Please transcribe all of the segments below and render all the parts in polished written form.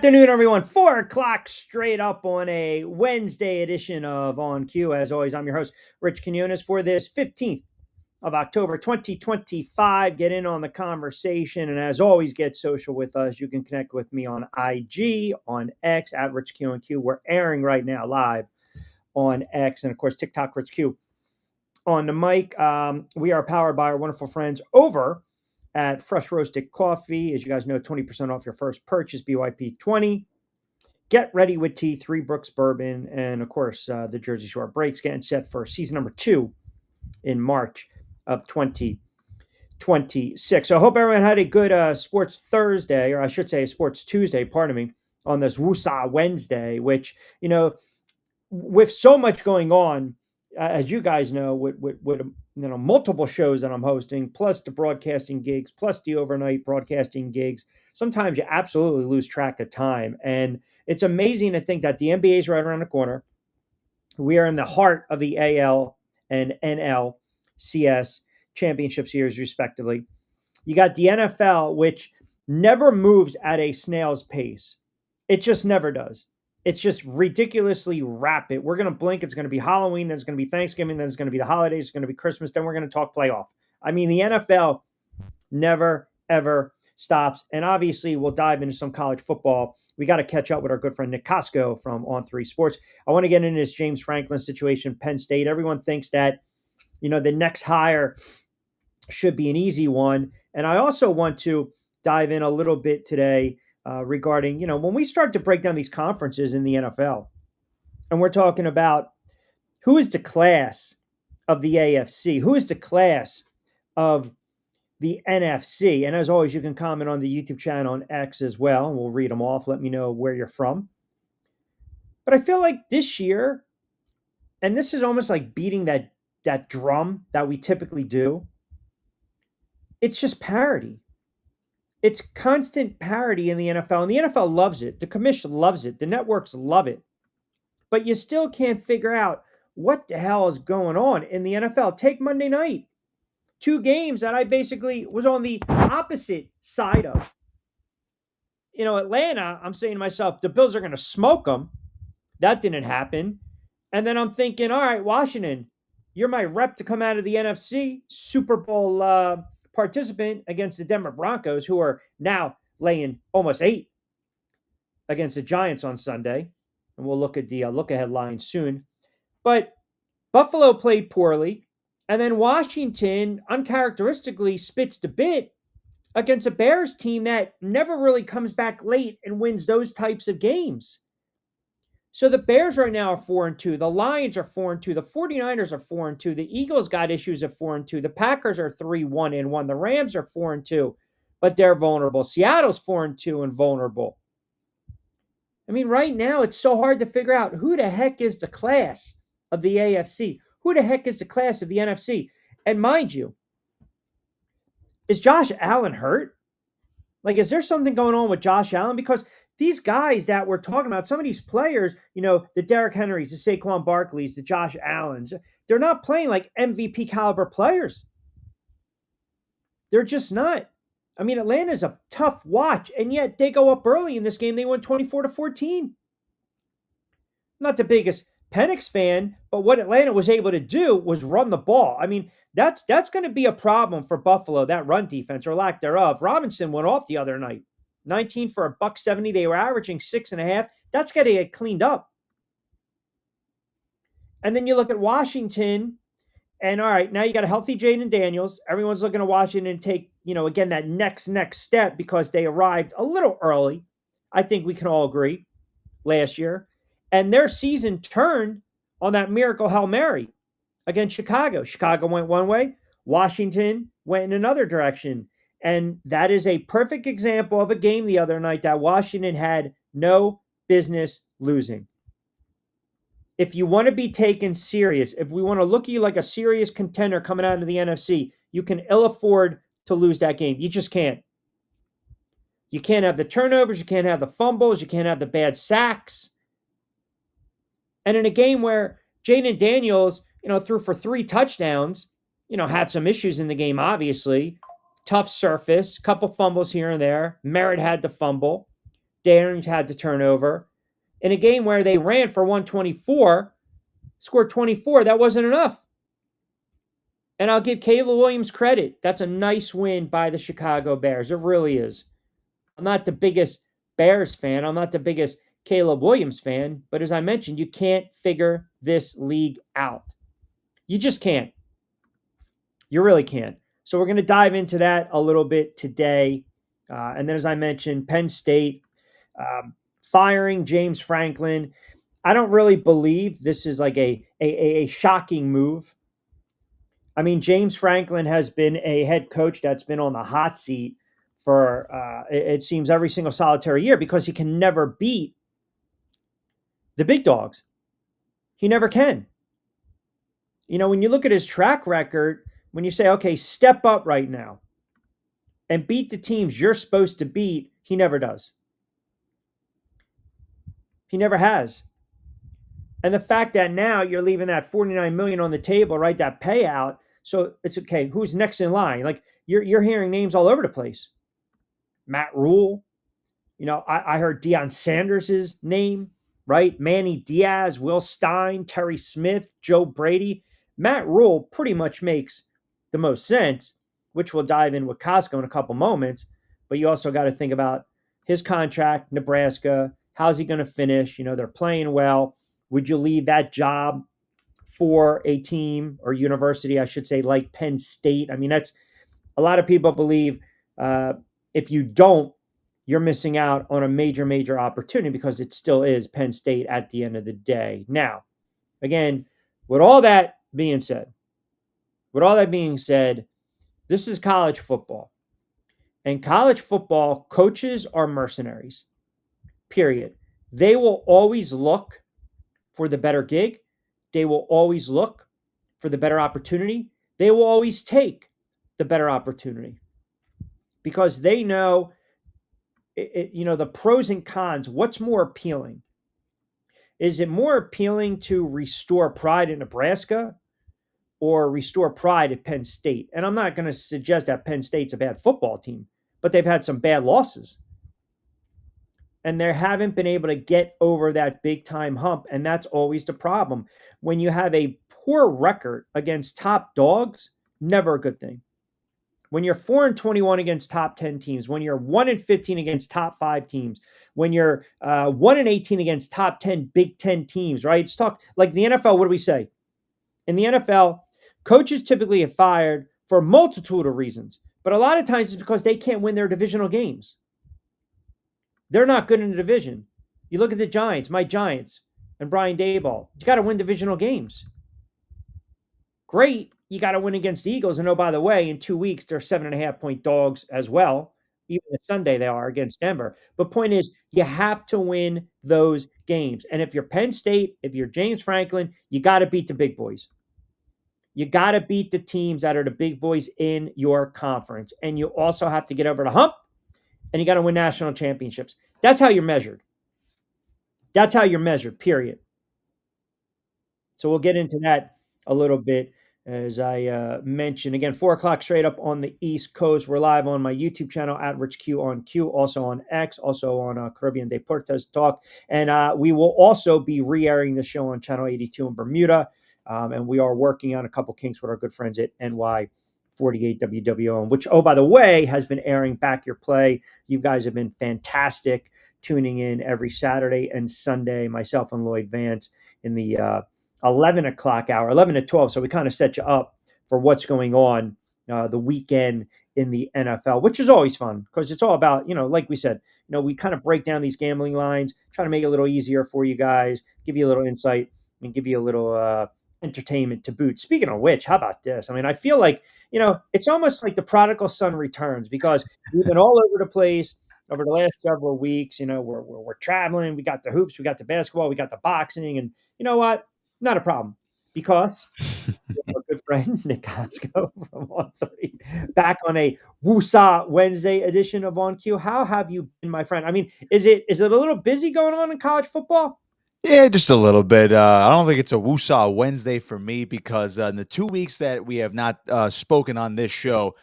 afternoon, everyone. 4 o'clock straight up on a Wednesday edition of On Cue. As always, I'm your host, Rich Quinones, for this 15th of October 2025. Get in on the conversation. And as always, get social with us. You can connect with me on IG, on X, at Rich Q and Q. We're airing right now live on X. And of course, TikTok, Rich Q on the mic. We are powered by our wonderful friends over at Fresh Roasted Coffee. As you guys know, 20% off your first purchase, BYP20. Get ready with T3 Brooks Bourbon. And of course, the Jersey Shore Breaks getting set for season number 2 in March of 2026. So I hope everyone had a good sports Thursday, or I should say sports Tuesday, pardon me, on this Woosah Wednesday, which, with so much going on, as you guys know, with multiple shows that I'm hosting, plus the broadcasting gigs, plus the overnight broadcasting gigs, sometimes you absolutely lose track of time. And it's amazing to think that the NBA is right around the corner. We are in the heart of the AL and NLCS championship series, respectively. You got the NFL, which never moves at a snail's pace. It just never does. It's just ridiculously rapid. We're going to blink. It's going to be Halloween. There's going to be Thanksgiving. Then there's going to be the holidays. It's going to be Christmas. Then we're going to talk playoff. I mean, the NFL never, ever stops. And obviously, we'll dive into some college football. We got to catch up with our good friend Nick Costco from On3 Sports. I want to get into this James Franklin situation, Penn State. Everyone thinks that, the next hire should be an easy one. And I also want to dive in a little bit today regarding, when we start to break down these conferences in the NFL, and we're talking about who is the class of the AFC, who is the class of the NFC. And as always, you can comment on the YouTube channel on X as well, and we'll read them off. Let me know where you're from. But I feel like this year, and this is almost like beating that drum that we typically do, it's just parity. It's constant parity in the NFL, and the NFL loves it. The commission loves it. The networks love it. But you still can't figure out what the hell is going on in the NFL. Take Monday night. 2 games that I basically was on the opposite side of. Atlanta, I'm saying to myself, the Bills are going to smoke them. That didn't happen. And then I'm thinking, all right, Washington, you're my rep to come out of the NFC, Super Bowl participant against the Denver Broncos, who are now laying almost 8 against the Giants on Sunday. And we'll look at the look-ahead line soon. But Buffalo played poorly. And then Washington uncharacteristically spits the bit against a Bears team that never really comes back late and wins those types of games. So the Bears right now are 4-2. The Lions are 4-2. The 49ers are 4-2. The Eagles got issues at 4-2. The Packers are 3-1-1. The Rams are 4-2, but they're vulnerable. Seattle's 4-2 and vulnerable. I mean, right now it's so hard to figure out who the heck is the class of the AFC. Who the heck is the class of the NFC? And mind you, is Josh Allen hurt? Like, is there something going on with Josh Allen? Because these guys that we're talking about, some of these players, the Derrick Henrys, the Saquon Barkleys, the Josh Allens, they're not playing like MVP caliber players. They're just not. I mean, Atlanta's a tough watch, and yet they go up early in this game. They won 24-14. Not the biggest Penix fan, but what Atlanta was able to do was run the ball. I mean, that's going to be a problem for Buffalo, that run defense or lack thereof. Robinson went off the other night. 19 for $170. They were averaging 6.5. That's got to get cleaned up. And then you look at Washington, and all right, now you got a healthy Jaden Daniels. Everyone's looking at Washington take, again, that next step because they arrived a little early. I think we can all agree last year. And their season turned on that miracle Hail Mary against Chicago. Chicago went one way. Washington went in another direction. And that is a perfect example of a game the other night that Washington had no business losing. If you want to be taken serious, if we want to look at you like a serious contender coming out of the NFC, you can ill afford to lose that game. You just can't. You can't have the turnovers. You can't have the fumbles. You can't have the bad sacks. And in a game where Jaden Daniels, threw for 3 touchdowns, had some issues in the game, obviously. Tough surface, couple fumbles here and there. Merritt had to fumble. Daniels had the turnover. In a game where they ran for 124, scored 24, that wasn't enough. And I'll give Caleb Williams credit. That's a nice win by the Chicago Bears. It really is. I'm not the biggest Bears fan. I'm not the biggest Caleb Williams fan. But as I mentioned, you can't figure this league out. You just can't. You really can't. So we're going to dive into that a little bit today. And then, as I mentioned, Penn State firing James Franklin. I don't really believe this is like a shocking move. I mean, James Franklin has been a head coach that's been on the hot seat for it seems every single solitary year because he can never beat the big dogs. He never can. You know, when you look at his track record, when you say, okay, step up right now and beat the teams you're supposed to beat, he never does. He never has. And the fact that now you're leaving that $49 million on the table, right? That payout. So it's okay. Who's next in line? Like you're hearing names all over the place. Matt Rule. You know, I heard Deion Sanders' name, right? Manny Diaz, Will Stein, Terry Smith, Joe Brady. Matt Rule pretty much makes the most sense, which we'll dive in with Costco in a couple moments. But you also got to think about his contract, Nebraska. How's he going to finish? You know, they're playing well. Would you leave that job for a team or university, I should say, like Penn State? I mean, that's a lot of people believe if you don't, you're missing out on a major, major opportunity because it still is Penn State at the end of the day. Now, again, with all that being said, this is college football. And college football coaches are mercenaries, period. They will always look for the better gig. They will always look for the better opportunity. They will always take the better opportunity because they know the pros and cons. What's more appealing? Is it more appealing to restore pride in Nebraska or restore pride at Penn State? And I'm not going to suggest that Penn State's a bad football team, but they've had some bad losses. And they haven't been able to get over that big time hump. And that's always the problem. When you have a poor record against top dogs, never a good thing. When you're 4-21 against top 10 teams, when you're 1-15 against top 5 teams, when you're 1-18 against top 10 Big Ten teams, right? It's talk like the NFL. What do we say? In the NFL, coaches typically get fired for a multitude of reasons, but a lot of times it's because they can't win their divisional games. They're not good in the division. You look at the Giants, my Giants, and Brian Daboll. You got to win divisional games. Great. You got to win against the Eagles. And oh, by the way, in 2 weeks, they're 7.5-point dogs as well. Even this Sunday, they are against Denver. But point is, you have to win those games. And if you're Penn State, if you're James Franklin, you got to beat the big boys. You got to beat the teams that are the big boys in your conference. And you also have to get over the hump, and you got to win national championships. That's how you're measured. That's how you're measured, period. So we'll get into that a little bit. As I mentioned, again, 4 o'clock straight up on the East Coast. We're live on my YouTube channel at Rich Q on Q, also on X, also on Caribbean Deportes Talk. And we will also be re-airing the show on Channel 82 in Bermuda. And we are working on a couple kinks with our good friends at NY48 WWON, which, oh, by the way, has been airing Back Your Play. You guys have been fantastic tuning in every Saturday and Sunday, myself and Lloyd Vance in the 11 o'clock hour, 11 to 12. So we kind of set you up for what's going on the weekend in the NFL, which is always fun because it's all about, like we said, we kind of break down these gambling lines, try to make it a little easier for you guys, give you a little insight and give you a little entertainment to boot. Speaking of which, how about this? I mean, I feel like, it's almost like the prodigal son returns because we've been all over the place over the last several weeks. We're traveling. We got the hoops, we got the basketball, we got the boxing. And you know what? Not a problem because our good friend Nick Costco from On 3 back on a Woosah Wednesday edition of On Q. How have you been, my friend? I mean, is it a little busy going on in college football? Yeah, just a little bit. I don't think it's a Woosah Wednesday for me because in the 2 weeks that we have not spoken on this show,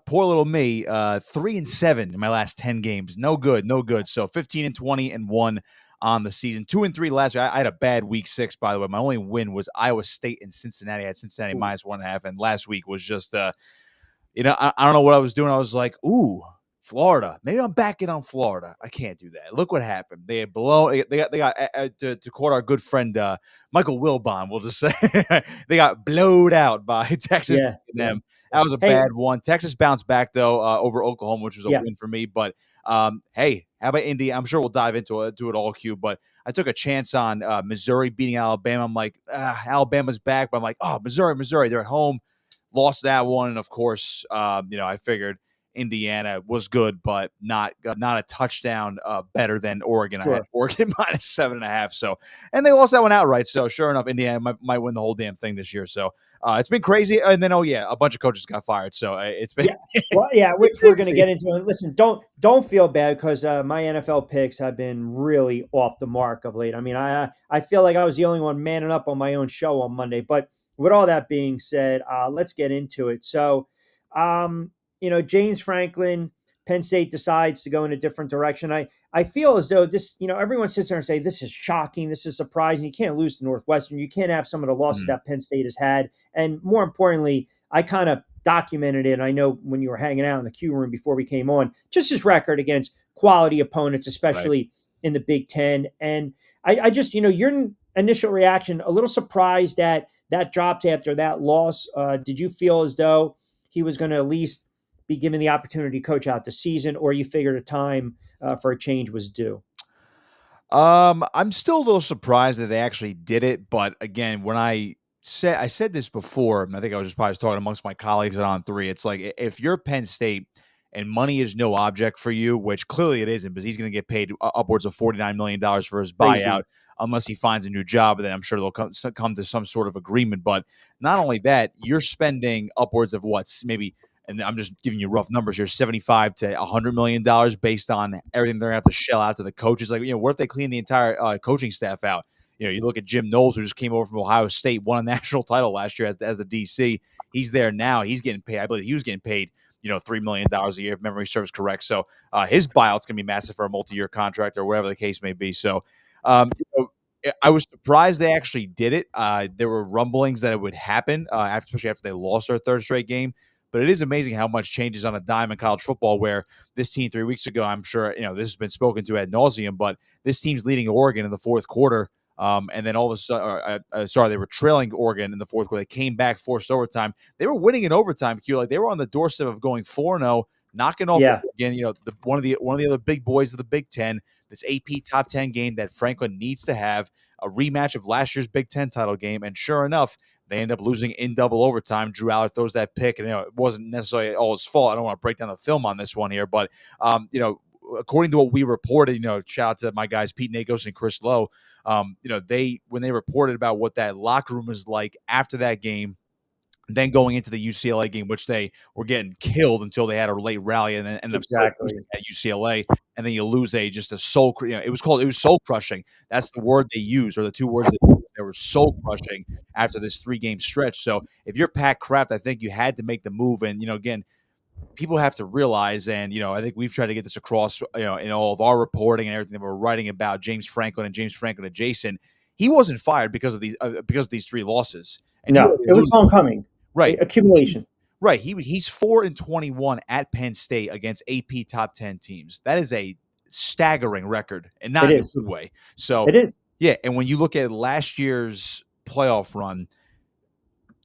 Poor little me, 3-7 in my last 10 games. No good, no good. So 15-20-1 on the season. 2-3 last week. I had a bad week 6, by the way. My only win was Iowa State and Cincinnati. I had Cincinnati Ooh, -1.5, and last week was just I don't know what I was doing. I was like, ooh, Florida. Maybe I'm back in on Florida. I can't do that. Look what happened. They had they got to quote our good friend Michael Wilbon. We'll just say they got blowed out by Texas yeah, yeah. A&M. That was a Hey, bad one. Texas bounced back though over Oklahoma, which was a yeah, win for me. But hey, how about Indy? I'm sure we'll dive into it all, Q. But I took a chance on Missouri beating Alabama. I'm like, Alabama's back, but I'm like, oh, Missouri, they're at home. Lost that one, and of course, I figured Indiana was good, but not a touchdown better than Oregon. I had sure. Oregon -7.5. So, and they lost that one outright. So, sure enough, Indiana might win the whole damn thing this year. So, it's been crazy. And then, oh yeah, a bunch of coaches got fired. So it's been Yeah. Well, yeah, been which we're going to crazy. get into. And listen, don't feel bad because my NFL picks have been really off the mark of late. I mean, I feel like I was the only one manning up on my own show on Monday. But with all that being said, let's get into it. So, um, James Franklin, Penn State decides to go in a different direction. I feel as though this, everyone sits there and say this is shocking, this is surprising. You can't lose to Northwestern. You can't have some of the losses Mm, that Penn State has had, and more importantly, I kind of documented it. I know when you were hanging out in the Q room before we came on, just his record against quality opponents, right. especially in the Big Ten. And I just, your initial reaction, a little surprised that that dropped after that loss. Did you feel as though he was going to at least be given the opportunity to coach out the season, or you figured a time for a change was due? I'm still a little surprised that they actually did it, but again, when I said this before, and I think I was just probably talking amongst my colleagues at On Three. It's like if you're Penn State and money is no object for you, which clearly it isn't, because he's going to get paid upwards of $49 million for his buyout, Crazy. unless he finds a new job, and then I'm sure they'll come to some sort of agreement. But not only that, you're spending upwards of maybe, and I'm just giving you rough numbers here, 75 to $100 million based on everything they're gonna have to shell out to the coaches. Like, what if they clean the entire coaching staff out? You look at Jim Knowles, who just came over from Ohio State, won a national title last year as the DC. He's there now. He's getting paid. I believe he was getting paid, $3 million a year, if memory serves correct. So his buyout's gonna be massive for a multi-year contract or whatever the case may be. So, I was surprised they actually did it. There were rumblings that it would happen, especially after they lost their third straight game. But it is amazing how much changes on a dime in college football. Where this team 3 weeks ago, I'm sure this has been spoken to ad nauseum, but this team's leading Oregon in the fourth quarter, and then all of a sudden, sorry, they were trailing Oregon in the fourth quarter. They came back, forced overtime. They were winning in overtime. Q, like they were on the doorstep of going 4-0, knocking off Yeah, Oregon. One of the other big boys of the Big Ten. This AP top 10 game that Franklin needs to have a rematch of last year's Big Ten title game, and sure enough, they end up losing in double overtime. Drew Aller throws that pick, and it wasn't necessarily all his fault. I don't want to break down the film on this one here, but according to what we reported, shout out to my guys Pete Nagos and Chris Lowe. They when they reported about what that locker room was like after that game, then going into the UCLA game, which they were getting killed until they had a late rally and then ended up still losing exactly. at UCLA. And then you lose just a it was soul crushing. That's the word they used, or the two words they were soul crushing after this 3 game stretch. So if you're Pat Kraft, I think you had to make the move. And, again, people have to realize, and I think we've tried to get this across, in all of our reporting and everything that we're writing about James Franklin and James Franklin adjacent. He wasn't fired because of these 3 losses, and he No, already it was lose. homecoming, Right. He accumulation. right, he's 4-21 at Penn State against AP top 10 teams. That is a staggering record, and It not in a is. good way. So, It is. yeah, and when you look at last year's playoff run,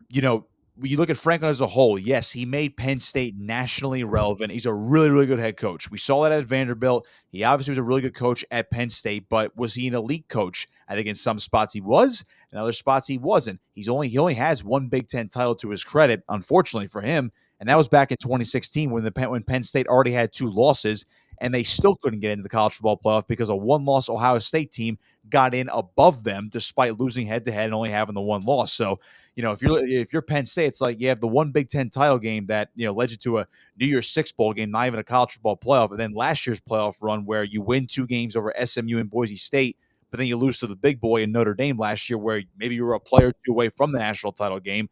you know, when you look at Franklin as a whole, yes, he made Penn State nationally relevant. He's a really, really good head coach. We saw that at Vanderbilt. He obviously was a really good coach at Penn State, but was he an elite coach? I think in some spots he was, in other spots he wasn't. He only has one Big Ten title to his credit, unfortunately for him, and that was back in 2016 when Penn State already had 2 losses, and they still couldn't get into the college football playoff because a one-loss Ohio State team got in above them despite losing head-to-head and only having the one loss. So, if you're Penn State, it's like you have the one Big Ten title game that led you to a New Year's Six bowl game, not even a college football playoff, and then last year's playoff run where you win 2 games over SMU and Boise State, but then you lose to the big boy in Notre Dame last year, where maybe you were a player or two away from the national title game.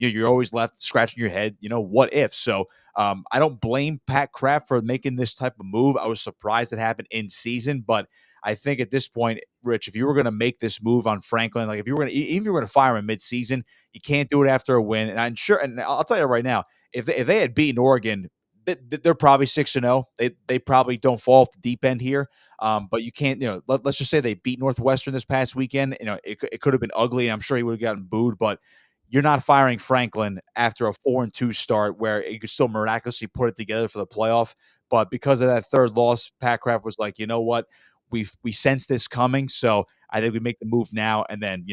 you're always left scratching your head, what if? So I don't blame Pat Kraft for making this type of move. I was surprised it happened in season, but I think at this point, Rich, if you were going to make this move on Franklin, like if you were going to, even if you were going to fire him mid-season, you can't do it after a win. And I'm sure, and I'll tell you right now, if they had beaten Oregon, they're probably 6-0. They probably don't fall off the deep end here. But you can't, let's just say they beat Northwestern this past weekend. It could have been ugly, and I'm sure he would have gotten booed, but you're not firing Franklin after a 4-2 start where you could still miraculously put it together for the playoff. But because of that third loss, Pat Kraft was like, you know what? We sense this coming, so I think we make the move now, and then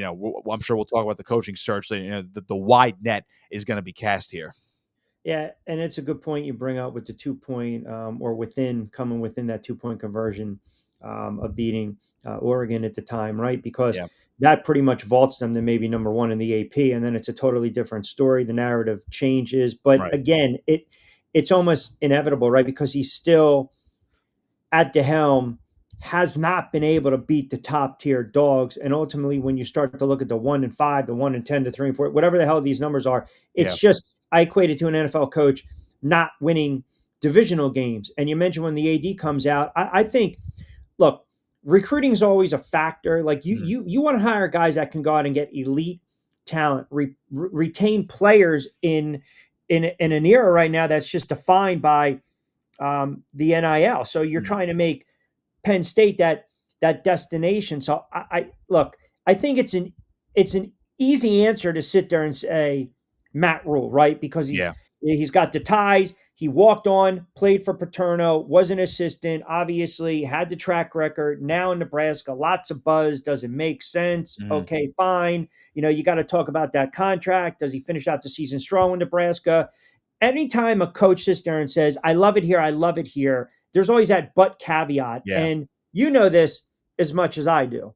I'm sure we'll talk about the coaching search. So the wide net is going to be cast here. Yeah, and it's a good point you bring up with the 2 point or coming within that 2 point conversion of beating Oregon at the time, right? Because Yeah, that pretty much vaults them to maybe number one in the AP, and then it's a totally different story. The narrative changes, but right. again, it's almost inevitable, right? Because he's still at the helm, has not been able to beat the top tier dogs. And ultimately, when you start to look at the 1-5, the 1-10, the 3-4, whatever the hell these numbers are, Yeah, it's just I equate it to an NFL coach not winning divisional games. And you mentioned when the AD comes out, I think, look, recruiting is always a factor. Like mhm, you want to hire guys that can go out and get elite talent, retain players in an era right now that's just defined by the NIL. So you're mhm. trying to make Penn State that destination. So I look, I think it's an easy answer to sit there and say Matt Rule, right? Because Yeah, he's got the ties. He walked on, played for Paterno, was an assistant, obviously had the track record. Now in Nebraska, lots of buzz. Does it make sense? mhm, Okay, fine. You got to talk about that contract. Does he finish out the season strong in Nebraska? Anytime a coach sits there and says, I love it here, there's always that but caveat. yeah, And you know this as much as I do.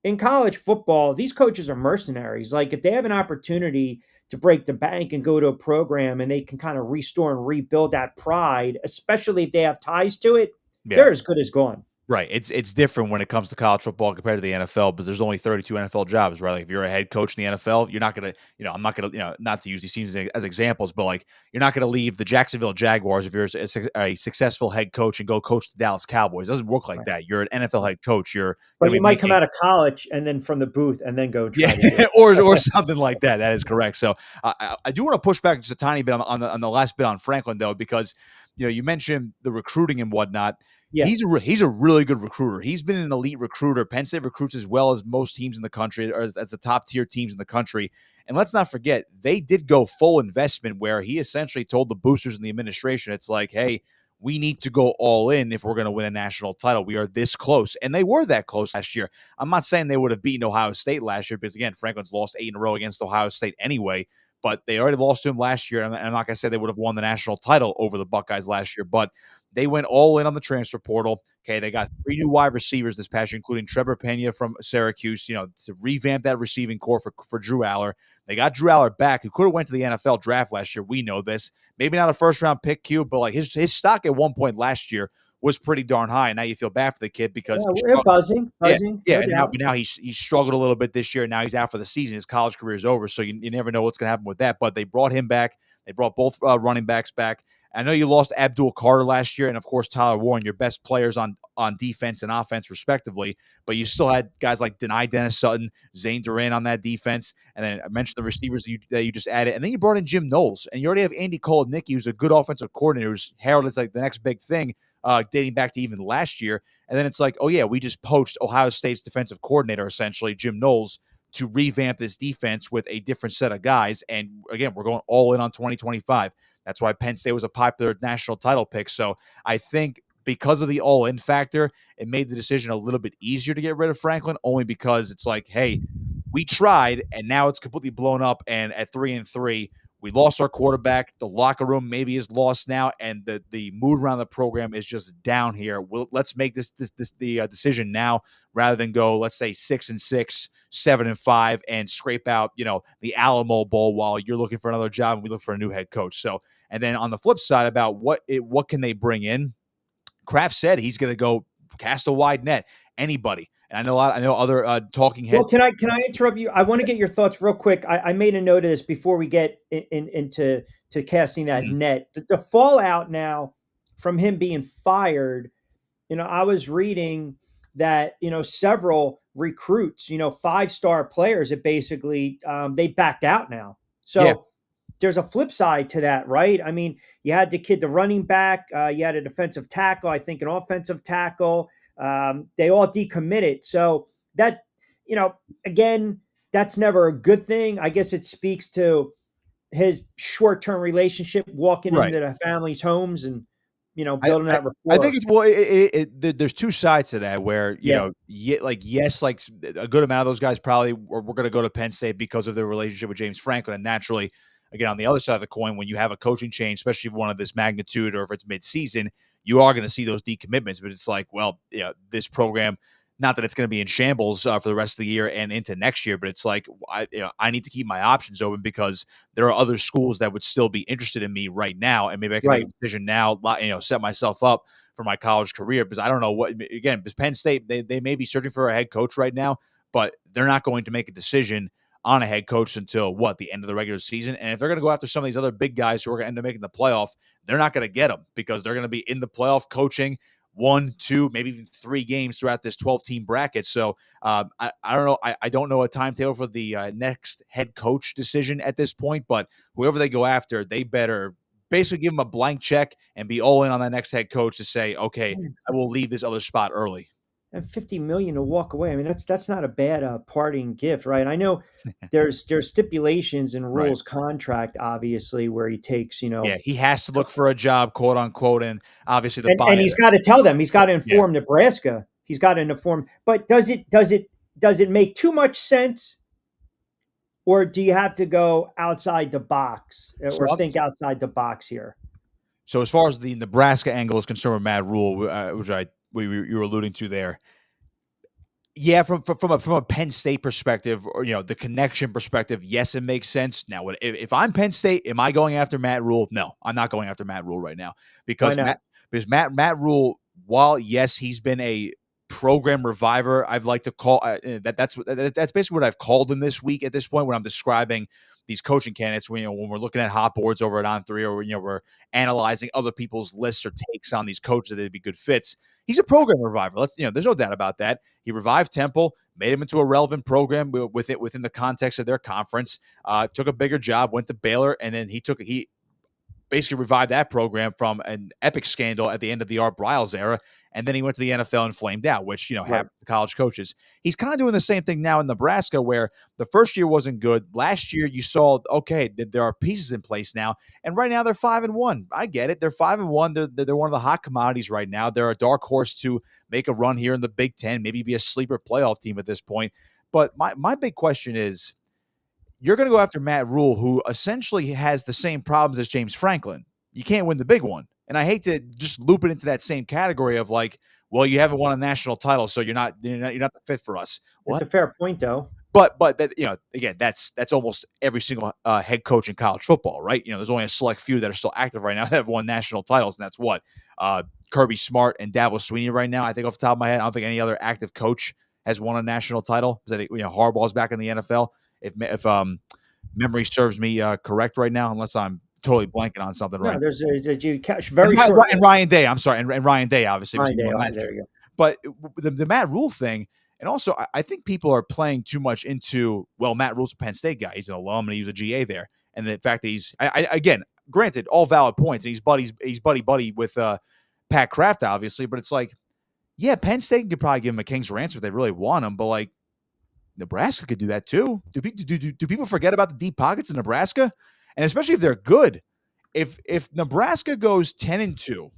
In college football, these coaches are mercenaries. Like if they have an opportunity to break the bank and go to a program and they can kind of restore and rebuild that pride, especially if they have ties to it, yeah. they're as good as gone. Right. It's different when it comes to college football compared to the NFL, because there's only 32 NFL jobs, right? Like if you're a head coach in the NFL, you're not gonna, I'm not gonna, not to use these teams as examples, but like you're not gonna leave the Jacksonville Jaguars if you're a successful head coach and go coach the Dallas Cowboys. It doesn't work like Right. that. You're an NFL head coach. You're But gonna you be might come making out of college and then from the booth and then go yeah, try to do or it. something like that. That is correct. So I do want to push back just a tiny bit on the last bit on Franklin though, because you mentioned the recruiting and whatnot. Yeah. He's a really good recruiter. He's been an elite recruiter. Penn State recruits as well as most teams in the country, or as the top tier teams in the country. And let's not forget, they did go full investment where he essentially told the boosters in the administration, it's like, hey, we need to go all in if we're going to win a national title. We are this close. And they were that close last year. I'm not saying they would have beaten Ohio State last year because, again, Franklin's lost 8 in a row against Ohio State anyway. But they already lost to him last year. And I'm not going to say they would have won the national title over the Buckeyes last year. But they went all in on the transfer portal. Okay, they got 3 new wide receivers this past year, including Trevor Pena from Syracuse, to revamp that receiving core for Drew Aller. They got Drew Aller back, who could have went to the NFL draft last year. We know this. Maybe not a first-round pick, Q, but like his stock at one point last year was pretty darn high. And now you feel bad for the kid because Yeah, he we're struggled. Yeah, buzzing, yeah, no and now doubt. but now he's struggled a little bit this year. Now he's out for the season. His college career is over, so you never know what's going to happen with that. But they brought him back. They brought both running backs back. I know you lost Abdul Carter last year, and of course Tyler Warren, your best players on defense and offense, respectively. But you still had guys like Dennis Sutton, Zane Duran on that defense, and then I mentioned the receivers that you just added, and then you brought in Jim Knowles, and you already have Andy Kolednicki, who's a good offensive coordinator, who's heralded as like the next big thing, dating back to even last year. And then it's like, oh yeah, we just poached Ohio State's defensive coordinator, essentially Jim Knowles, to revamp this defense with a different set of guys. And again, we're going all in on 2025. That's why Penn State was a popular national title pick. So I think because of the all-in factor, it made the decision a little bit easier to get rid of Franklin, only because it's like, hey, we tried, and now it's completely blown up. And at 3-3, we lost our quarterback. The locker room maybe is lost now, and the mood around the program is just down here. Let's make the decision now rather than go, let's say 6-6, 7-5, and scrape out the Alamo Bowl while you're looking for another job and we look for a new head coach. So, and then on the flip side about what can they bring in, Kraft said he's going to go cast a wide net. Anybody. And I know other talking Well, heads. can I interrupt you? I want to get your thoughts real quick. I made a note of this before we get into casting that Mhm. net. The fallout now from him being fired. I was reading that several recruits, 5-star players, that basically they backed out now. Yeah, So there's a flip side to that, right? I mean, you had the running back, you had a defensive tackle, I think an offensive tackle. They all decommitted. So that, again, that's never a good thing. I guess it speaks to his short-term relationship, walking right. into the family's homes and I building I that I think rapport. it's well, there's two sides to that where, Yeah, yes, like a good amount of those guys probably were going to go to Penn State because of their relationship with James Franklin. And naturally, again, on the other side of the coin, when you have a coaching change, especially one of this magnitude or if it's midseason, you are going to see those decommitments. But it's like, well, this program, not that it's going to be in shambles for the rest of the year and into next year, but it's like I need to keep my options open because there are other schools that would still be interested in me right now, and maybe I can make a right. decision now, set myself up for my college career because I don't know what again, because Penn State, they may be searching for a head coach right now, but they're not going to make a decision on a head coach until the end of the regular season. And if they're going to go after some of these other big guys who are going to end up making the playoff, they're not going to get them because they're going to be in the playoff coaching 1, 2, maybe even 3 games throughout this 12-team bracket. So I don't know. I don't know a timetable for the next head coach decision at this point, but whoever they go after, they better basically give them a blank check and be all in on that next head coach to say, okay, I will leave this other spot early. And 50 million to walk away. I mean, that's not a bad parting gift, right? I know there's stipulations and Right. rules contract, obviously, where he takes, Yeah, he has to look for a job, quote unquote, and obviously the and buy. he's got to tell them, he's got to Yeah. inform Nebraska. He's got to inform, but does it make too much sense, or do you have to go outside the box So or think outside the box here? So as far as the Nebraska angle is concerned with Matt Rule, which you were alluding to there, yeah, from a Penn State perspective, or the connection perspective, yes, it makes sense. Now, if I'm Penn State, am I going after Matt Rule? No, I'm not going after Matt Rule right now Why because not? Matt Rule, while yes, he's been a program reviver, I've like to call that's basically what I've called him this week at this point when I'm describing these coaching candidates. When we're looking at hot boards over at On3, or we're analyzing other people's lists or takes on these coaches that they'd be good fits. He's a program reviver. There's no doubt about that. He revived Temple, made him into a relevant program within the context of their conference. Took a bigger job, went to Baylor, and then he basically revived that program from an epic scandal at the end of the Art Briles era. And then he went to the NFL and flamed out, which, Right. happens to college coaches. He's kind of doing the same thing now in Nebraska, where the first year wasn't good. Last year, you saw, okay, there are pieces in place now. And right now, they're 5-1. I get it. They're 5-1. They're one of the hot commodities right now. They're a dark horse to make a run here in the Big Ten, maybe be a sleeper playoff team at this point. But my big question is, you're going to go after Matt Rule, who essentially has the same problems as James Franklin. You can't win the big one. And I hate to just loop it into that same category of like, well, you haven't won a national title, so you're not the fit for us. It's Well, a fair point, though. but that again, that's almost every single head coach in college football, right? There's only a select few that are still active right now that have won national titles, and that's what Kirby Smart and Dabo Swinney right now. I think off the top of my head, I don't think any other active coach has won a national title because I think Harbaugh's back in the NFL. If memory serves me correct right now, unless I'm totally blanking on something No, right. there's you catch very And, short. and Ryan Day, I'm sorry, and Ryan Day obviously was Mind day. last There year. you go. But the Matt Rule thing, and also I think people are playing too much into, well, Matt Rule's a Penn State guy. He's an alum and he was a GA there, and the fact that he's again, granted, all valid points, and he's buddy with Pat Kraft, obviously, but it's like, yeah, Penn State could probably give him a king's ransom if they really want him, but like Nebraska could do that too. Do people forget about the deep pockets of Nebraska? And especially if they're good. If Nebraska goes 10-2,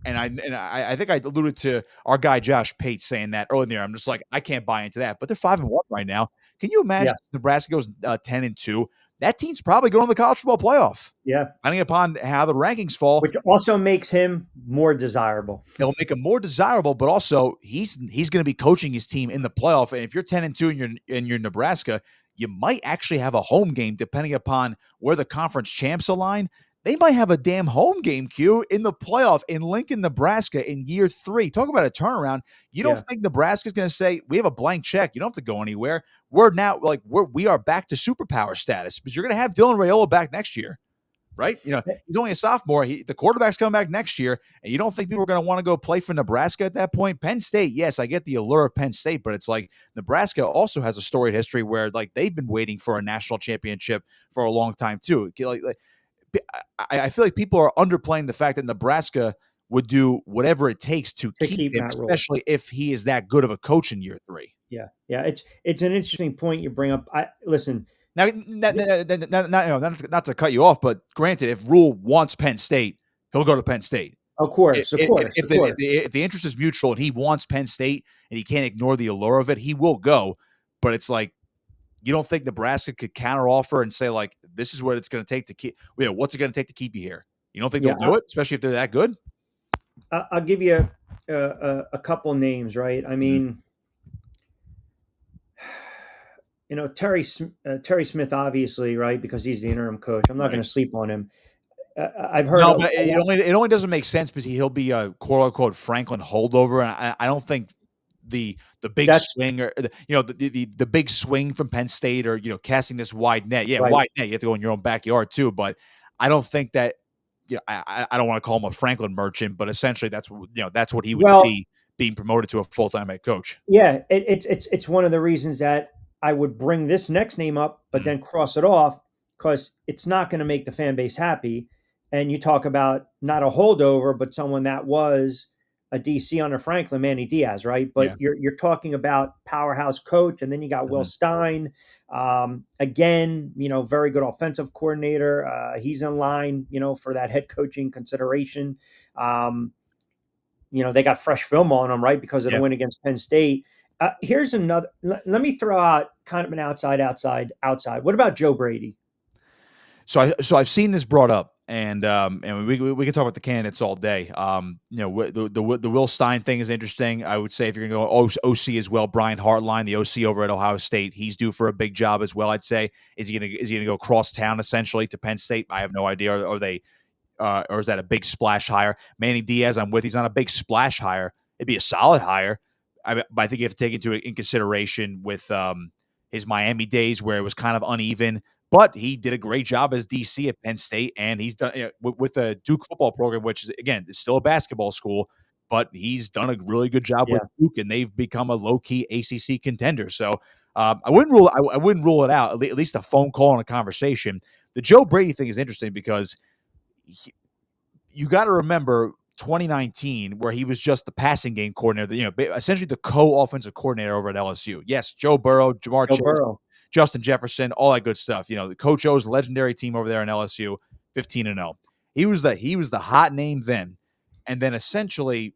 and I think I alluded to our guy Josh Pate saying that earlier in the year. I'm just like, I can't buy into that. But they're 5-1 right now. Can you imagine if Nebraska goes 10-2? That team's probably going to the college football playoff. Yeah. Depending upon how the rankings fall. Which also makes him more desirable. It'll make him more desirable, but also he's going to be coaching his team in the playoff. And if you're 10-2 and you're Nebraska, you might actually have a home game depending upon where the conference champs align. they might have a damn home game, Q, in the playoff in Lincoln, Nebraska in year 3. Talk about a turnaround. You don't Yeah. think Nebraska's going to say, we have a blank check. You don't have to go anywhere. We're now like, we are back to superpower status, but you're going to have Dylan Raiola back next year, right? He's only a sophomore. The quarterback's coming back next year, and you don't think people are going to want to go play for Nebraska at that point? Penn State, yes, I get the allure of Penn State, but it's like Nebraska also has a storied history where like they've been waiting for a national championship for a long time too. I feel like people are underplaying the fact that Nebraska would do whatever it takes to To keep keep him, Matt Rule. especially if he is that good of a coach in year 3. Yeah. Yeah. It's an interesting point you bring up. I listen. Now, not to cut you off, but granted, if Rule wants Penn State, he'll go to Penn State. Of course, of course, If of course. if the interest is mutual and he wants Penn State and he can't ignore the allure of it, he will go. But it's like, you don't think Nebraska could counteroffer and say, like, this is what it's going to take to keep, what's it going to take to keep you here? You don't think Yeah. they'll do it, especially if they're that good? I'll give you a couple names, right? I Mhm. mean, Terry Smith, obviously, right, because he's the interim coach. I'm not going Right. to sleep on him. I've heard No, a but lot. it only doesn't make sense because he'll be a quote unquote Franklin holdover, and I don't think the big That's swing or the big swing from Penn State or casting this wide net. Yeah, right. wide net. You have to go in your own backyard too, but I don't think that. Yeah, I don't want to call him a Franklin merchant, but essentially that's what he would Well, be being promoted to a full time head coach. yeah, it's one of the reasons that I would bring this next name up, but Mhm. then cross it off because it's not going to make the fan base happy. And you talk about not a holdover, but someone that was a DC under Franklin, Manny Diaz, right? But Yeah. you're talking about powerhouse coach, and then you got Will Mhm. Stein, again, very good offensive coordinator. He's in line, for that head coaching consideration. Um, they got fresh film on them, right? Because of the Yeah. win against Penn State. Here's another. Let me throw out kind of an outside. What about Joe Brady? So I've seen this brought up, and we can talk about the candidates all day. The Will Stein thing is interesting. I would say if you're going to go OC as well, Brian Hartline, the OC over at Ohio State, he's due for a big job as well. I'd say is he going to go cross town essentially to Penn State? I have no idea. Are they or is that a big splash hire? Manny Diaz, I'm with. He's not a big splash hire. It'd be a solid hire. But I think you have to take in consideration with his Miami days where it was kind of uneven. But he did a great job as DC at Penn State, and he's done with the Duke football program, which is again it's still a basketball school, but he's done a really good job with Yeah, Duke, and they've become a low key ACC contender. So I wouldn't rule it out. At least a phone call and a conversation. The Joe Brady thing is interesting because you got to remember 2019, where he was just the passing game coordinator, essentially the co-offensive coordinator over at LSU. Yes, Joe Burrow, Jamar Joe Chase, Burrow. Justin Jefferson, all that good stuff. The Coach O's legendary team over there in LSU, 15-0. He was the hot name then, and then essentially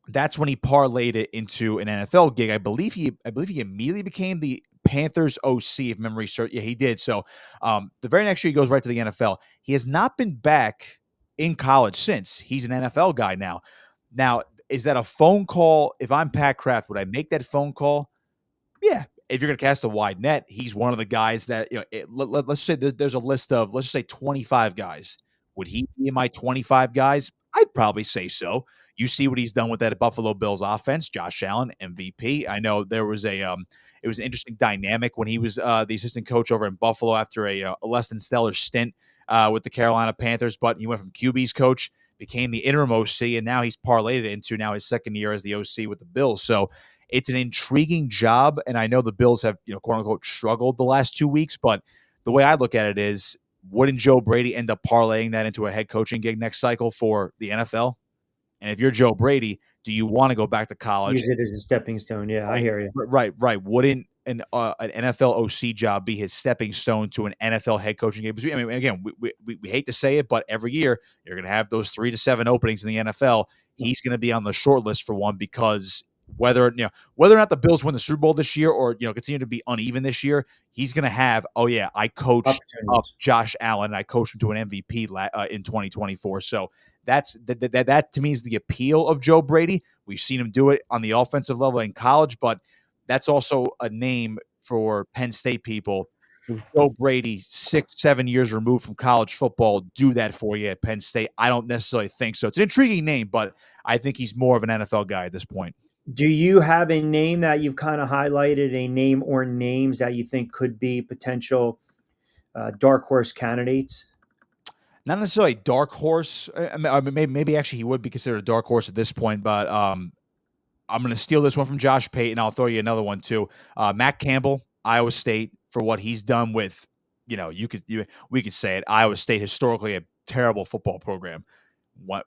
that's when he parlayed it into an NFL gig. I believe he immediately became the Panthers OC, if memory serves. Yeah, he did. So the very next year he goes right to the NFL. He has not been back in college since. He's an NFL guy now. Now, is that a phone call? If I'm Pat Kraft, would I make that phone call? Yeah. If you're going to cast a wide net, he's one of the guys that, let's say there's a list of, let's just say 25 guys. Would he be in my 25 guys? I'd probably say so. You see what he's done with that Buffalo Bills offense. Josh Allen, MVP. I know there was it was an interesting dynamic when he was the assistant coach over in Buffalo after a less than stellar stint with the Carolina Panthers, but he went from QB's coach, became the interim OC, and now he's parlayed it into now his second year as the OC with the Bills. So it's an intriguing job, and I know the Bills have, quote unquote, struggled the last 2 weeks, but the way I look at it is, wouldn't Joe Brady end up parlaying that into a head coaching gig next cycle for the NFL? And if you're Joe Brady, do you want to go back to college? Use it as a stepping stone. Yeah, I Right, hear you. right. Wouldn't an NFL OC job be his stepping stone to an NFL head coaching game? Because I mean, again, we hate to say it, but every year you're going to have those 3 to 7 openings in the NFL. He's going to be on the short list for one because whether or not the Bills win the Super Bowl this year or continue to be uneven this year, he's going to have, oh yeah, I coached up Opportunities. Josh Allen and I coached him to an MVP in 2024. So that to me is the appeal of Joe Brady. We've seen him do it on the offensive level in college, but that's also a name for Penn State people. with Joe Brady 6, 7 years removed from college football do that for you at Penn State? I don't necessarily think so. It's an intriguing name, but I think he's more of an NFL guy at this point. Do you have a name that you've kind of highlighted, a name or names that you think could be potential dark horse candidates? Not necessarily a dark horse. Maybe actually he would be considered a dark horse at this point, but I'm going to steal this one from Josh Payton. I'll throw you another one too. Matt Campbell, Iowa State, for what he's done with, we could say it. Iowa State historically a terrible football program.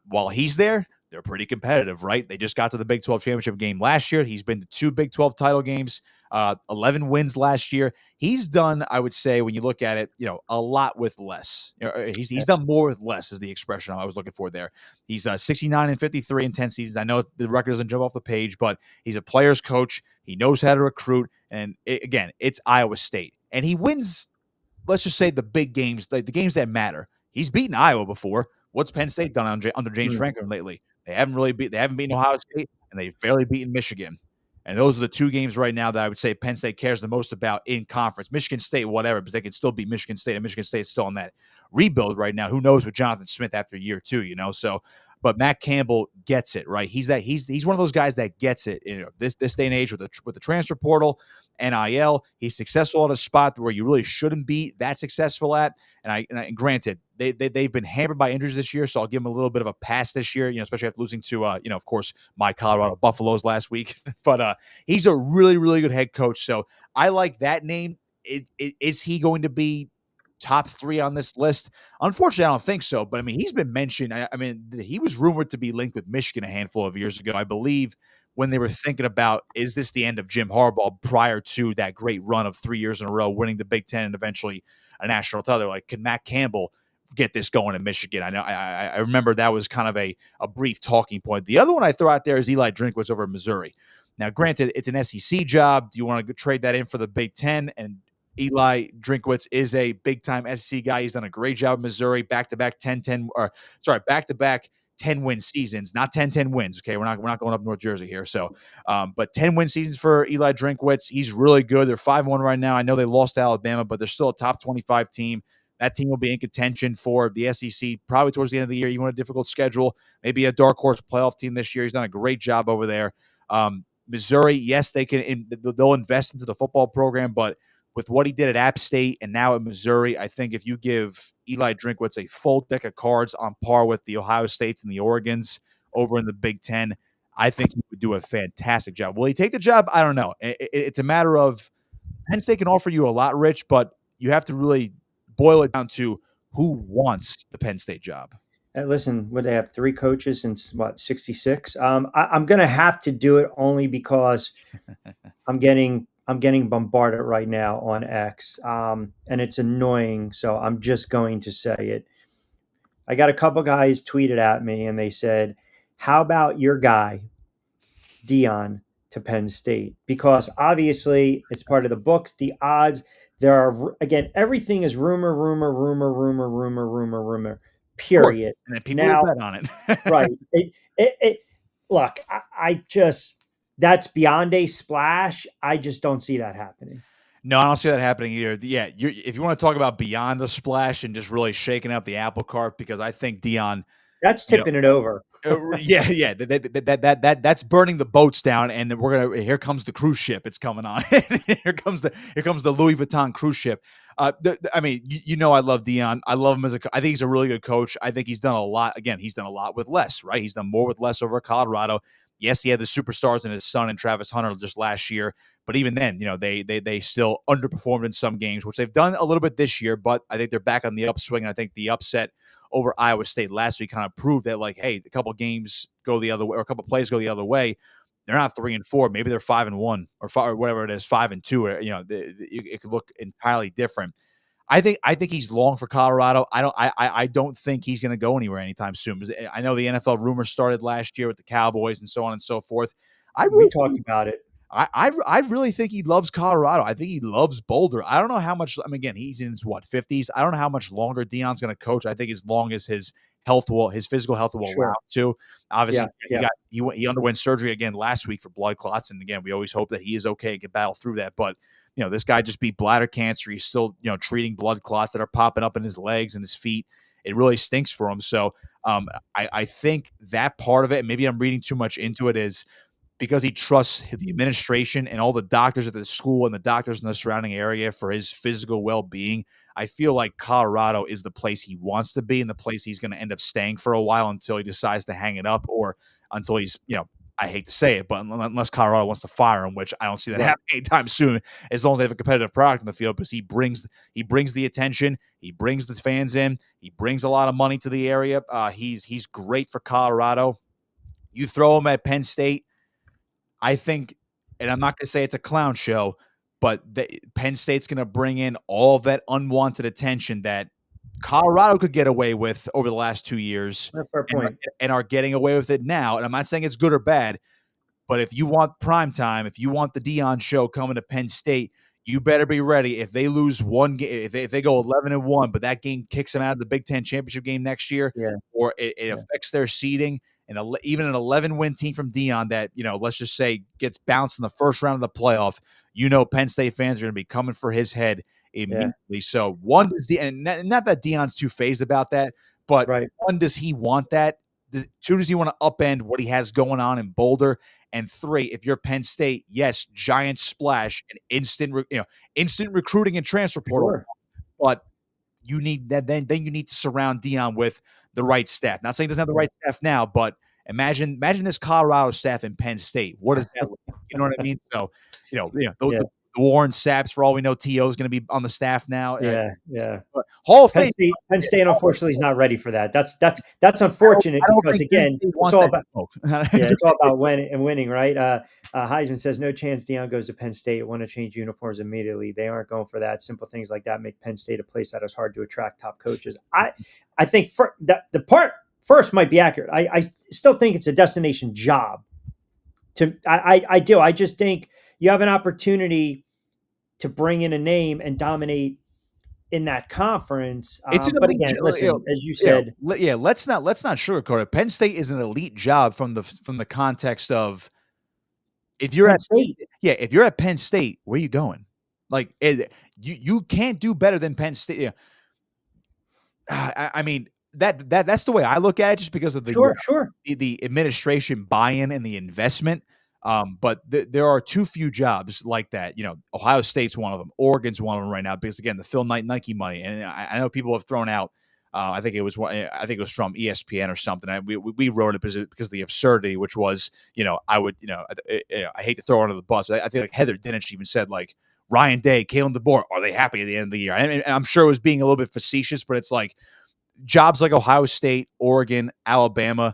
While he's there, they're pretty competitive, right? They just got to the Big 12 championship game last year. He's been to 2 Big 12 title games, 11 wins last year. He's done, I would say, when you look at it, a lot with less. He's done more with less is the expression I was looking for there. He's 69-53 in 10 seasons. I know the record doesn't jump off the page, but he's a player's coach. He knows how to recruit. And again, it's Iowa State. And he wins, let's just say, the big games, the games that matter. He's beaten Iowa before. What's Penn State done under James Franklin lately? They haven't beaten Ohio State, and they've barely beaten Michigan. And those are the 2 games right now that I would say Penn State cares the most about in conference. Michigan State, whatever, because they can still beat Michigan State, and Michigan State's still on that rebuild right now. Who knows with Jonathan Smith after year 2, So, but Matt Campbell gets it, right? He's one of those guys that gets it. This day and age with the transfer portal, NIL, he's successful at a spot where you really shouldn't be that successful at. And granted, they've been hampered by injuries this year, so I'll give him a little bit of a pass this year. Especially after losing to of course, my Colorado Buffaloes last week. But he's a really, really good head coach. So I like that name. Is he going to be top 3 on this list? Unfortunately, I don't think so. But I mean, he's been mentioned. He was rumored to be linked with Michigan a handful of years ago, I believe, when they were thinking about, is this the end of Jim Harbaugh prior to that great run of 3 years in a row, winning the Big Ten and eventually a national title? They're like, can Matt Campbell get this going in Michigan? I know. I remember that was kind of a brief talking point. The other one I throw out there is Eli Drinkwitz over Missouri. Now, granted, it's an SEC job. Do you want to trade that in for the Big Ten? And Eli Drinkwitz is a big-time SEC guy. He's done a great job in Missouri, back-to-back 10-win seasons, not 10-10 wins. Okay, we're not going up North Jersey here. So, but 10-win seasons for Eli Drinkwitz. He's really good. They're 5-1 right now. I know they lost to Alabama, but they're still a top 25 team. That team will be in contention for the SEC probably towards the end of the year. You want a difficult schedule, maybe a dark horse playoff team this year. He's done a great job over there. Missouri, yes, they'll invest into the football program, but with what he did at App State and now at Missouri, I think if you give Eli Drinkwitz a full deck of cards on par with the Ohio States and the Oregons over in the Big Ten, I think he would do a fantastic job. Will he take the job? I don't know. It's a matter of Penn State can offer you a lot, Rich, but you have to really boil it down to who wants the Penn State job. Listen, would they have 3 coaches since what, 66? I'm going to have to do it only because I'm getting bombarded right now on X, and it's annoying. So I'm just going to say it. I got a couple guys tweeted at me, and they said, "How about your guy, Dion, to Penn State?" Because obviously it's part of the books. The odds there are, again, everything is rumor. Period. And then people Now, bet on it. right. Look, I just, that's beyond a splash. I just don't see that happening. No, I don't see that happening either. Yeah, if you want to talk about beyond the splash and just really shaking out the apple cart, because I think Dion, that's tipping it over. Yeah. That's burning the boats down, and here comes the cruise ship. It's coming on. here comes the Louis Vuitton cruise ship. I love Dion. I love him I think he's a really good coach. I think he's done a lot. Again, he's done a lot with less, right? He's done more with less over Colorado. Yes, he had the superstars in his son and Travis Hunter just last year, but even then, they still underperformed in some games, which they've done a little bit this year. But I think they're back on the upswing, and I think the upset over Iowa State last week kind of proved that, like, hey, a couple games go the other way, or a couple plays go the other way. They're not 3-4, maybe they're 5-1 or whatever it is, 5-2. It could look entirely different. I think he's long for Colorado. I don't think he's going to go anywhere anytime soon. I know the NFL rumors started last year with the Cowboys and so on and so forth. We talked about it. I really think he loves Colorado. I think he loves Boulder. I don't know how much. I mean, again, he's in his 50s. I don't know how much longer Dion's going to coach. I think as long as his physical health will allow to. Obviously, he underwent surgery again last week for blood clots, and again, we always hope that he is okay and can battle through that. But this guy just beat bladder cancer. He's still, treating blood clots that are popping up in his legs and his feet. It really stinks for him. So I think that part of it, maybe I'm reading too much into it, is because he trusts the administration and all the doctors at the school and the doctors in the surrounding area for his physical well-being. I feel like Colorado is the place he wants to be and the place he's going to end up staying for a while until he decides to hang it up, or until he's, I hate to say it, but unless Colorado wants to fire him, which I don't see that happening anytime soon, as long as they have a competitive product in the field, because he brings the attention, he brings the fans in, he brings a lot of money to the area. He's great for Colorado. You throw him at Penn State, I think, and I'm not going to say it's a clown show, but Penn State's going to bring in all of that unwanted attention that Colorado could get away with over the last 2 years, Fair point. and are getting away with it now. And I'm not saying it's good or bad, but if you want prime time, if you want the Dion show coming to Penn State, you better be ready. If they lose one game, if they go 11-1, but that game kicks them out of the Big Ten championship game next year, or it affects their seeding, and even an 11-win team from Dion that, let's just say gets bounced in the first round of the playoff, Penn State fans are going to be coming for his head immediately. Yeah. So one is and not that Dion's too phased about that, but one, does he want that? Two, does he want to upend what he has going on in Boulder? And three, if you're Penn State, yes, giant splash and instant recruiting and transfer portal, but you need that. Then you need to surround Dion with the right staff. Not saying he doesn't have the right staff now, but imagine this Colorado staff in Penn State. What does that look like? You know what I mean? So, the Warren Saps, for all we know, T.O. is going to be on the staff now. But Hall of Fame. Penn State, unfortunately, is not ready for that. That's unfortunate, because again, it's all about winning, right? Heisman says no chance Dion goes to Penn State. Want to change uniforms immediately? They aren't going for that. Simple things like that make Penn State a place that is hard to attract top coaches. I think the part first might be accurate. I still think it's a destination job. I do. I just think you have an opportunity to bring in a name and dominate in that conference. But again, listen, as you said, let's not sugarcoat it. Penn State is an elite job from the context of, if you're at State, if you're at Penn State, where are you going? Like, you can't do better than Penn State. Yeah. I mean, that's the way I look at it, just because of the administration buy-in and the investment. But there are too few jobs like that. Ohio State's one of them. Oregon's one of them right now, because again, the Phil Knight Nike money. And I know people have thrown out. I think it was from ESPN or something. We wrote it because of the absurdity, which was, I hate to throw her under the bus, but I think like Heather Dinich even said, like, Ryan Day, Kalen DeBoer, are they happy at the end of the year? And I'm sure it was being a little bit facetious, but it's like jobs like Ohio State, Oregon, Alabama.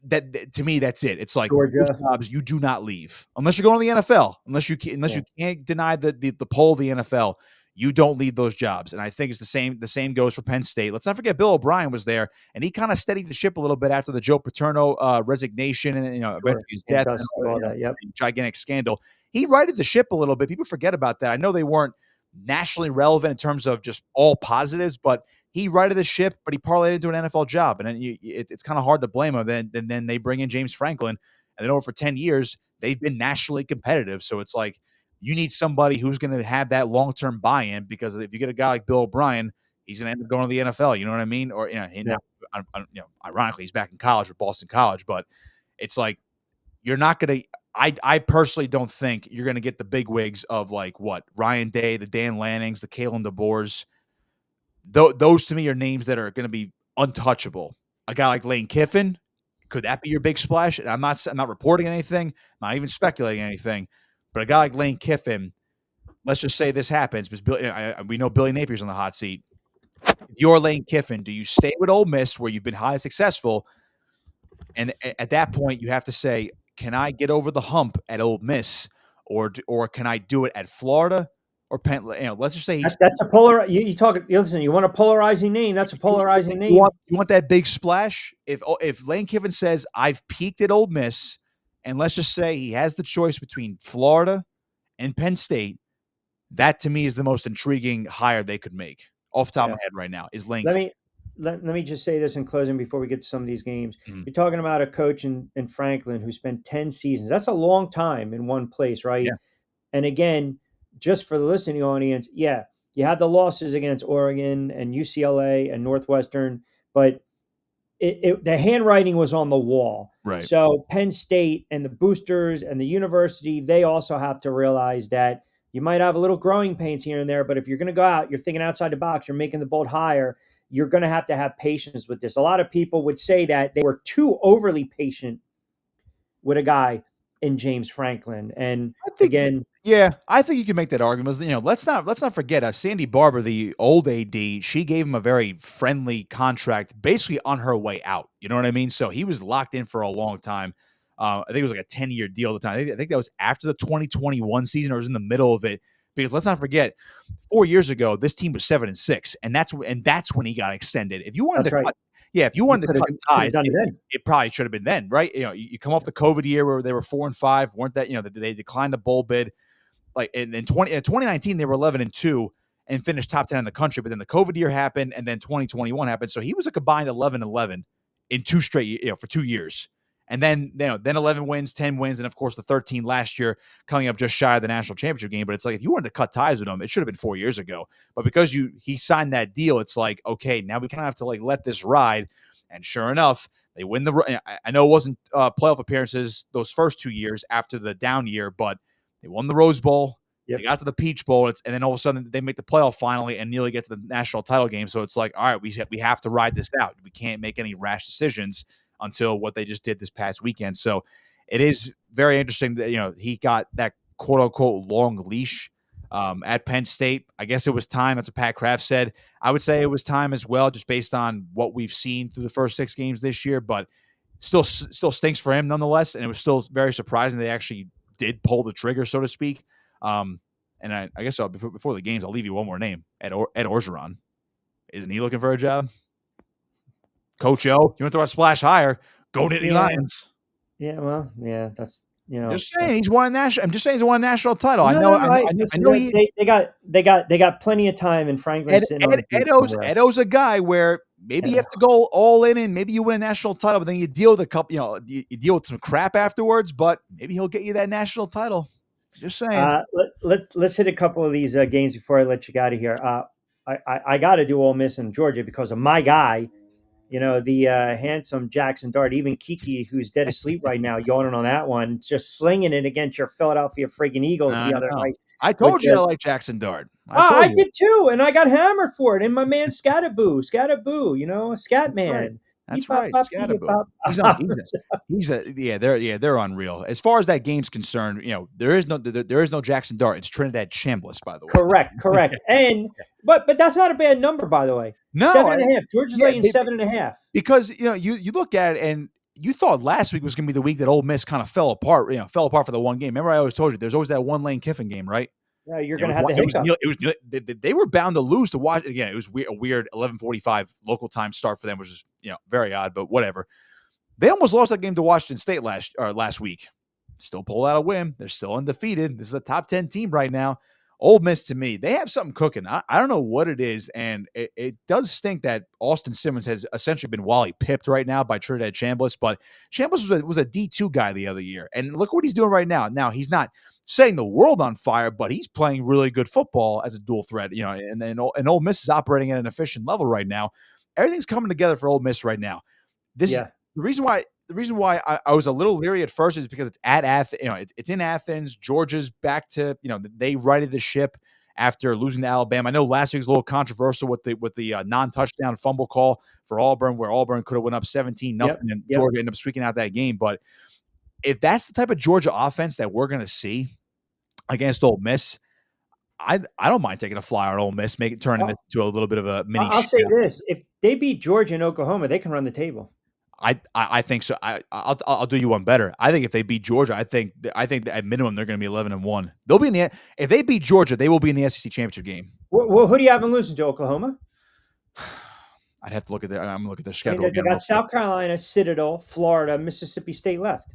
That to me, that's it. It's like Georgia. Jobs you do not leave unless you're going to the NFL. Unless you can't deny the pull of the NFL, you don't leave those jobs. And I think it's the same. The same goes for Penn State. Let's not forget Bill O'Brien was there, and he kind of steadied the ship a little bit after the Joe Paterno resignation and eventually his death and all that gigantic scandal. He righted the ship a little bit. People forget about that. I know they weren't nationally relevant in terms of just all positives, but he righted the ship, but he parlayed into an NFL job. And then it's kind of hard to blame him. Then they bring in James Franklin, and then over for 10 years, they've been nationally competitive. So it's like, you need somebody who's going to have that long-term buy-in, because if you get a guy like Bill O'Brien, he's going to end up going to the NFL. You know what I mean? Or, ironically, he's back in college with Boston College, but it's like, you're not going to, I personally don't think you're going to get the big wigs of like Ryan Day, the Dan Lannings, the Kalen DeBoers. Those to me are names that are going to be untouchable. A guy like Lane Kiffin, could that be your big splash? And I'm not reporting anything, not even speculating anything, but a guy like Lane Kiffin, let's just say this happens, because we know Billy Napier's on the hot seat. If you're Lane Kiffin, do you stay with Ole Miss, where you've been highly successful? And at that point, you have to say, can I get over the hump at Ole Miss, or can I do it at Florida? Or Penn, let's just say that's a polar. You talk. Listen, you want a polarizing name? That's a polarizing name. You want that big splash? If Lane Kiffin says, I've peaked at Ole Miss, and let's just say he has the choice between Florida and Penn State, that to me is the most intriguing hire they could make. Off the top of my head right now is Lane. Let me just say this in closing before we get to some of these games. Mm-hmm. You're talking about a coach in Franklin who spent 10 seasons. That's a long time in one place, right? Yeah. And again, just for the listening audience, yeah, you had the losses against Oregon and UCLA and Northwestern, but the handwriting was on the wall. Right. So Penn State and the boosters and the university, they also have to realize that you might have a little growing pains here and there, but if you're going to go out, you're thinking outside the box, you're making the bold hire, you're going to have patience with this. A lot of people would say that they were too overly patient with a guy in James Franklin. And I think, again, yeah, I think you can make that argument. Let's not forget, Sandy Barber, the old AD, she gave him a very friendly contract, basically on her way out. You know what I mean? So he was locked in for a long time. I think it was like a 10-year deal at the time. I think that was after the 2021 season, or it was in the middle of it. Because let's not forget, 4 years ago, this team was 7-6, and that's when he got extended. If you wanted that's to right. cut, yeah, if you You wanted to cut could have ties, done it then. it probably should have been then, right? You come off the COVID year where they were 4-5, weren't that? They declined the bowl bid. Like in 2019, they were 11-2 and finished top 10 in the country. But then the COVID year happened, and then 2021 happened. So he was a combined 11-11 in 2 straight, for 2 years. And then, then 11 wins, 10 wins, and of course the 13 last year, coming up just shy of the national championship game. But it's like, if you wanted to cut ties with him, it should have been 4 years ago. But because he signed that deal, it's like, okay, now we kind of have to like let this ride. And sure enough, they win I know it wasn't playoff appearances those first 2 years after the down year, but they won the Rose Bowl. Yep. They got to the Peach Bowl, and then all of a sudden they make the playoff finally and nearly get to the national title game. So it's like, all right, we have to ride this out. We can't make any rash decisions until what they just did this past weekend. So it is very interesting that he got that quote unquote long leash at Penn State. I guess it was time. That's what Pat Kraft said. I would say it was time as well, just based on what we've seen through the first 6 games this year. But still stinks for him nonetheless, and it was still very surprising they actually did pull the trigger, so to speak. And I guess before the games, I'll leave you one more name: Ed Orgeron. Isn't he looking for a job? Coach O, you want to throw a splash higher? Go Nittany Lions. Yeah, well, yeah, that's Just saying he's won a national. I'm just saying he's won a national title. No, I know they got plenty of time, and Franklin's Edo's a guy where maybe you have to go all in, and maybe you win a national title, but then you deal with a couple. You deal with some crap afterwards, but maybe he'll get you that national title. Just saying. Let's hit a couple of these games before I let you get out of here. I got to do Ole Miss and Georgia because of my guy. The handsome Jackson Dart, even Kiki, who's dead asleep right now, yawning on that one, just slinging it against your Philadelphia freaking Eagles the other night. I told you I like Jackson Dart. I did too, and I got hammered for it. And my man Scattaboo, Scat Man. That's right. They're unreal. As far as that game's concerned, there is no Jackson Dart. It's Trinidad Chambliss, by the way. Correct. And but that's not a bad number, by the way. No, 7.5. Georgia's laying 7.5. Because you look at it and you thought last week was going to be the week that Ole Miss kind of fell apart. Fell apart for the one game. Remember, I always told you there's always that one Lane Kiffin game, right? Yeah, you're going to have the hiccup. They were bound to lose to watch. Again, it was a weird 11:45 local time start for them, which is very odd, but whatever. They almost lost that game to Washington State last week. Still pulled out a win. They're still undefeated. This is a top 10 team right now. Ole Miss, to me, they have something cooking. I don't know what it is, and it does stink that Austin Simmons has essentially been Wally pipped right now by Trinidad Chambliss, but Chambliss was a D2 guy the other year, and look what he's doing right now. Now, he's not setting the world on fire, but he's playing really good football as a dual threat, and Ole Miss is operating at an efficient level right now. Everything's coming together for Ole Miss right now. The reason why I was a little leery at first is because it's at Athens. It's in Athens. Georgia's back to they righted the ship after losing to Alabama. I know last week was a little controversial with the non-touchdown fumble call for Auburn, where Auburn could have went up 17-0, and Georgia ended up squeaking out that game. But if that's the type of Georgia offense that we're going to see against Ole Miss, I don't mind taking a flyer on Ole Miss, turning this into a little bit of a mini. I'll say this: if they beat Georgia and Oklahoma, they can run the table. I think so. I'll do you one better. I think if they beat Georgia, I think that at minimum they're going to be 11-1. They'll be if they beat Georgia, they will be in the SEC championship game. Well, who do you have in losing to Oklahoma? I'd have to look at their. I'm going to look at their schedule. They got South Carolina, Citadel, Florida, Mississippi State left.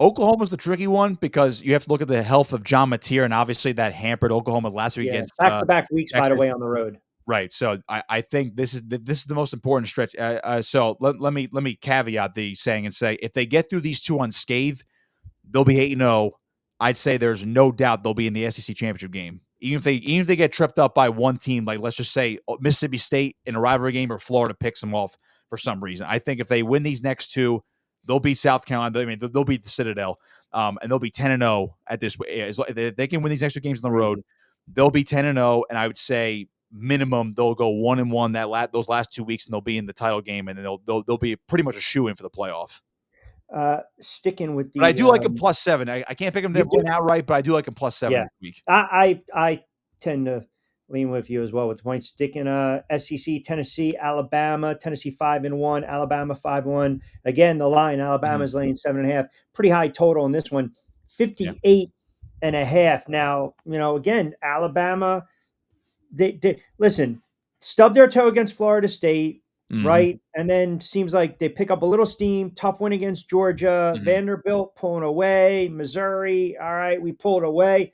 Oklahoma's the tricky one because you have to look at the health of John Mateer, and obviously that hampered Oklahoma last week against back-to-back weeks, by the way, on the road. Right. So I think this is the most important stretch. So let me caveat the saying and say if they get through these two unscathed, they'll be 8-0. I'd say there's no doubt they'll be in the SEC championship game. Even if they get tripped up by one team, like let's just say Mississippi State in a rivalry game or Florida picks them off for some reason. I think if they win these next two, they'll beat South Carolina. I mean, they'll beat the Citadel, and they'll be 10-0 at this. If they can win these next two games on the road, they'll be 10-0, and I would say minimum they'll go 1-1 those last 2 weeks, and they'll be in the title game, and then they'll be pretty much a shoe-in for the playoff. Sticking with But I the do like him +7. I can't pick him to win outright, but I do like him +7 yeah, this week. I tend to lean with you as well with the points. Sticking SEC, Tennessee, Alabama, Tennessee 5-1, Alabama 5-1. Again, the line Alabama's laying 7.5. Pretty high total in this one, 58.5. Now, again, Alabama, they listen, stubbed their toe against Florida State. Right. And then seems like they pick up a little steam. Tough win against Georgia. Vanderbilt pulling away. Missouri. All right. We pulled away.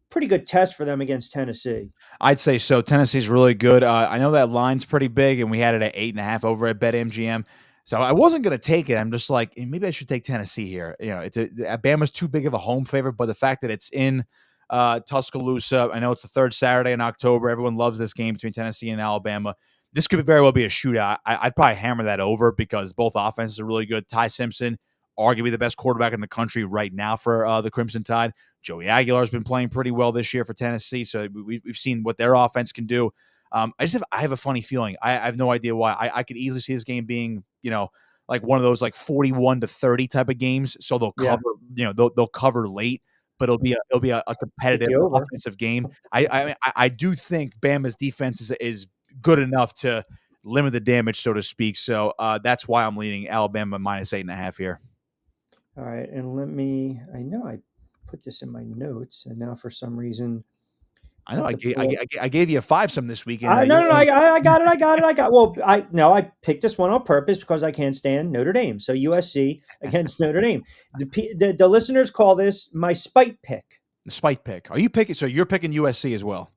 Pretty good test for them against Tennessee. I'd say so. Tennessee's really good. I know that line's pretty big, and we had it at 8.5 over at BetMGM. So I wasn't going to take it. I'm just like, maybe I should take Tennessee here. Alabama's too big of a home favorite, but the fact that it's in Tuscaloosa, I know it's the third Saturday in October. Everyone loves this game between Tennessee and Alabama. This could very well be a shootout. I'd probably hammer that over because both offenses are really good. Ty Simpson, arguably the best quarterback in the country right now for the Crimson Tide. Joey Aguilar's been playing pretty well this year for Tennessee, so we've seen what their offense can do. I have a funny feeling. I have no idea why. I could easily see this game being, like one of those like 41-30 type of games. So they'll cover, they'll cover late, but it'll be a competitive offensive game. I do think Bama's defense is good enough to limit the damage, so to speak. So that's why I'm leaning Alabama -8.5 here. All right, and I know I put this in my notes, and now for some reason, I know I gave you a 5-some this weekend. I got it. Well, I picked this one on purpose because I can't stand Notre Dame. So USC against Notre Dame. The listeners call this my spite pick. The spite pick. Are you picking? So you're picking USC as well?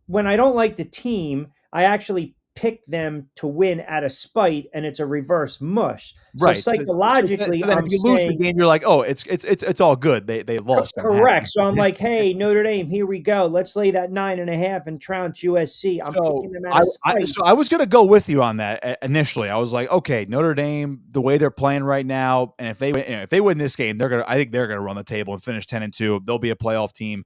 When I don't like the team, I actually pick them to win out of spite, and it's a reverse mush. Right. So psychologically, so then if you lose the game, you're like, oh, it's all good. They lost. Correct. So I'm like, hey, Notre Dame, here we go. Let's lay that 9.5 and trounce USC. I'm picking them out of spite. So I was going to go with you on that initially. I was like, okay, Notre Dame, the way they're playing right now, and if they win this game, I think they're gonna run the table and finish 10-2. They'll be a playoff team.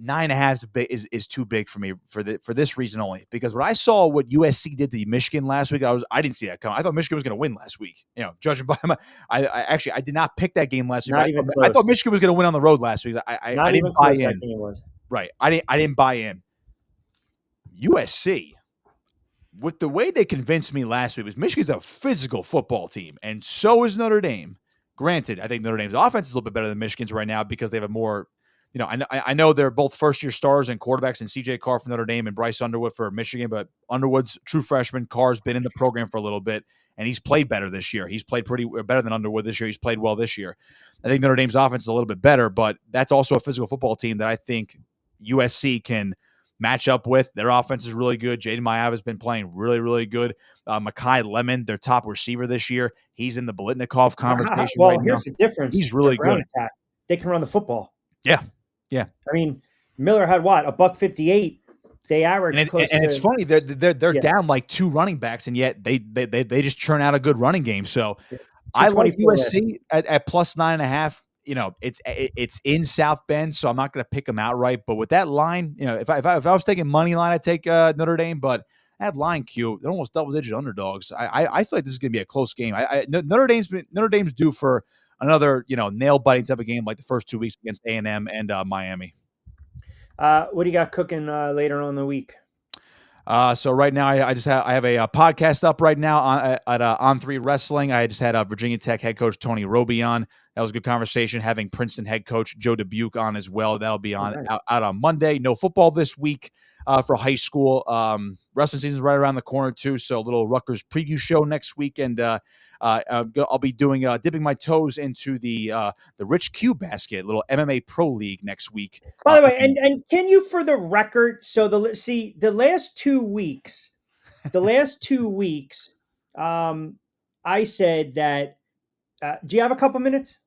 9.5 is too big for me for this reason only, because when I saw what USC did to Michigan last week, I didn't see that coming. I thought Michigan was going to win last week. Judging by I did not pick that game last week. I thought Michigan was going to win on the road last week. I didn't buy in. I think it was. Right. I didn't buy in. USC, with the way they convinced me last week, was Michigan's a physical football team, and so is Notre Dame. Granted, I think Notre Dame's offense is a little bit better than Michigan's right now because they have a more I know they're both first-year stars and quarterbacks, and C.J. Carr for Notre Dame and Bryce Underwood for Michigan, but Underwood's true freshman. Carr's been in the program for a little bit, and he's played better this year. He's played better than Underwood this year. He's played well this year. I think Notre Dame's offense is a little bit better, but that's also a physical football team that I think USC can match up with. Their offense is really good. Jaden Mayav has been playing really, really good. Makai Lemon, their top receiver this year, he's in the Bolitnikov conversation right now. Here's the difference. He's really good. Attack. They can run the football. Yeah. Yeah, I mean, Miller had what, $158. They average and it's funny they're down like 2 running backs, and yet they just churn out a good running game. So I like USC at +9.5. It's in South Bend, so I'm not going to pick them outright. But with that line, if I was taking money line, I'd take Notre Dame. But that line, Q, they're almost double-digit underdogs. I feel like this is going to be a close game. Notre Dame's due for another, nail-biting type of game like the first 2 weeks against A&M and Miami. What do you got cooking later on in the week? So right now, I have a podcast up right now at On3 Wrestling. I just had Virginia Tech head coach Tony Roby on. That was a good conversation. Having Princeton head coach Joe Dubuque on as well. That'll be on out on Monday. No football this week for high school. Wrestling season's right around the corner too. So a little Rutgers preview show next week, and I'll be doing dipping my toes into the Rich Q basket, little MMA Pro League next week. By the way, and can you, for the record, so the last 2 weeks, I said that. Do you have a couple minutes?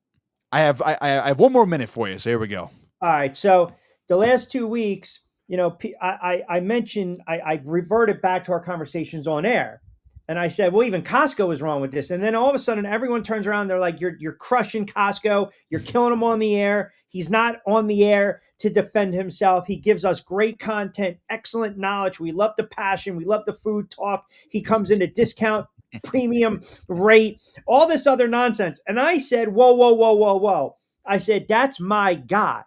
I have one more minute for you. So here we go. All right. So the last 2 weeks, I mentioned I reverted back to our conversations on air, and I said, well, even Costco was wrong with this. And then all of a sudden, everyone turns around. They're like, you're crushing Costco. You're killing him on the air. He's not on the air to defend himself. He gives us great content, excellent knowledge. We love the passion. We love the food talk. He comes in a discount premium rate, all this other nonsense. And I said, whoa, whoa, whoa, whoa, whoa. I said, that's my guy.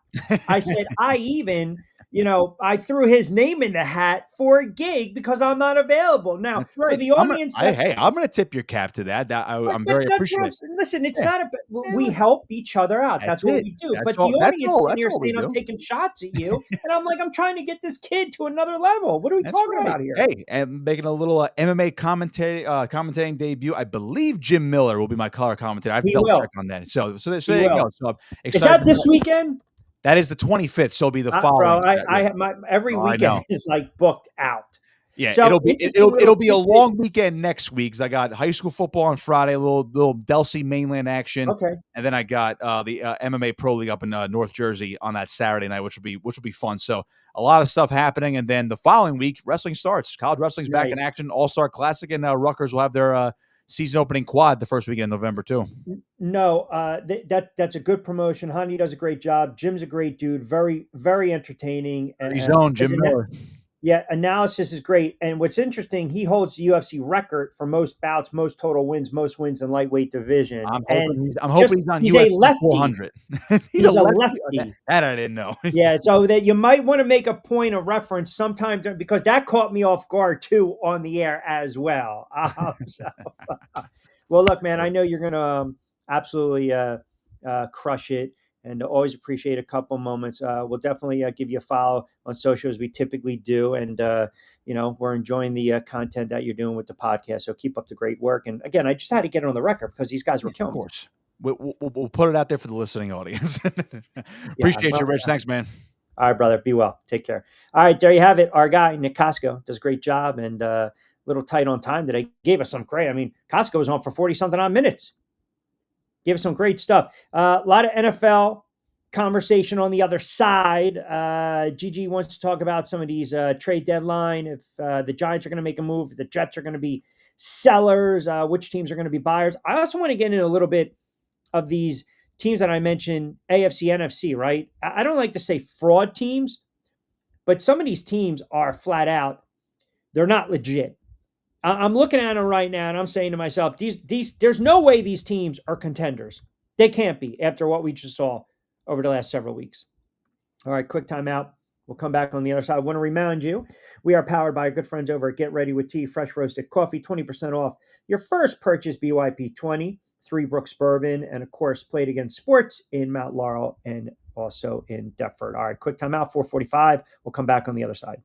I said, I threw his name in the hat for a gig because I'm not available. Now, That's for right. the audience that Hey, I'm gonna tip your cap to that. I'm but very that's what I'm appreciative. saying. Listen, it's Yeah. not a Hey, we look, help each other out. that's That's what it. we do. But the audience sitting That's here all we saying I'm do. taking shots at you, and I'm like, I'm trying to get this kid to another level. What are we That's talking right. about here? Hey, and making a little MMA commentating debut. I believe Jim Miller will be my color commentator. I have to He double check will. on that. So He there you go. will. So I'm Is excited that for this that. weekend? That is the 25th, so it'll be the following Bro, set, I yeah. have my every Oh, I weekend know. is like booked out. Yeah, So interesting little it'll be a tidbit. long weekend next week 'cause I got high school football on Friday, a little Delsey mainland action, Okay. and then I got, the, MMA Pro League up in, North Jersey on that Saturday night, which will be fun. So, a lot of stuff happening, and then the following week, wrestling starts. College wrestling's back in Nice. action, All-Star Classic, and, Rutgers will have their, season opening quad the first weekend in November too. No, that's a good promotion. Honey does a great job. Jim's a great dude. Very, very entertaining. His own His Jim Miller. yeah, analysis is great. And what's interesting, he holds the UFC record for most bouts, most total wins, most wins in lightweight division. And I'm just hoping he's on he's a UFC lefty. 400. He's a He's a lefty? Oh, lefty. that I didn't know. Yeah, so that you might want to make a point of reference sometime because that caught me off guard too on the air as well. Well, look, man, I know you're gonna absolutely crush it, and always appreciate a couple moments. We'll definitely give you a follow on social as we typically do, and we're enjoying the content that you're doing with the podcast. So keep up the great work. And again, I just had to get it on the record because these guys were Yeah, of killing me. course. We'll put it out there for the listening audience. Yeah, Appreciate you, Rich. Thanks, man. all right, brother. Be well. Take care. All right, there you have it. Our guy Nick Costco does a great job and little tight on time today. Gave us some great. I mean, Costco was on for 40 something odd minutes. Gave us some great stuff. A lot of NFL conversation on the other side. Gigi wants to talk about some of these trade deadline. If the Giants are going to make a move, the Jets are going to be sellers. Which teams are going to be buyers? I also want to get into a little bit of these teams that I mentioned, AFC, NFC, right? I don't like to say fraud teams, but some of these teams are flat out, they're not legit. I'm looking at them right now and I'm saying to myself, there's no way these teams are contenders. They can't be after what we just saw over the last several weeks. All right, quick timeout. We'll come back on the other side. I want to remind you, we are powered by our good friends over at Get Ready with Tea, fresh roasted coffee, 20% off your first purchase, BYP20, Three Brooks Bourbon, and of course, Played Against Sports in Mount Laurel and also in Deptford. All right, quick timeout, 4:45. We'll come back on the other side.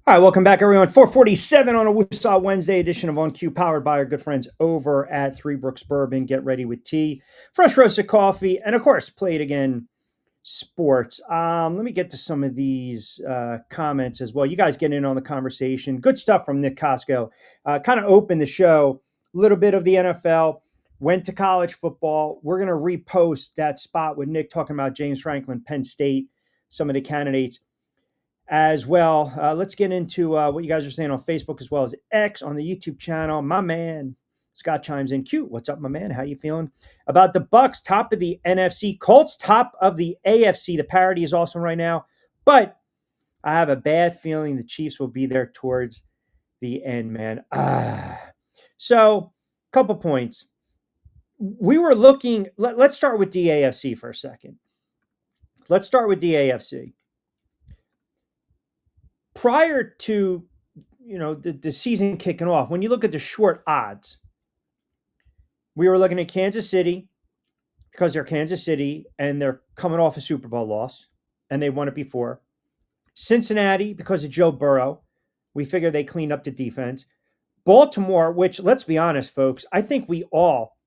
All right, welcome back, everyone. 447 on a Woosah Wednesday edition of On Cue, powered by our good friends over at Three Brooks Bourbon. Get ready with tea, fresh roasted coffee, and of course, Play It Again Sports. Let me get to some of these comments as well. You guys get in on the conversation. Good stuff from Nick Costco. Kind of opened the show, a little bit of the NFL, went to college football. We're going to repost that spot with Nick talking about James Franklin, Penn State, some of the candidates as well. Let's get into what you guys are saying on Facebook as well as X on the YouTube channel. My man Scott chimes in. Cute. What's up, my man? How you feeling about the Bucks top of the NFC, Colts top of the AFC? The parity is awesome right now, but I have a bad feeling the Chiefs will be there towards the end, man. So, couple points. We were looking. Let's start with the AFC for a second. Let's start with the AFC. Prior to the season kicking off, when you look at the short odds, we were looking at Kansas City because they're Kansas City and they're coming off a Super Bowl loss and they won it before. Cincinnati because of Joe Burrow. We figure they cleaned up the defense. Baltimore, which, let's be honest, folks, I think we all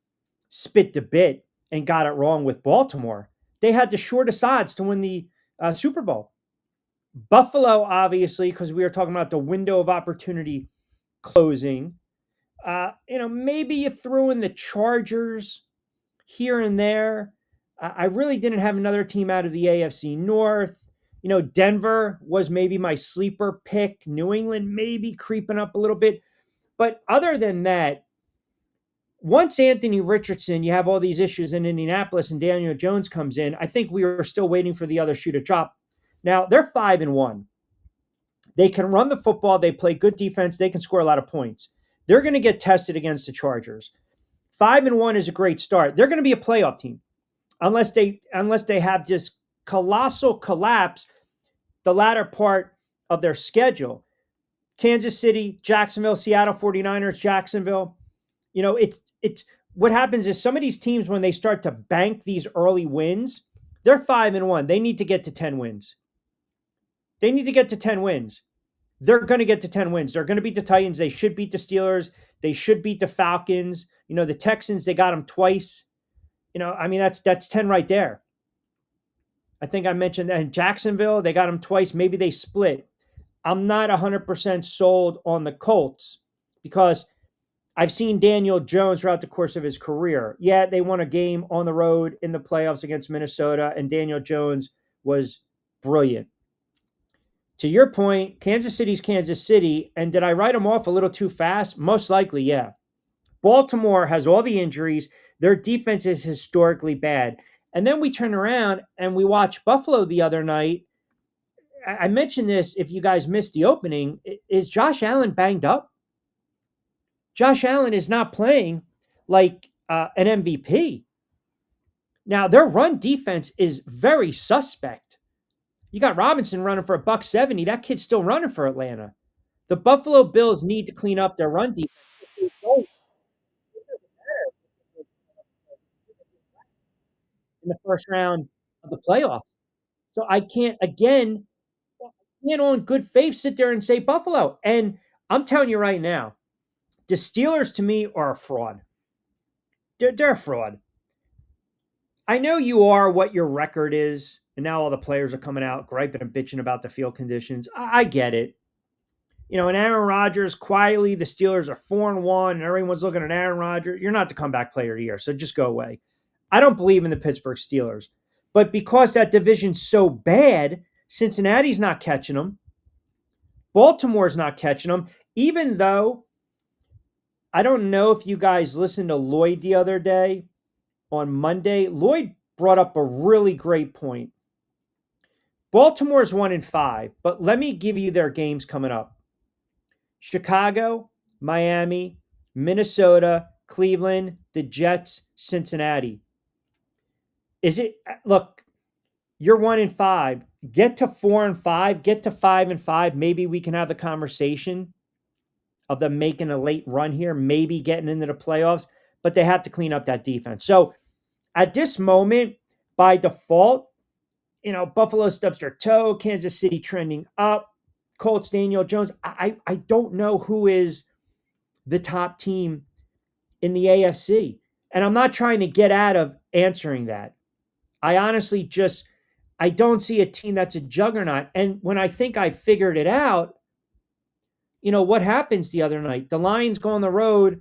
spit the bit and got it wrong with Baltimore. They had the shortest odds to win the Super Bowl. Buffalo, obviously, because we were talking about the window of opportunity closing. Maybe you threw in the Chargers here and there. I really didn't have another team out of the AFC North. Denver was maybe my sleeper pick. New England maybe creeping up a little bit. But other than that, once Anthony Richardson, you have all these issues in Indianapolis and Daniel Jones comes in, I think we were still waiting for the other shoe to drop. Now, they're 5-1. They can run the football. They play good defense. They can score a lot of points. They're going to get tested against the Chargers. 5-1 is a great start. They're going to be a playoff team unless they have this colossal collapse the latter part of their schedule. Kansas City, Jacksonville, Seattle 49ers, Jacksonville. It's what happens is some of these teams, when they start to bank these early wins, they're 5-1. They need to get to 10 wins. They need to get to 10 wins. They're going to get to 10 wins. They're going to beat the Titans. They should beat the Steelers. They should beat the Falcons. The Texans, they got them twice. That's 10 right there. I think I mentioned that in Jacksonville, they got them twice. Maybe they split. I'm not 100% sold on the Colts because I've seen Daniel Jones throughout the course of his career. Yeah, they won a game on the road in the playoffs against Minnesota, and Daniel Jones was brilliant. To your point, Kansas City's Kansas City, and did I write them off a little too fast? Most likely, yeah. Baltimore has all the injuries. Their defense is historically bad. And then we turn around and we watch Buffalo the other night. I mentioned this, if you guys missed the opening, is Josh Allen banged up? Josh Allen is not playing like an MVP. Now, their run defense is very suspect. You got Robinson running for $170. That kid's still running for Atlanta. The Buffalo Bills need to clean up their run defense. In the first round of the playoffs. So I can't, again, on good faith, sit there and say Buffalo. And I'm telling you right now, the Steelers to me are a fraud. They're a fraud. I know you are what your record is, and now all the players are coming out griping and bitching about the field conditions. I get it. And Aaron Rodgers, quietly, the Steelers are 4-1, and everyone's looking at Aaron Rodgers. You're not the comeback player of the year, so just go away. I don't believe in the Pittsburgh Steelers. But because that division's so bad, Cincinnati's not catching them. Baltimore's not catching them, even though I don't know if you guys listened to Lloyd the other day on Monday. Lloyd brought up a really great point. Baltimore's 1-5, but let me give you their games coming up. Chicago, Miami, Minnesota, Cleveland, the Jets, Cincinnati. Look, you're 1-5. Get to 4-5, get to 5-5. Maybe we can have the conversation of them making a late run here, maybe getting into the playoffs, but they have to clean up that defense. So at this moment, by default, Buffalo stubs their toe, Kansas City trending up. Colts, Daniel Jones. I don't know who is the top team in the AFC. And I'm not trying to get out of answering that. I honestly just I don't see a team that's a juggernaut. And when I think I figured it out, what happens the other night? The Lions go on the road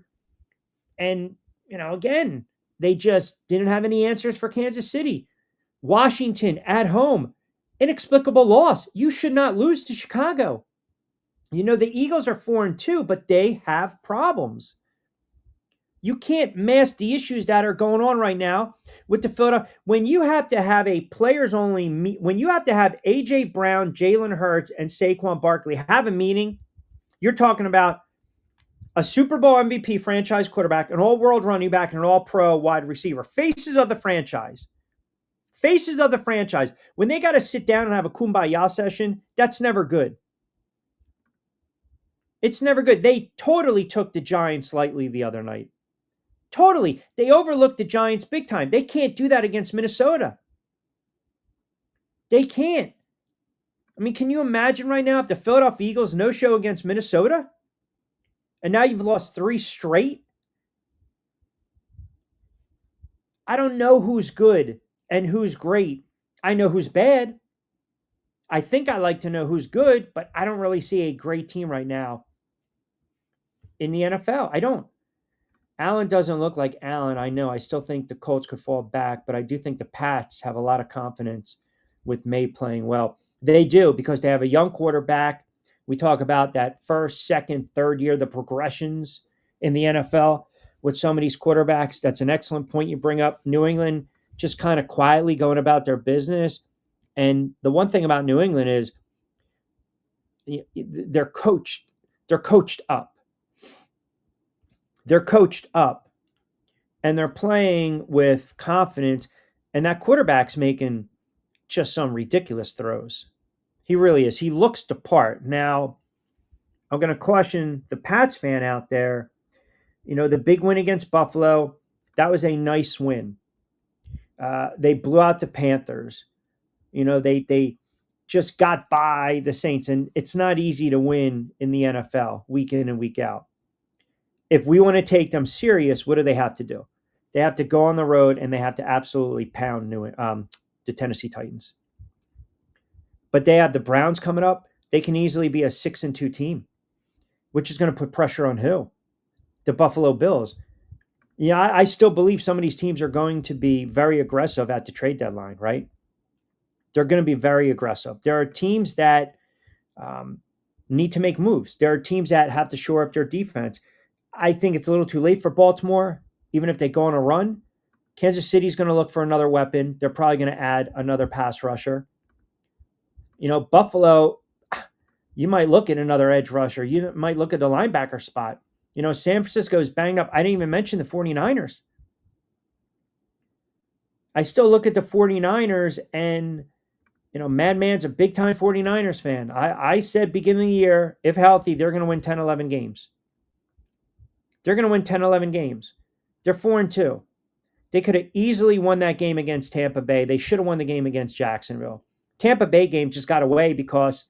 and, again, they just didn't have any answers for Kansas City. Washington at home, inexplicable loss. You should not lose to Chicago. The Eagles are 4-2, but they have problems. You can't mask the issues that are going on right now with the Philadelphia. When you have to have a players only, when you have to have AJ Brown, Jalen Hurts, and Saquon Barkley have a meeting, you're talking about a Super Bowl MVP franchise quarterback, an all-world running back, and an all-pro wide receiver. Faces of the franchise. Faces of the franchise. When they got to sit down and have a kumbaya session, that's never good. It's never good. They totally took the Giants lightly the other night. Totally. They overlooked the Giants big time. They can't do that against Minnesota. They can't. I mean, can you imagine right now if the Philadelphia Eagles no-show against Minnesota? And now you've lost 3 straight? I don't know who's good and who's great. I know who's bad. I think I like to know who's good, but I don't really see a great team right now in the NFL. I don't. Allen doesn't look like Allen. I know. I still think the Colts could fall back, but I do think the Pats have a lot of confidence with May playing well. They do because they have a young quarterback. We talk about that first, second, third year, the progressions in the NFL with some of these quarterbacks. That's an excellent point you bring up. New England just kind of quietly going about their business. And the one thing about New England is they're coached. They're coached up. They're coached up and they're playing with confidence. And that quarterback's making just some ridiculous throws. He really is. He looks the part. Now, I'm going to caution the Pats fan out there. The big win against Buffalo, that was a nice win. They blew out the Panthers. They just got by the Saints. And it's not easy to win in the NFL week in and week out. If we want to take them serious, what do they have to do? They have to go on the road and they have to absolutely pound the Tennessee Titans. But they have the Browns coming up. They can easily be a 6-2 team, which is going to put pressure on who? The Buffalo Bills. Yeah, I still believe some of these teams are going to be very aggressive at the trade deadline, right? They're going to be very aggressive. There are teams that need to make moves. There are teams that have to shore up their defense. I think it's a little too late for Baltimore, even if they go on a run. Kansas City's going to look for another weapon. They're probably going to add another pass rusher. Buffalo, you might look at another edge rusher. You might look at the linebacker spot. San Francisco's banged up. I didn't even mention the 49ers. I still look at the 49ers and, Madman's a big-time 49ers fan. I said beginning of the year, if healthy, they're going to win 10, 11 games. They're going to win 10, 11 games. They're 4-2. They could have easily won that game against Tampa Bay. They should have won the game against Jacksonville. Tampa Bay game just got away because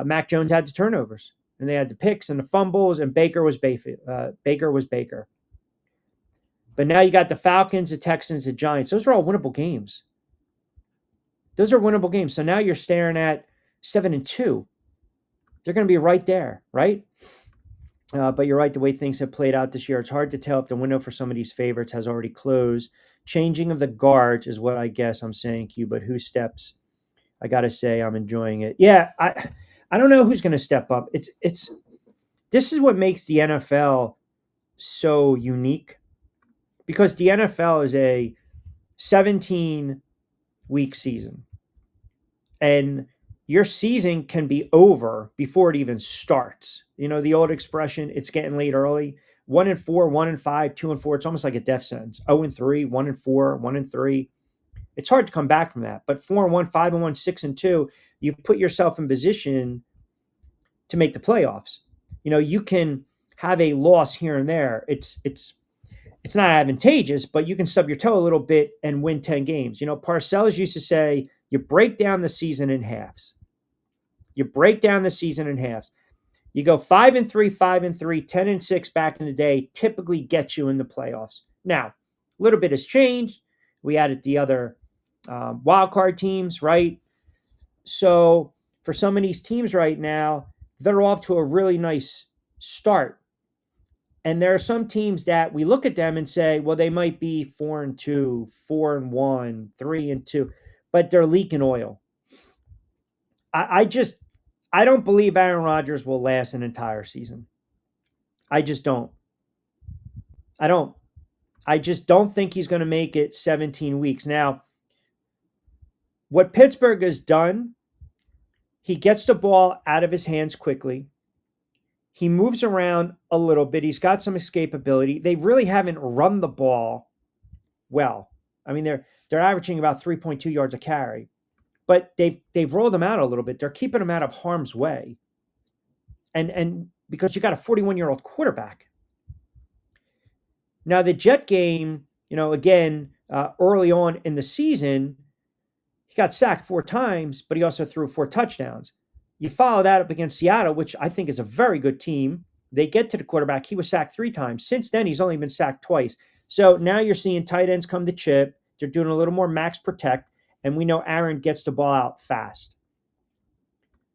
Mac Jones had the turnovers. And they had the picks and the fumbles, and Baker was Baker. But now you got the Falcons, the Texans, the Giants. Those are all winnable games. So now you're staring at 7-2. They're going to be right there, right? But you're right, the way things have played out this year, it's hard to tell if the window for some of these favorites has already closed. Changing of the guards is what I guess I'm saying, Q, but who steps? I got to say I'm enjoying it. Yeah, I don't know who's going to step up. This is what makes the NFL so unique, because the NFL is a 17-week season. And your season can be over before it even starts. The old expression, it's getting late early. 1-4, 1-5, 2-4. It's almost like a death sentence. 0-3, 1-4, 1-3. It's hard to come back from that. But 4-1, 5-1, 6-2, you put yourself in position to make the playoffs. You can have a loss here and there. It's not advantageous, but you can stub your toe a little bit and win 10 games. Parcells used to say, you break down the season in halves. You break down the season in halves. You go 5-3, 5-3, 10-6 back in the day, typically gets you in the playoffs. Now, a little bit has changed. We added the other wild card teams, right? So for some of these teams right now, they're off to a really nice start. And there are some teams that we look at them and say, well, they might be 4-2, 4-1, 3-2, but they're leaking oil. I just I don't believe Aaron Rodgers will last an entire season. I just don't. I don't. I just don't think he's going to make it 17 weeks. Now, what Pittsburgh has done, he gets the ball out of his hands quickly. He moves around a little bit. He's got some escapability. They really haven't run the ball well. I mean, they're averaging about 3.2 yards a carry, but they've rolled him out a little bit. They're keeping him out of harm's way. And because you got a 41-year-old quarterback. Now, the Jet game, again, early on in the season, he got sacked 4 times, but he also threw 4 touchdowns. You follow that up against Seattle, which I think is a very good team. They get to the quarterback. He was sacked 3 times. Since then, he's only been sacked twice. So now you're seeing tight ends come to chip. They're doing a little more max protect, and we know Aaron gets the ball out fast.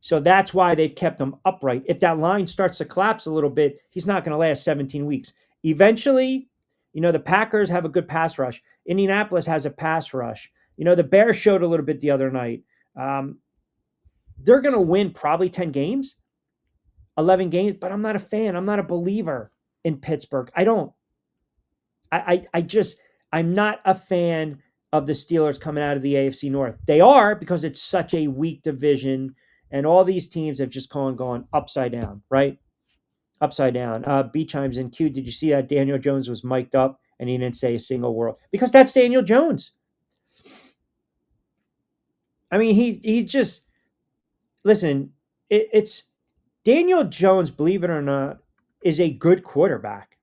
So that's why they've kept him upright. If that line starts to collapse a little bit, he's not going to last 17 weeks. Eventually, the Packers have a good pass rush. Indianapolis has a pass rush. The Bears showed a little bit the other night. They're going to win probably 10 games, 11 games, but I'm not a fan. I'm not a believer in Pittsburgh. I don't. I'm not a fan of the Steelers coming out of the AFC North. They are, because it's such a weak division, and all these teams have just gone upside down, right? Upside down. B chimes in. Q, did you see that Daniel Jones was mic'd up and he didn't say a single word? Because that's Daniel Jones. I mean, he just, listen, it's Daniel Jones, believe it or not, is a good quarterback.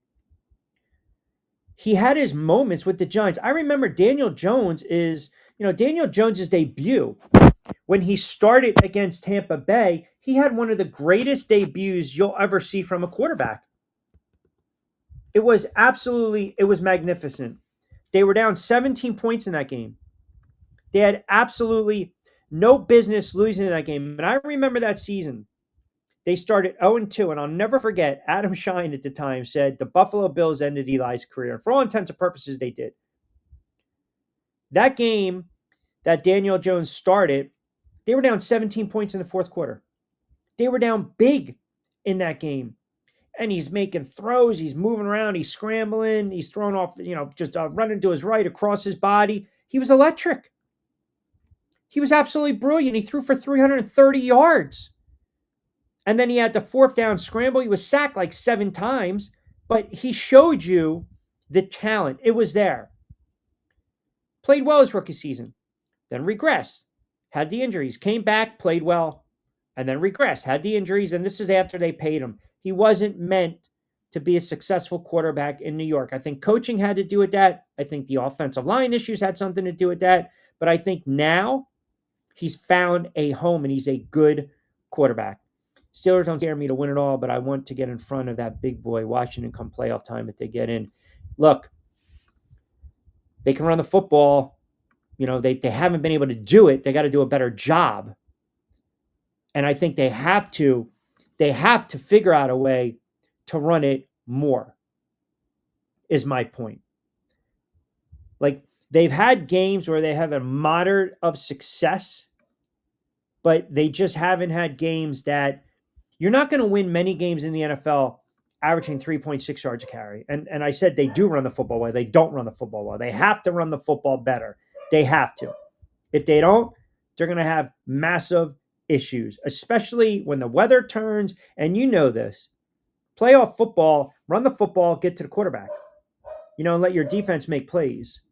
He had his moments with the Giants. I remember Daniel Jones's debut when he started against Tampa Bay. He had one of the greatest debuts you'll ever see from a quarterback. It was magnificent. They were down 17 points in that game. They had absolutely no business losing in that game. And I remember that season. They started 0-2, and I'll never forget, Adam Shine at the time said the Buffalo Bills ended Eli's career. And for all intents and purposes, they did. That game that Daniel Jones started, they were down 17 points in the fourth quarter. They were down big in that game. And he's making throws. He's moving around. He's scrambling. He's throwing off, just running to his right across his body. He was electric. He was absolutely brilliant. He threw for 330 yards. And then he had the 4th down scramble. He was sacked like 7 times, but he showed you the talent. It was there. Played well his rookie season, then regressed, had the injuries, came back, played well, and then regressed, had the injuries, and this is after they paid him. He wasn't meant to be a successful quarterback in New York. I think coaching had to do with that. I think the offensive line issues had something to do with that. But I think now he's found a home, and he's a good quarterback. Steelers don't scare me to win it all, but I want to get in front of that big boy Washington come playoff time if they get in. Look, they can run the football. They haven't been able to do it. They got to do a better job. And I think they have to figure out a way to run it more, is my point. Like, they've had games where they have a moderate of success, but they just haven't had games that you're not going to win many games in the NFL averaging 3.6 yards a carry. And I said they do run the football well. They don't run the football well. They have to run the football better. They have to. If they don't, they're going to have massive issues, especially when the weather turns. And you know this. Playoff football, run the football, get to the quarterback. And let your defense make plays.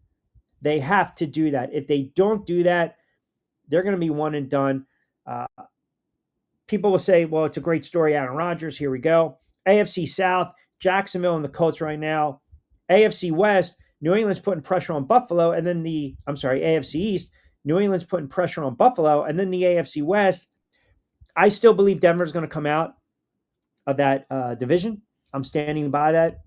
They have to do that. If they don't do that, they're going to be one and done. People will say, well, it's a great story, Aaron Rodgers. Here we go. AFC South, Jacksonville and the Colts right now. AFC West, New England's putting pressure on Buffalo. And then AFC East, New England's putting pressure on Buffalo. And then the AFC West, I still believe Denver's going to come out of that division. I'm standing by that.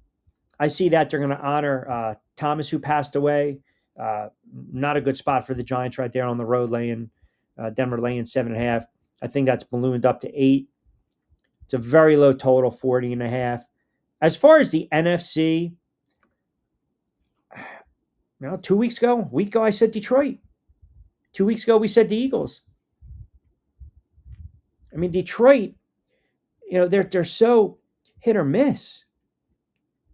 I see that they're going to honor Thomas, who passed away. Uh, Not a good spot for the Giants right there on the road, laying Denver laying 7.5. I think that's ballooned up to 8. It's a very low total, 40.5. As far as the NFC, 2 weeks ago, a week ago, I said Detroit. 2 weeks ago, we said the Eagles. I mean, Detroit, they're so hit or miss.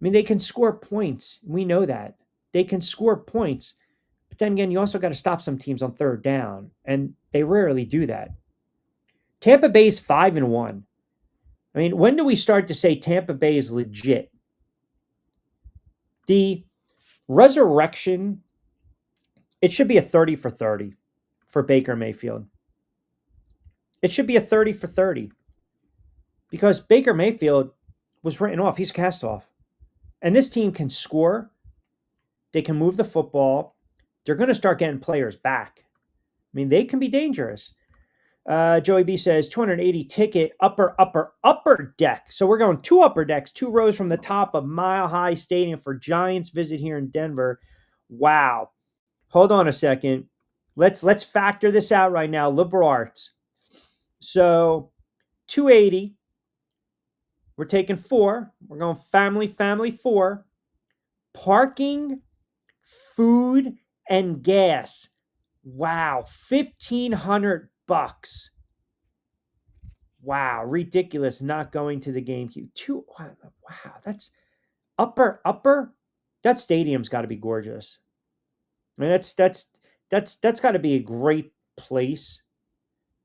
I mean, they can score points. We know that. They can score points. But then again, you also got to stop some teams on third down, and they rarely do that. Tampa Bay's 5-1. I mean, when do we start to say Tampa Bay is legit? The resurrection, it should be a 30 for 30 for Baker Mayfield. It should be a 30 for 30 because Baker Mayfield was written off. He's cast off. And this team can score. They can move the football. They're going to start getting players back. I mean, they can be dangerous. Joey B says 280 ticket upper deck. So we're going 2 upper decks, 2 rows from the top of Mile High Stadium for Giants visit here in Denver. Wow. Hold on a second. Let's factor this out right now. Liberal arts. So 280. We're taking 4. We're going family 4. Parking, food, and gas. Wow, $1,500. Wow, ridiculous not going to the game queue. Wow, that's upper. That stadium's got to be gorgeous. I mean, that's got to be a great place.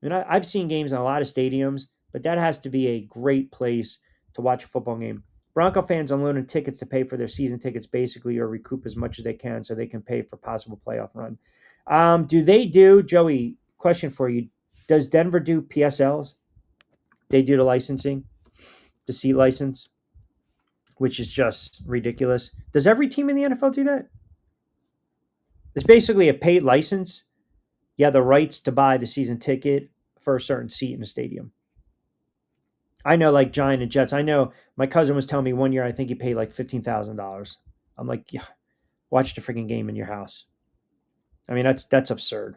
I mean, I've seen games in a lot of stadiums, but that has to be a great place to watch a football game. Bronco fans unloading tickets to pay for their season tickets basically or recoup as much as they can so they can pay for possible playoff run. Joey, question for you. Does Denver do PSLs? They do the licensing, the seat license, which is just ridiculous. Does every team in the NFL do that? It's basically a paid license. You have the rights to buy the season ticket for a certain seat in the stadium. I know, like Giant and Jets. I know my cousin was telling me one year, I think he paid like $15,000. I'm like, yeah, watch the freaking game in your house. I mean, that's absurd.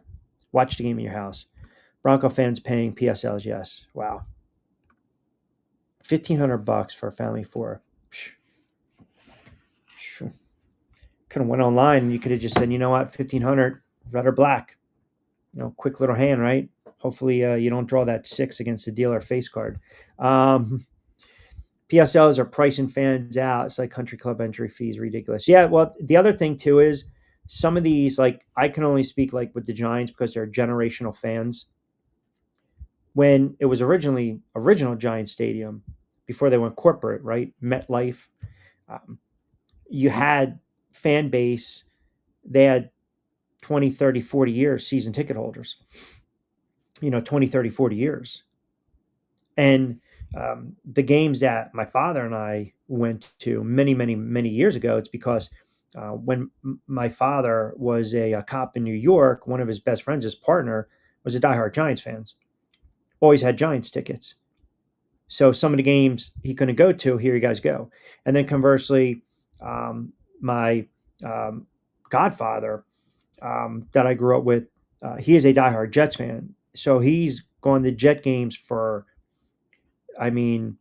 Watch the game in your house. Bronco fans paying PSLs, yes. Wow. $1,500 for a family 4. Could have went online and you could have just said, you know what, $1,500, red or black. Quick little hand, right? Hopefully you don't draw that 6 against the dealer face card. PSLs are pricing fans out. It's like country club entry fees, ridiculous. Yeah, well, the other thing too is some of these, like I can only speak like with the Giants because they're generational fans. When it was original Giant Stadium, before they went corporate, right? MetLife, you had fan base. They had 20, 30, 40 years season ticket holders. 20, 30, 40 years. And the games that my father and I went to many, many, many years ago, it's because when my father was a cop in New York, one of his best friends, his partner, was a diehard Giants fan. Always had Giants tickets. So some of the games he couldn't go to, here you guys go. And then conversely, my godfather that I grew up with, he is a diehard Jets fan. So he's gone to Jet games for, 40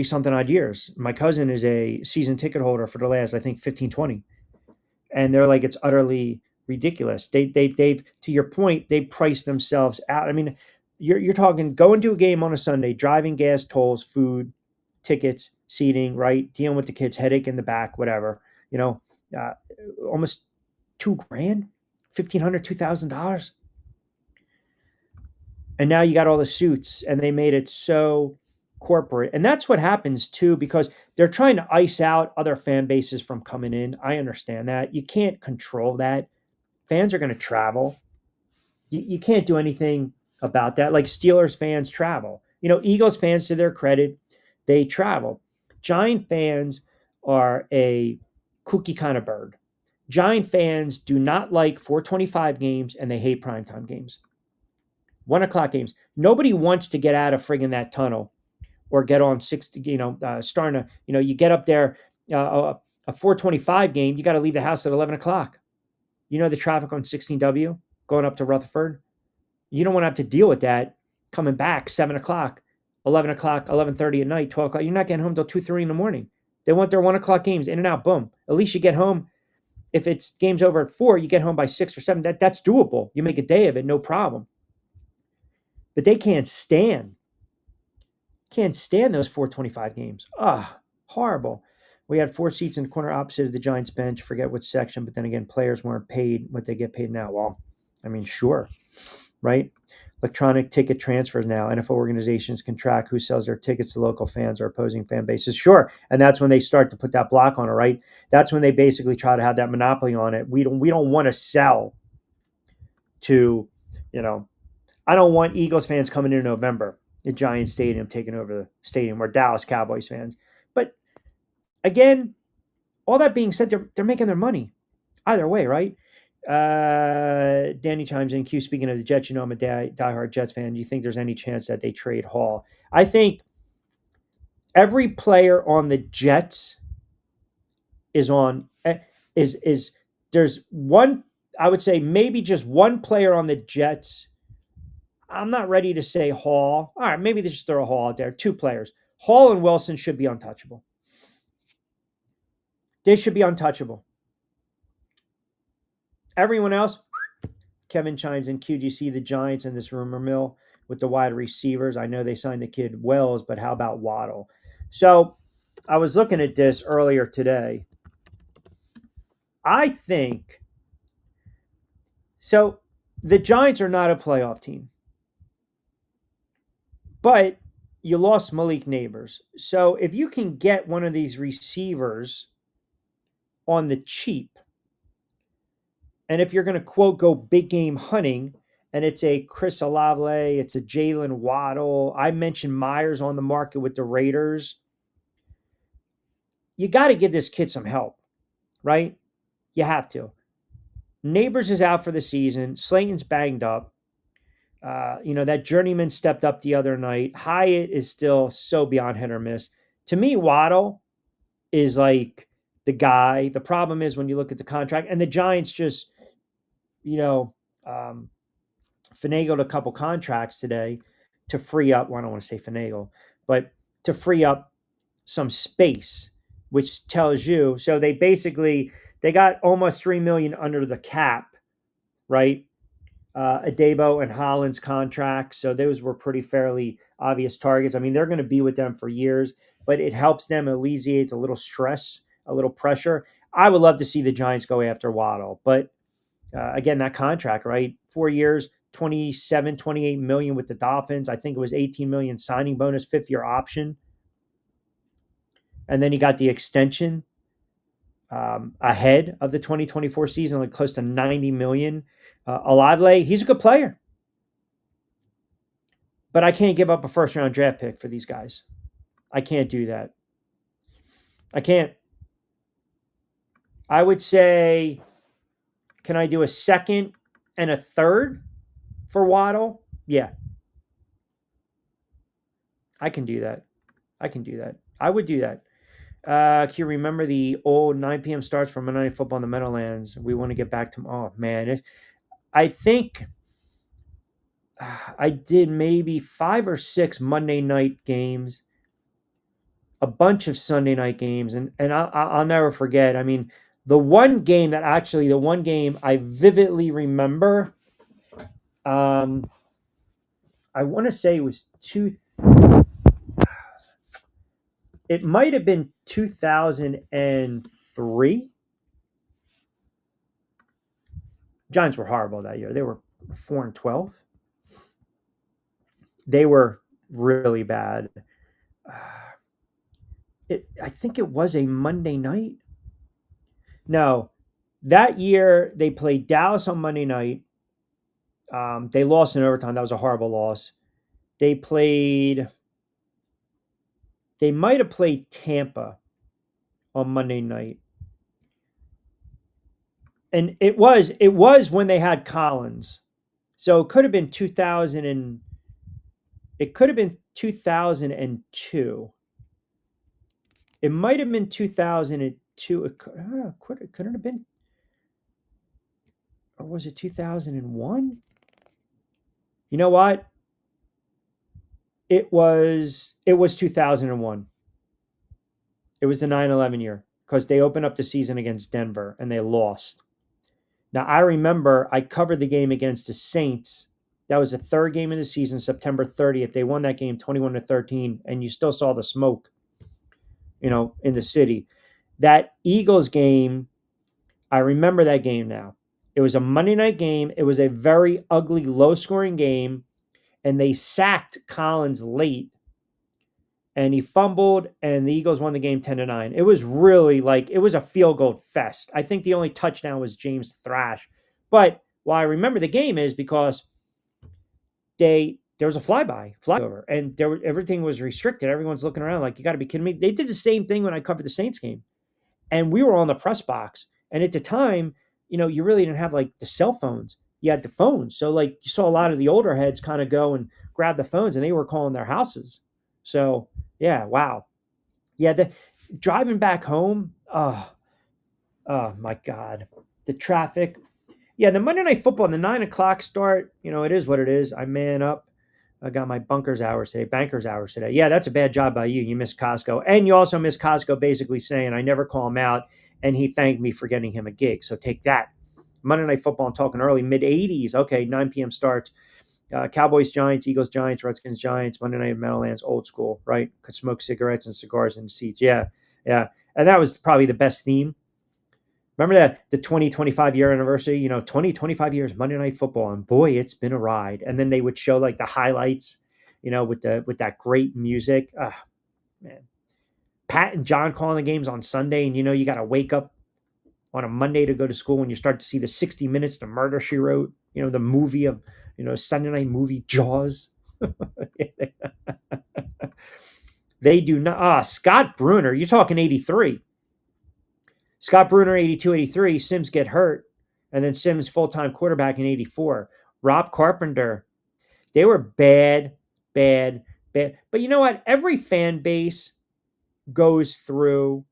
something odd years. My cousin is a season ticket holder for the last, I think 15, 20. And they're like, it's utterly ridiculous. They've, to your point, they priced themselves out. I mean, you're talking going to a game on a Sunday, driving, gas, tolls, food, tickets, seating, right? Dealing with the kids, headache in the back, whatever, almost $2,000, $1,500, $2,000. And now you got all the suits and they made it so corporate. And that's what happens too, because they're trying to ice out other fan bases from coming in. I understand that. You can't control that. Fans are going to travel. You can't do anything about that. Like Steelers fans travel. Eagles fans, to their credit, they travel. Giant fans are a kooky kind of bird. Giant fans do not like 425 games and they hate primetime games. 1 o'clock games. Nobody wants to get out of friggin' that tunnel or get on starting to, you get up there, a 425 game, you got to leave the house at 11 o'clock. You know, the traffic on 16W going up to Rutherford. You don't want to have to deal with that coming back 7 o'clock, 11 o'clock, 11:30 at night, 12 o'clock. You're not getting home till 2, 3 in the morning. They want their 1 o'clock games in and out. Boom. At least you get home. If it's games over at 4, you get home by 6 or 7. That's doable. You make a day of it, no problem. But they can't stand those 425 games. Horrible. We had 4 seats in the corner opposite of the Giants bench. Forget which section, but then again, players weren't paid what they get paid now. Well, I mean, sure, right? Electronic ticket transfers now. NFL organizations can track who sells their tickets to local fans or opposing fan bases. Sure, and that's when they start to put that block on it, right? That's when they basically try to have that monopoly on it. We don't want to sell to, I don't want Eagles fans coming in November at Giants Stadium taking over the stadium, or Dallas Cowboys fans. But again, all that being said, they're making their money either way, right? Danny chimes in. Q, speaking of the Jets, I'm a diehard Jets fan. Do you think there's any chance that they trade Hall? I think every player on the Jets is there's one, I would say maybe just one player on the Jets. I'm not ready to say Hall. All right, maybe they just throw a Hall out there. 2 players. Hall and Wilson should be untouchable. They should be untouchable. Everyone else, Kevin chimes in. Q, do you see the Giants in this rumor mill with the wide receivers? I know they signed the kid Wells, but how about Waddle? So I was looking at this earlier today. I think so. The Giants are not a playoff team, but you lost Malik Neighbors. So if you can get one of these receivers on the cheap, and if you're going to, quote, go big game hunting, and it's a Chris Olave, it's a Jalen Waddle. I mentioned Myers on the market with the Raiders. You got to give this kid some help, right? You have to. Neighbors is out for the season. Slayton's banged up. That journeyman stepped up the other night. Hyatt is still so beyond hit or miss. To me, Waddle is like the guy. The problem is when you look at the contract, and the Giants just, finagled a couple contracts today to free up. Well, I don't want to say finagle, but to free up some space, which tells you. So they got almost $3 million under the cap, right? Adebo and Holland's contracts. So those were pretty fairly obvious targets. I mean, they're going to be with them for years, but it helps them, alleviates a little stress, a little pressure. I would love to see the Giants go after Waddle, but again, that contract, right? 4 years, 27, 28 million with the Dolphins. I think it was 18 million signing bonus, 5th-year option. And then he got the extension ahead of the 2024 season, like close to 90 million. Olave, he's a good player, but I can't give up a first-round draft pick for these guys. I can't do that. I can't. I would say, can I do a second and a third for Waddle? Yeah. I can do that. I would do that. Can you remember the old 9 p.m. starts for Monday Night Football in the Meadowlands? We want to get back to, oh, man. I think I did maybe 5 or 6 Monday night games, a bunch of Sunday night games, and I'll never forget. I mean, the one game I vividly remember, I want to say it was it might have been 2003. Giants were horrible that year. They were 4-12. They were really bad. I think it was a Monday night. No, that year they played Dallas on Monday night. They lost in overtime. That was a horrible loss. They might have played Tampa on Monday night. And it was when they had Collins So it could have been 2002. It might have been 2002. Couldn't have been, or was it 2001? You know what? It was 2001. It was the 9/11 year because they opened up the season against Denver and they lost. Now I remember I covered the game against the Saints. That was the third game of the season, September 30th. They won that game 21-13, and you still saw the smoke, in the city. That Eagles game, I remember that game now. It was a Monday night game. It was a very ugly, low scoring game, and they sacked Collins late and he fumbled, and the Eagles won the game 10-9. It was really it was a field goal fest. I think the only touchdown was James Thrash. But why I remember the game is because there was a flyover, and everything was restricted. Everyone's looking around like, you got to be kidding me. They did the same thing when I covered the Saints game, and we were on the press box. And at the time, you really didn't have the cell phones. You had the phones, so you saw a lot of the older heads kind of go and grab the phones, and they were calling their houses. So yeah, wow. Yeah, the driving back home, oh my God. The traffic. Yeah, the Monday Night Football and the 9 o'clock start, it is what it is. I man up. I got my bankers hours today. Yeah, that's a bad job by you. You missed Costco. And you also missed Costco basically saying, I never call him out. And he thanked me for getting him a gig. So take that. Monday Night Football, I'm talking early, mid-'80s. Okay, 9 p.m. starts. Cowboys, Giants, Eagles, Giants, Redskins, Giants, Monday Night Meadowlands, old school, right? Could smoke cigarettes and cigars in the seats. Yeah, yeah. And that was probably the best theme. Remember that the 20-25 year anniversary, 20-25 years Monday Night Football, and boy, it's been a ride. And then they would show the highlights, with that great music. Oh, man. Pat and John calling the games on Sunday, and you got to wake up on a Monday to go to school when you start to see the 60 Minutes to Murder, She Wrote, the movie of, Sunday night movie Jaws. They do not. Scott Bruner, you're talking 83. Scott Bruner, 82, 83. Sims get hurt. And then Sims full-time quarterback in 84. Rob Carpenter. They were bad, bad, bad. But you know what? Every fan base goes through.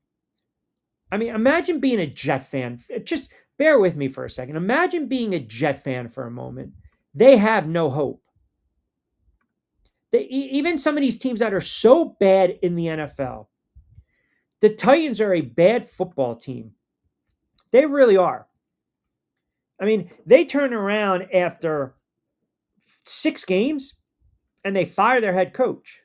I mean, imagine being a Jet fan. Just bear with me for a second. Imagine being a Jet fan for a moment. They have no hope. Even some of these teams that are so bad in the NFL, the Titans are a bad football team. They really are. I mean, they turn around after 6 games and they fire their head coach.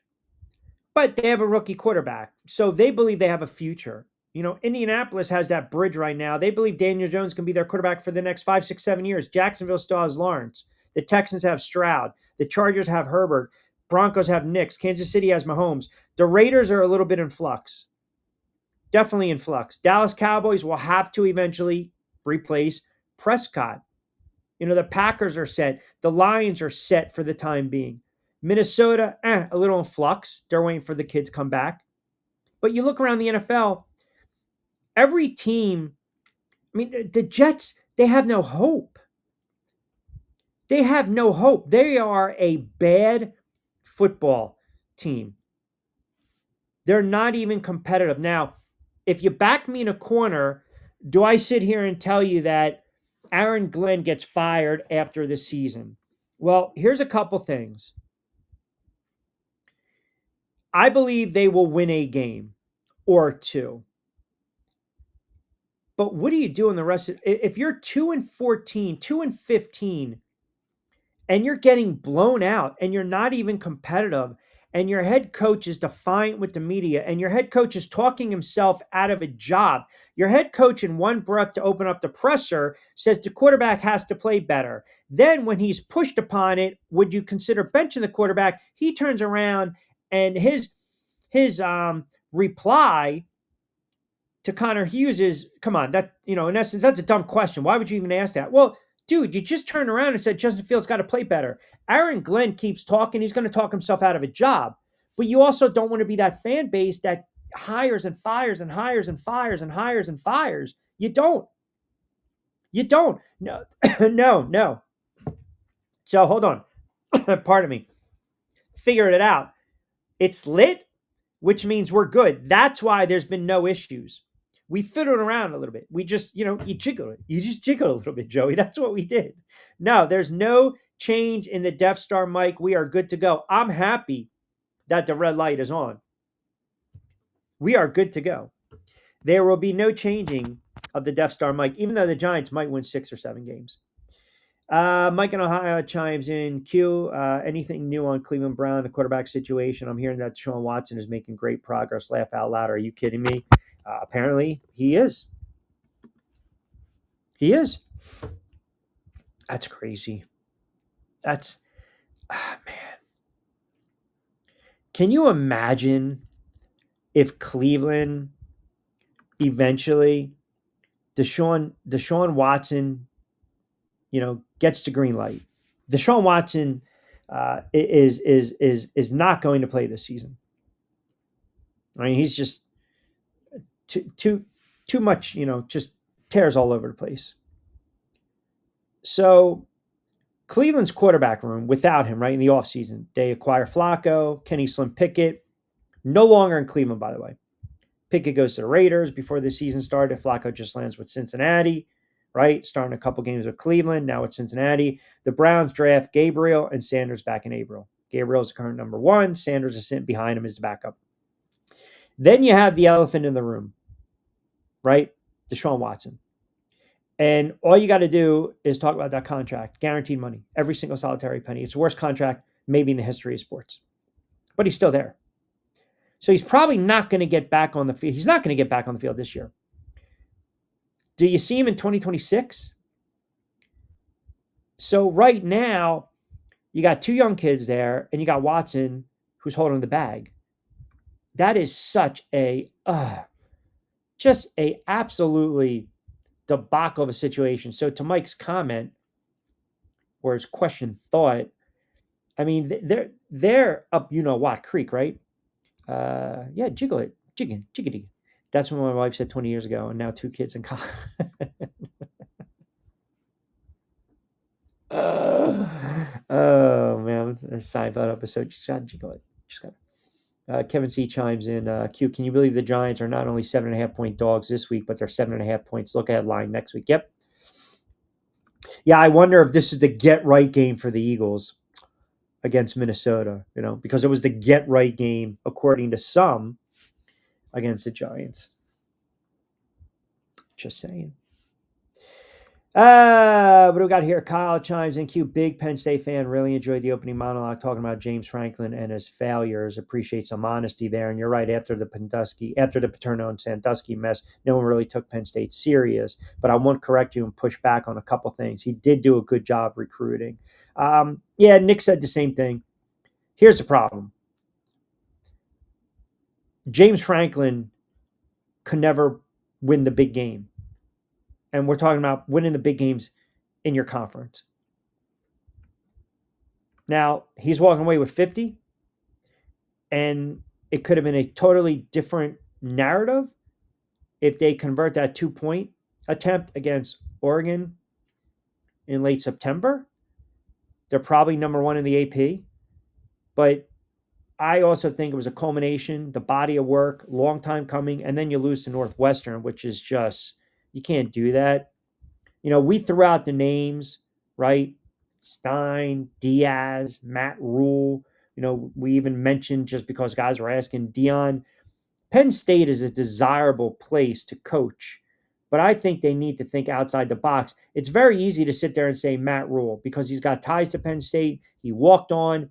But they have a rookie quarterback. So they believe they have a future. Indianapolis has that bridge right now. They believe Daniel Jones can be their quarterback for the next 5, 6, 7 years. Jacksonville still has Lawrence. The Texans have Stroud. The Chargers have Herbert. Broncos have Knicks. Kansas City has Mahomes. The Raiders are a little bit in flux. Definitely in flux. Dallas Cowboys will have to eventually replace Prescott. The Packers are set. The Lions are set for the time being. Minnesota, a little in flux. They're waiting for the kid to come back. But you look around the NFL, every team, I mean, the Jets, they have no hope. They have no hope. They are a bad football team. They're not even competitive. Now, if you back me in a corner, do I sit here and tell you that Aaron Glenn gets fired after the season? Well, here's a couple things. I believe they will win a game or two. But what do you do in the rest of if you're 2-14, 2-15, and you're getting blown out and you're not even competitive, and your head coach is defiant with the media, and your head coach is talking himself out of a job. Your head coach, in one breath to open up the presser, says the quarterback has to play better. Then when he's pushed upon it, would you consider benching the quarterback? He turns around and his reply to Connor Hughes is, come on, that, in essence, that's a dumb question. Why would you even ask that? Well, dude, you just turned around and said Justin Fields got to play better. Aaron Glenn keeps talking. He's going to talk himself out of a job. But you also don't want to be that fan base that hires and fires and hires and fires and hires and fires. You don't. You don't. No, no, no. So hold on. Pardon me. Figured it out. It's lit, which means we're good. That's why there's been no issues. We fiddled around a little bit. We just, you jiggle it. You just jiggle a little bit, Joey. That's what we did. No, there's no change in the Death Star mic. We are good to go. I'm happy that the red light is on. We are good to go. There will be no changing of the Death Star mic, even though the Giants might win 6 or 7 games. Mike in Ohio chimes in. Q, anything new on Cleveland Brown, the quarterback situation? I'm hearing that Deshaun Watson is making great progress. Laugh out loud. Are you kidding me? Apparently, he is. He is. That's crazy. That's, man. Can you imagine if Cleveland eventually, Deshaun Watson, gets the green light? Deshaun Watson is not going to play this season. I mean, he's just too much, just tears all over the place. So Cleveland's quarterback room without him, right, in the offseason, they acquire Flacco, Kenny Slim Pickett, no longer in Cleveland, by the way. Pickett goes to the Raiders before the season started. Flacco just lands with Cincinnati, right? Starting a couple games with Cleveland, now with Cincinnati. The Browns draft Gabriel and Sanders back in April. Gabriel's the current number 1. Sanders is sitting behind him as the backup. Then you have the elephant in the room, right? Deshaun Watson. And all you got to do is talk about that contract, guaranteed money, every single solitary penny. It's the worst contract maybe in the history of sports. But he's still there. So he's probably not going to get back on the field. He's not going to get back on the field this year. Do you see him in 2026? So right now, you got 2 young kids there, and you got Watson who's holding the bag. That is such a, just a absolutely debacle of a situation. So to Mike's comment, or his question thought, I mean, they're up, what creek, right? Yeah, jiggle it, jiggity. That's what my wife said 20 years ago, and now 2 kids in college. Oh man, a Seinfeld episode. Just got to jiggle it. Just got. Kevin C chimes in. Q, can you believe the Giants are not only 7.5 point dogs this week, but they're 7.5 points look ahead line next week? Yep. Yeah, I wonder if this is the get right game for the Eagles against Minnesota, because it was the get right game, according to some, against the Giants. Just saying. What do we got here? Kyle chimes in. Q, big Penn State fan. Really enjoyed the opening monologue talking about James Franklin and his failures. Appreciate some honesty there. And you're right. After the Paterno and Sandusky mess, no one really took Penn State serious. But I won't correct you and push back on a couple things. He did do a good job recruiting. Yeah, Nick said the same thing. Here's the problem. James Franklin could never win the big game. And we're talking about winning the big games in your conference. Now, he's walking away with 50, and it could have been a totally different narrative if they convert that 2-point attempt against Oregon in late September. They're probably number 1 in the AP. But I also think it was a culmination, the body of work, long time coming, and then you lose to Northwestern, which is just, you can't do that. We threw out the names, right? Stein, Diaz, Matt Rule. We even mentioned, just because guys were asking, Dion. Penn State is a desirable place to coach, but I think they need to think outside the box. It's very easy to sit there and say Matt Rule because he's got ties to Penn State. He walked on.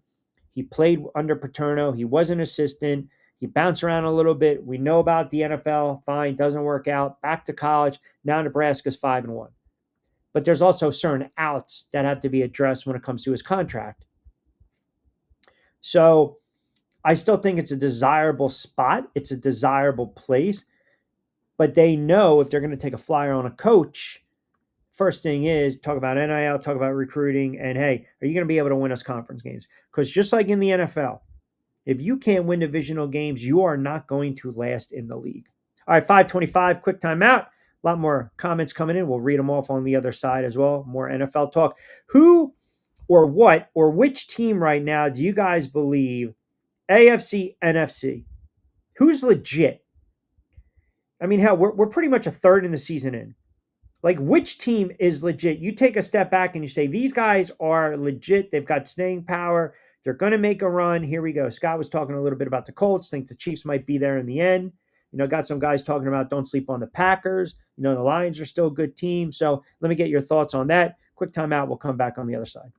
He played under Paterno. He was an assistant. He bounced around a little bit. We know about the NFL. Fine, doesn't work out. Back to college. Now Nebraska's 5-1. But there's also certain outs that have to be addressed when it comes to his contract. So I still think it's a desirable spot. It's a desirable place. But they know if they're going to take a flyer on a coach, first thing is talk about NIL, talk about recruiting, and hey, are you going to be able to win us conference games? Because just like in the NFL, if you can't win divisional games, you are not going to last in the league. All right, 5:25, quick timeout. A lot more comments coming in. We'll read them off on the other side as well. More NFL talk. Who or what or which team right now do you guys believe, AFC, NFC, who's legit? I mean, hell, we're pretty much a third in the season in. Like, which team is legit? You take a step back and you say, these guys are legit. They've got staying power. They're going to make a run. Here we go. Scott was talking a little bit about the Colts. Think the Chiefs might be there in the end. Got some guys talking about don't sleep on the Packers. The Lions are still a good team. So let me get your thoughts on that. Quick timeout. We'll come back on the other side.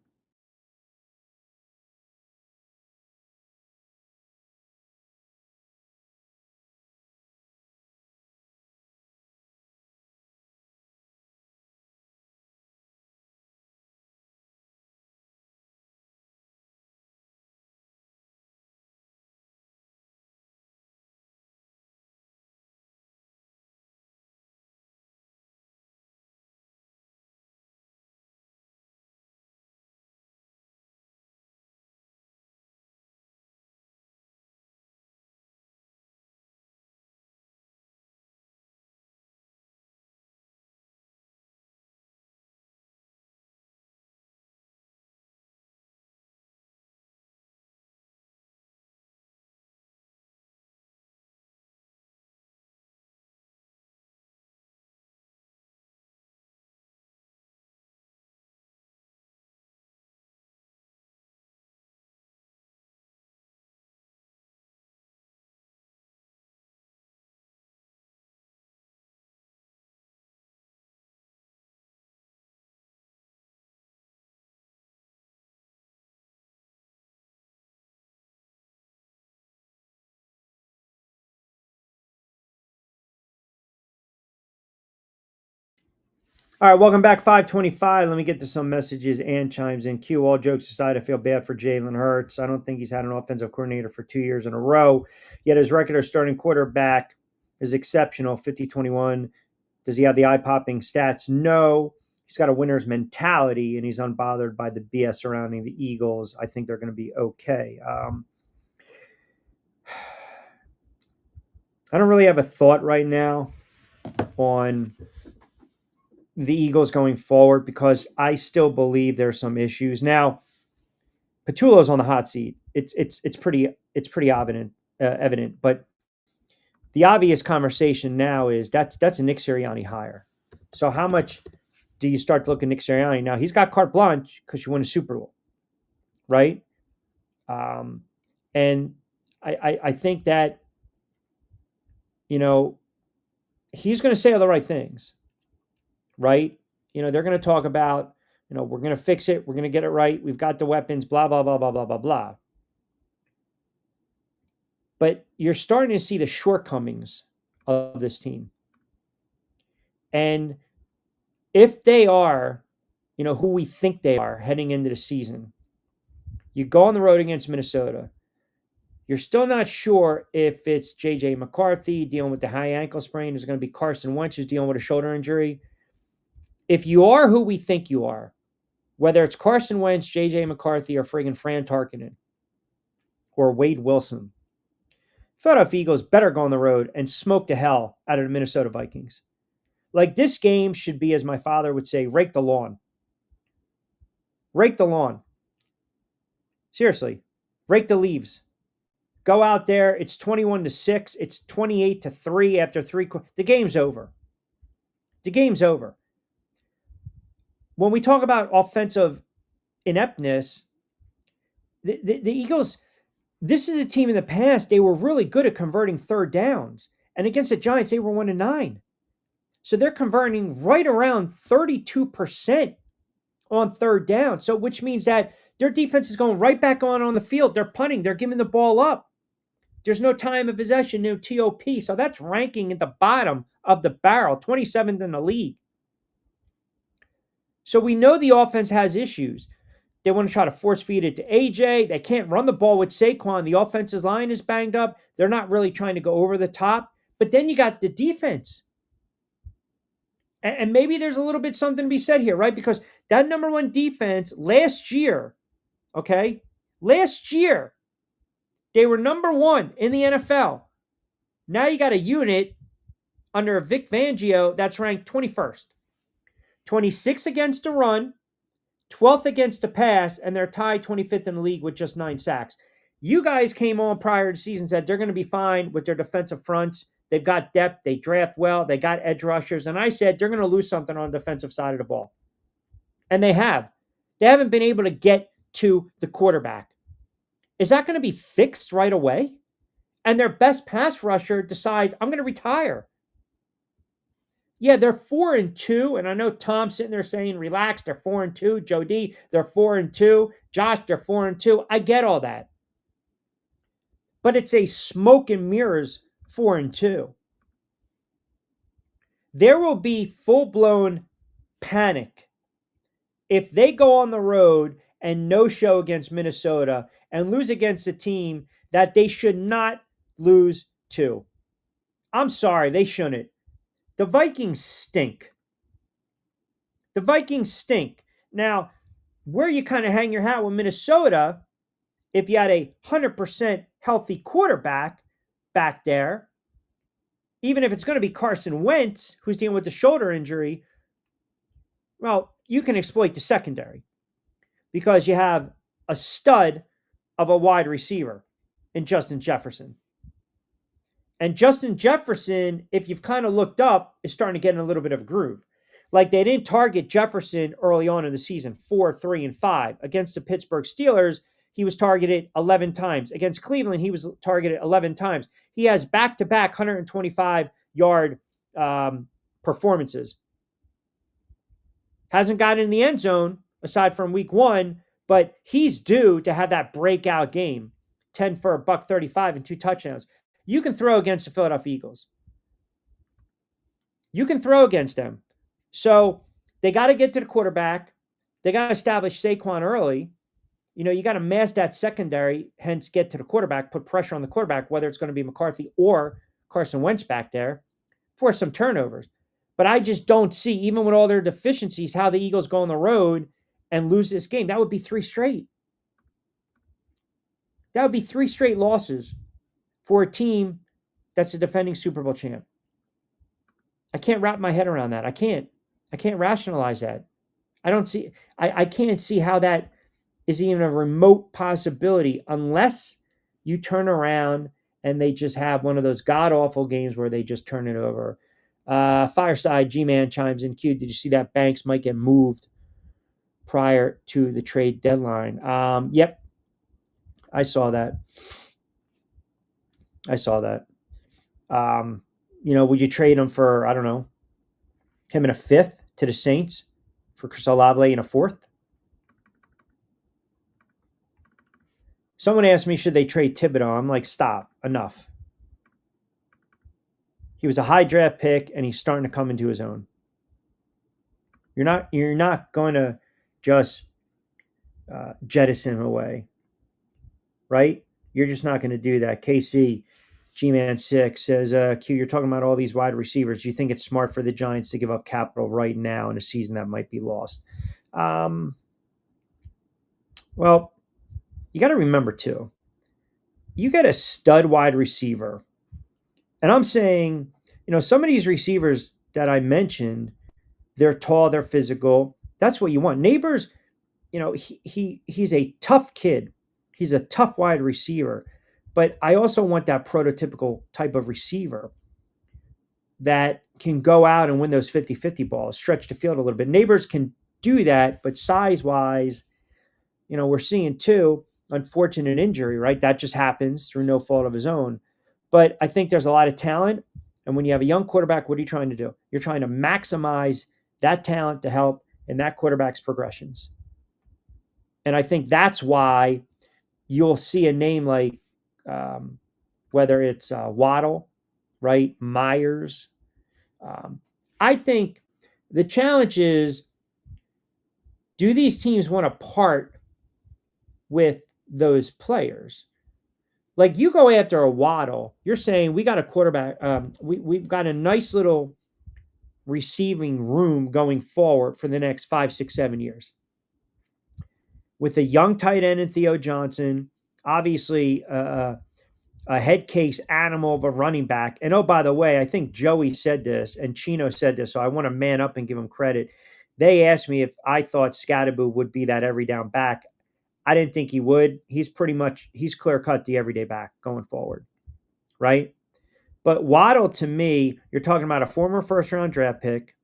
All right, welcome back. 525. Let me get to some messages and chimes in. Q, all jokes aside, I feel bad for Jalen Hurts. I don't think he's had an offensive coordinator for 2 years in a row. Yet his record as starting quarterback is exceptional, 50-21. Does he have the eye-popping stats? No. He's got a winner's mentality, and he's unbothered by the BS surrounding the Eagles. I think they're going to be okay. I don't really have a thought right now on the Eagles going forward because I still believe there's some issues. Now, Patullo's on the hot seat. It's pretty evident. But the obvious conversation now is that's a Nick Sirianni hire. So how much do you start to look at Nick Sirianni now? He's got carte blanche because you won a Super Bowl, right? And I think that he's going to say all the right things, right? They're going to talk about, we're going to fix it. We're going to get it right. We've got the weapons, blah, blah, blah, blah, blah, blah, blah. But you're starting to see the shortcomings of this team. And if they are, who we think they are heading into the season, you go on the road against Minnesota. You're still not sure if it's J.J. McCarthy dealing with the high ankle sprain. Is it going to be Carson Wentz who's dealing with a shoulder injury? If you are who we think you are, whether it's Carson Wentz, J.J. McCarthy, or friggin' Fran Tarkenton, or Wade Wilson, Philadelphia Eagles better go on the road and smoke the hell out of the Minnesota Vikings. Like, this game should be, as my father would say, rake the lawn. Rake the lawn. Seriously, rake the leaves. Go out there. It's 21-6. It's 28-3 after three. The game's over. The game's over. When we talk about offensive ineptness, the Eagles, this is a team in the past, they were really good at converting third downs. And against the Giants, they were 1-9. So they're converting right around 32% on third down. So which means that their defense is going right back on the field. They're punting. They're giving the ball up. There's no time of possession, no TOP. So that's ranking at the bottom of the barrel, 27th in the league. So we know the offense has issues. They want to try to force feed it to AJ. They can't run the ball with Saquon. The offensive line is banged up. They're not really trying to go over the top. But then you got the defense. And maybe there's a little bit something to be said here, right? Because that number one defense last year, okay? Last year, they were number one in the NFL. Now you got a unit under Vic Fangio that's ranked 21st. 26 against the run, 12th against the pass, and they're tied 25th in the league with just 9 sacks. You guys came on prior to the season, said they're going to be fine with their defensive fronts. They've got depth. They draft well. They got edge rushers. And I said they're going to lose something on the defensive side of the ball. And they have. They haven't been able to get to the quarterback. Is that going to be fixed right away? And their best pass rusher decides, I'm going to retire. Yeah, they're 4-2, and I know Tom's sitting there saying, "Relax, they're 4-2." Joe D, they're 4-2. Josh, they're 4-2. I get all that, but it's a smoke and mirrors 4-2. There will be full blown panic if they go on the road and no show against Minnesota and lose against a team that they should not lose to. I'm sorry, they shouldn't. The Vikings stink. The Vikings stink. Now, where you kind of hang your hat with Minnesota, if you had a 100% healthy quarterback back there, even if it's going to be Carson Wentz, who's dealing with the shoulder injury, well, you can exploit the secondary because you have a stud of a wide receiver in Justin Jefferson. And Justin Jefferson, if you've kind of looked up, is starting to get in a little bit of a groove. Like they didn't target Jefferson early on in the season, 4, 3, and 5. Against the Pittsburgh Steelers, he was targeted 11 times. Against Cleveland, he was targeted 11 times. He has back-to-back 125-yard performances. Hasn't gotten in the end zone aside from week 1, but he's due to have that breakout game. 10 for $135 and 2 touchdowns. You can throw against the Philadelphia Eagles. You can throw against them. So they got to get to the quarterback. They got to establish Saquon early. You got to mask that secondary, hence get to the quarterback, put pressure on the quarterback, whether it's going to be McCarthy or Carson Wentz back there, force some turnovers. But I just don't see, even with all their deficiencies, how the Eagles go on the road and lose this game. That would be 3 straight. That would be 3 straight losses for a team that's a defending Super Bowl champ. I can't wrap my head around that. I can't rationalize that. I can't see how that is even a remote possibility unless you turn around and they just have one of those god-awful games where they just turn it over. Fireside G-Man chimes in. Q, did you see that Banks might get moved prior to the trade deadline? Yep. I saw that. Would you trade him for, I don't know, him in a 5th to the Saints for Chris Olave in a 4th? Someone asked me, should they trade Thibodeau? I'm like, stop, enough. He was a high draft pick, and he's starting to come into his own. You're not going to just jettison him away, right? You're just not going to do that. KC, G-Man 6 says, Q, you're talking about all these wide receivers. Do you think it's smart for the Giants to give up capital right now in a season that might be lost? Well, you got to remember, too, you get a stud wide receiver. And I'm saying, some of these receivers that I mentioned, they're tall, they're physical. That's what you want. Neighbors, he's a tough kid. He's a tough wide receiver. But I also want that prototypical type of receiver that can go out and win those 50-50 balls, stretch the field a little bit. Neighbors can do that, but size-wise, we're seeing, too, unfortunate injury, right? That just happens through no fault of his own. But I think there's a lot of talent. And when you have a young quarterback, what are you trying to do? You're trying to maximize that talent to help in that quarterback's progressions. And I think that's why you'll see a name like, whether it's Waddle, right? Myers. I think the challenge is, do these teams want to part with those players? Like, you go after a Waddle, you're saying we got a quarterback. We've got a nice little receiving room going forward for the next 5, 6, 7 years. With a young tight end in Theo Johnson, obviously a head case animal of a running back. And oh, by the way, I think Joey said this and Chino said this, so I want to man up and give him credit. They asked me if I thought Scadaboo would be that every down back. I didn't think he would. He's clear cut the everyday back going forward, right? But Waddle, to me, you're talking about a former first round draft pick.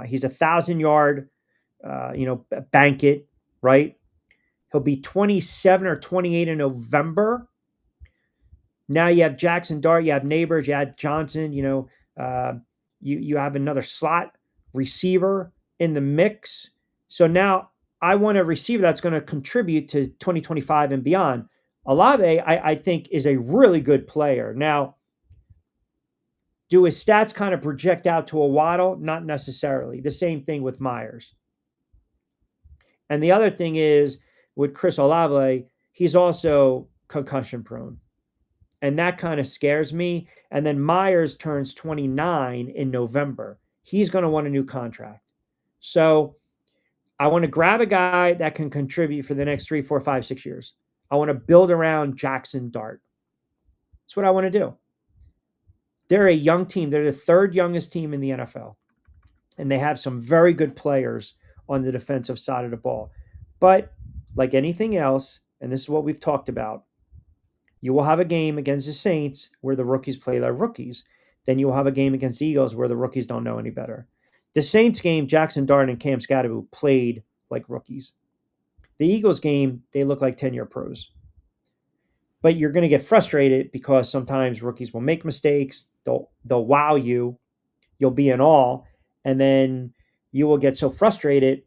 He's 1,000 yard, bank it, right? He'll be 27 or 28 in November. Now you have Jackson Dart, you have Neighbors, you have Johnson. You have another slot receiver in the mix. So now I want a receiver that's going to contribute to 2025 and beyond. Olave, I think, is a really good player. Now, do his stats kind of project out to a Waddle? Not necessarily. The same thing with Myers. And the other thing is with Chris Olave, he's also concussion prone. And that kind of scares me. And then Myers turns 29 in November. He's going to want a new contract. So I want to grab a guy that can contribute for the next 3, 4, 5, 6 years. I want to build around Jackson Dart. That's what I want to do. They're a young team. They're the third youngest team in the NFL. And they have some very good players on the defensive side of the ball. But like anything else, and this is what we've talked about, you will have a game against the Saints where the rookies play their rookies. Then you will have a game against the Eagles where the rookies don't know any better. The Saints game, Jackson Dart and Cam Scadaboo played like rookies. The Eagles game, they look like 10-year pros. But you're going to get frustrated because sometimes rookies will make mistakes. They'll wow you. You'll be in awe. And then you will get so frustrated,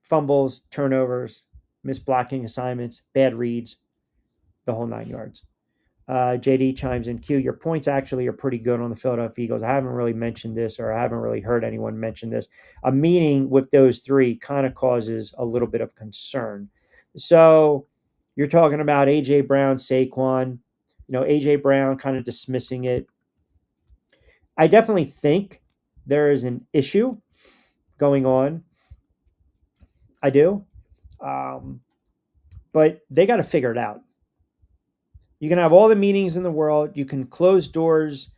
fumbles, turnovers, missed blocking assignments, bad reads, the whole 9 yards. JD chimes in, Q, your points actually are pretty good on the Philadelphia Eagles. I haven't really mentioned this, or I haven't really heard anyone mention this. A meeting with those three kind of causes a little bit of concern. So you're talking about A.J. Brown, Saquon, A.J. Brown kind of dismissing it. I definitely think there is an issue going on. I do. But they got to figure it out. You can have all the meetings in the world. You can close doors.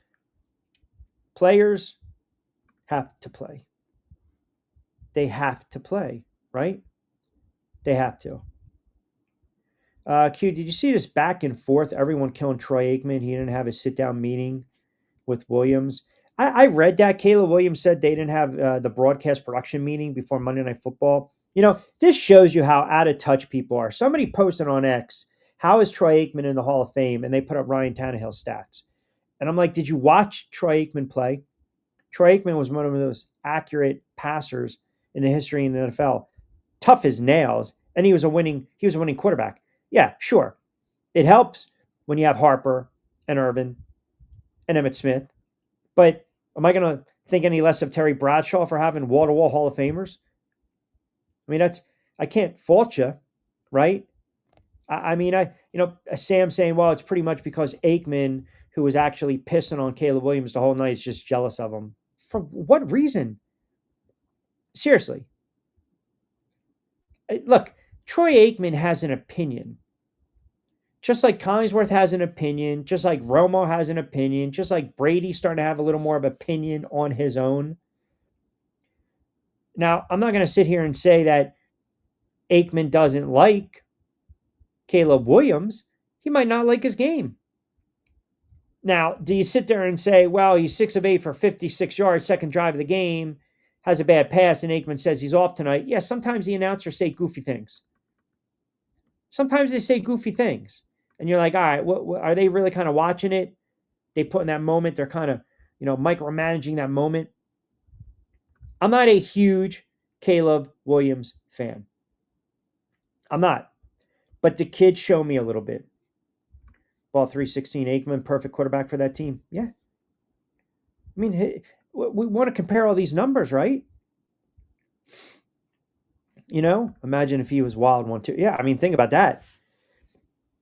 Players have to play. They have to play, right? They have to. Q, did you see this back and forth? Everyone killing Troy Aikman. He didn't have a sit-down meeting with Williams. I read that. Caleb Williams said they didn't have the broadcast production meeting before Monday Night Football. This shows you how out of touch people are. Somebody posted on X, how is Troy Aikman in the Hall of Fame? And they put up Ryan Tannehill's stats. And I'm like, did you watch Troy Aikman play? Troy Aikman was one of the most accurate passers in the history in the NFL. Tough as nails. And he was a winning quarterback. Yeah, sure. It helps when you have Harper and Irvin and Emmitt Smith. But am I going to think any less of Terry Bradshaw for having wall-to-wall Hall of Famers? I mean, I can't fault you, right? Sam saying, well, it's pretty much because Aikman, who was actually pissing on Caleb Williams the whole night, is just jealous of him. For what reason? Seriously. Look, Troy Aikman has an opinion. Just like Collinsworth has an opinion, just like Romo has an opinion, just like Brady's starting to have a little more of an opinion on his own. Now, I'm not going to sit here and say that Aikman doesn't like Caleb Williams. He might not like his game. Now, do you sit there and say, well, he's 6 of 8 for 56 yards, second drive of the game, has a bad pass, and Aikman says he's off tonight? Yeah, sometimes the announcers say goofy things. Sometimes they say goofy things. And you're like, all right, what are they really kind of watching it? They put in that moment. They're kind of, micromanaging that moment. I'm not a huge Caleb Williams fan. I'm not. But the kids show me a little bit. Ball 316, Aikman, perfect quarterback for that team. Yeah. I mean, we want to compare all these numbers, right? Imagine if he was wild one, too. Yeah, I mean, think about that.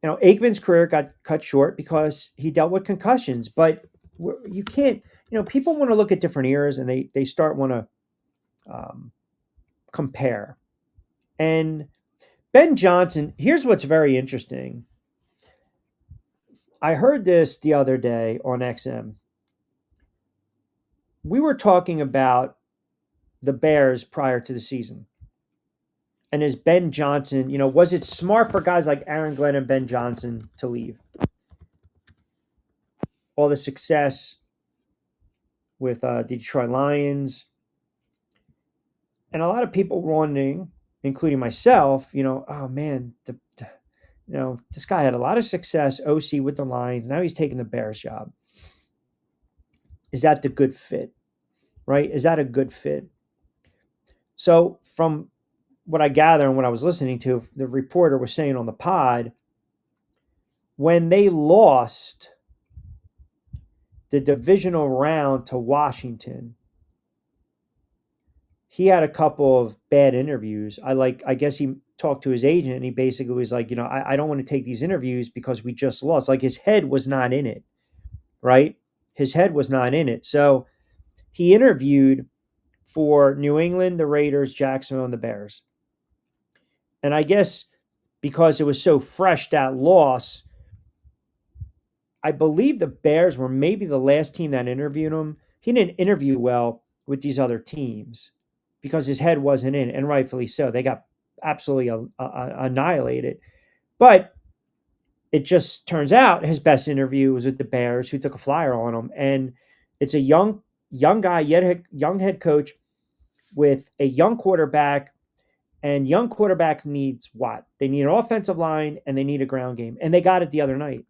Aikman's career got cut short because he dealt with concussions, but you can't, people want to look at different eras and they start want to compare. And Ben Johnson, here's what's very interesting. I heard this the other day on XM. We were talking about the Bears prior to the season? And is Ben Johnson, was it smart for guys like Aaron Glenn and Ben Johnson to leave? All the success with the Detroit Lions. And a lot of people wondering, including myself, oh man, this guy had a lot of success, OC with the Lions. Now he's taking the Bears job. Is that the good fit? Right? Is that a good fit? So from what I gather and what I was listening to, the reporter was saying on the pod, when they lost the divisional round to Washington, he had a couple of bad interviews. I guess he talked to his agent and he basically was like, I don't want to take these interviews because we just lost. Like his head was not in it, right? His head was not in it. So he interviewed for New England, the Raiders, Jacksonville, and the Bears. And I guess because it was so fresh, that loss, I believe the Bears were maybe the last team that interviewed him. He didn't interview well with these other teams because his head wasn't in it, and rightfully so. They got absolutely annihilated. But it just turns out his best interview was with the Bears, who took a flyer on him. And it's a young guy, yet young head coach with a young quarterback. And young quarterbacks needs what? They need an offensive line and they need a ground game. And they got it the other night.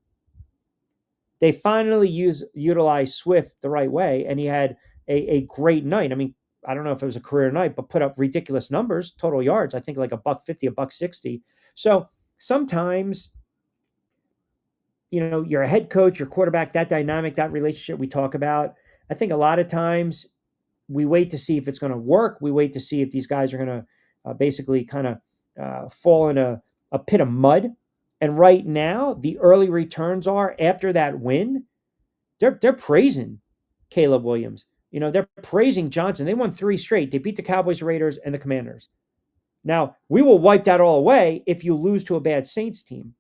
They finally utilized Swift the right way, and he had a great night. I mean, I don't know if it was a career night, but put up ridiculous numbers, total yards. I think like $150, $160. So sometimes, you're a head coach, your quarterback, that dynamic, that relationship we talk about. I think a lot of times we wait to see if it's going to work. We wait to see if these guys are going to basically kind of fall in a pit of mud. And right now, the early returns are after that win, they're praising Caleb Williams. They're praising Johnson. They won 3 straight. They beat the Cowboys, Raiders, and the Commanders. Now, we will wipe that all away if you lose to a bad Saints team.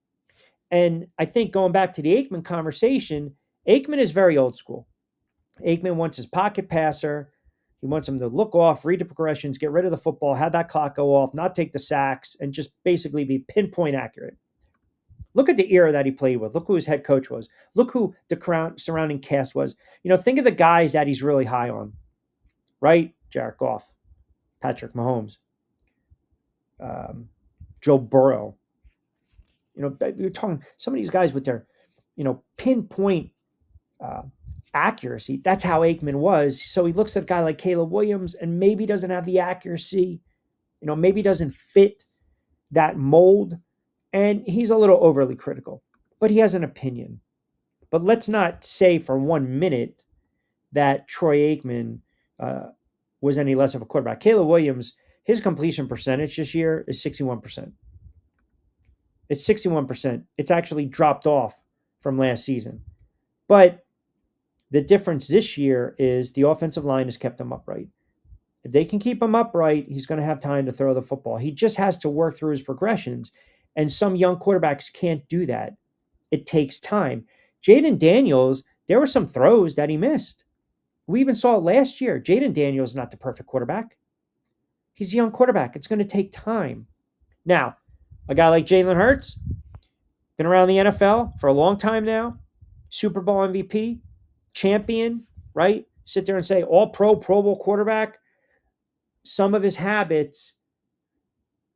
And I think going back to the Aikman conversation, Aikman is very old school. Aikman wants his pocket passer. He wants him to look off, read the progressions, get rid of the football, have that clock go off, not take the sacks, and just basically be pinpoint accurate. Look at the era that he played with. Look who his head coach was. Look who the surrounding cast was. Think of the guys that he's really high on, right? Jared Goff, Patrick Mahomes, Joe Burrow. You're talking some of these guys with their, pinpoint accuracy. That's how Aikman was. So he looks at a guy like Caleb Williams and maybe doesn't have the accuracy, maybe doesn't fit that mold. And he's a little overly critical, but he has an opinion. But let's not say for 1 minute that Troy Aikman was any less of a quarterback. Caleb Williams, his completion percentage this year is 61%. It's 61%. It's actually dropped off from last season. But the difference this year is the offensive line has kept him upright. If they can keep him upright, he's going to have time to throw the football. He just has to work through his progressions. And some young quarterbacks can't do that. It takes time. Jaden Daniels, there were some throws that he missed. We even saw it last year. Jaden Daniels is not the perfect quarterback. He's a young quarterback. It's going to take time. Now, a guy like Jalen Hurts, been around the NFL for a long time now, Super Bowl MVP, champion, right? Sit there and say all-pro, Pro Bowl quarterback. Some of his habits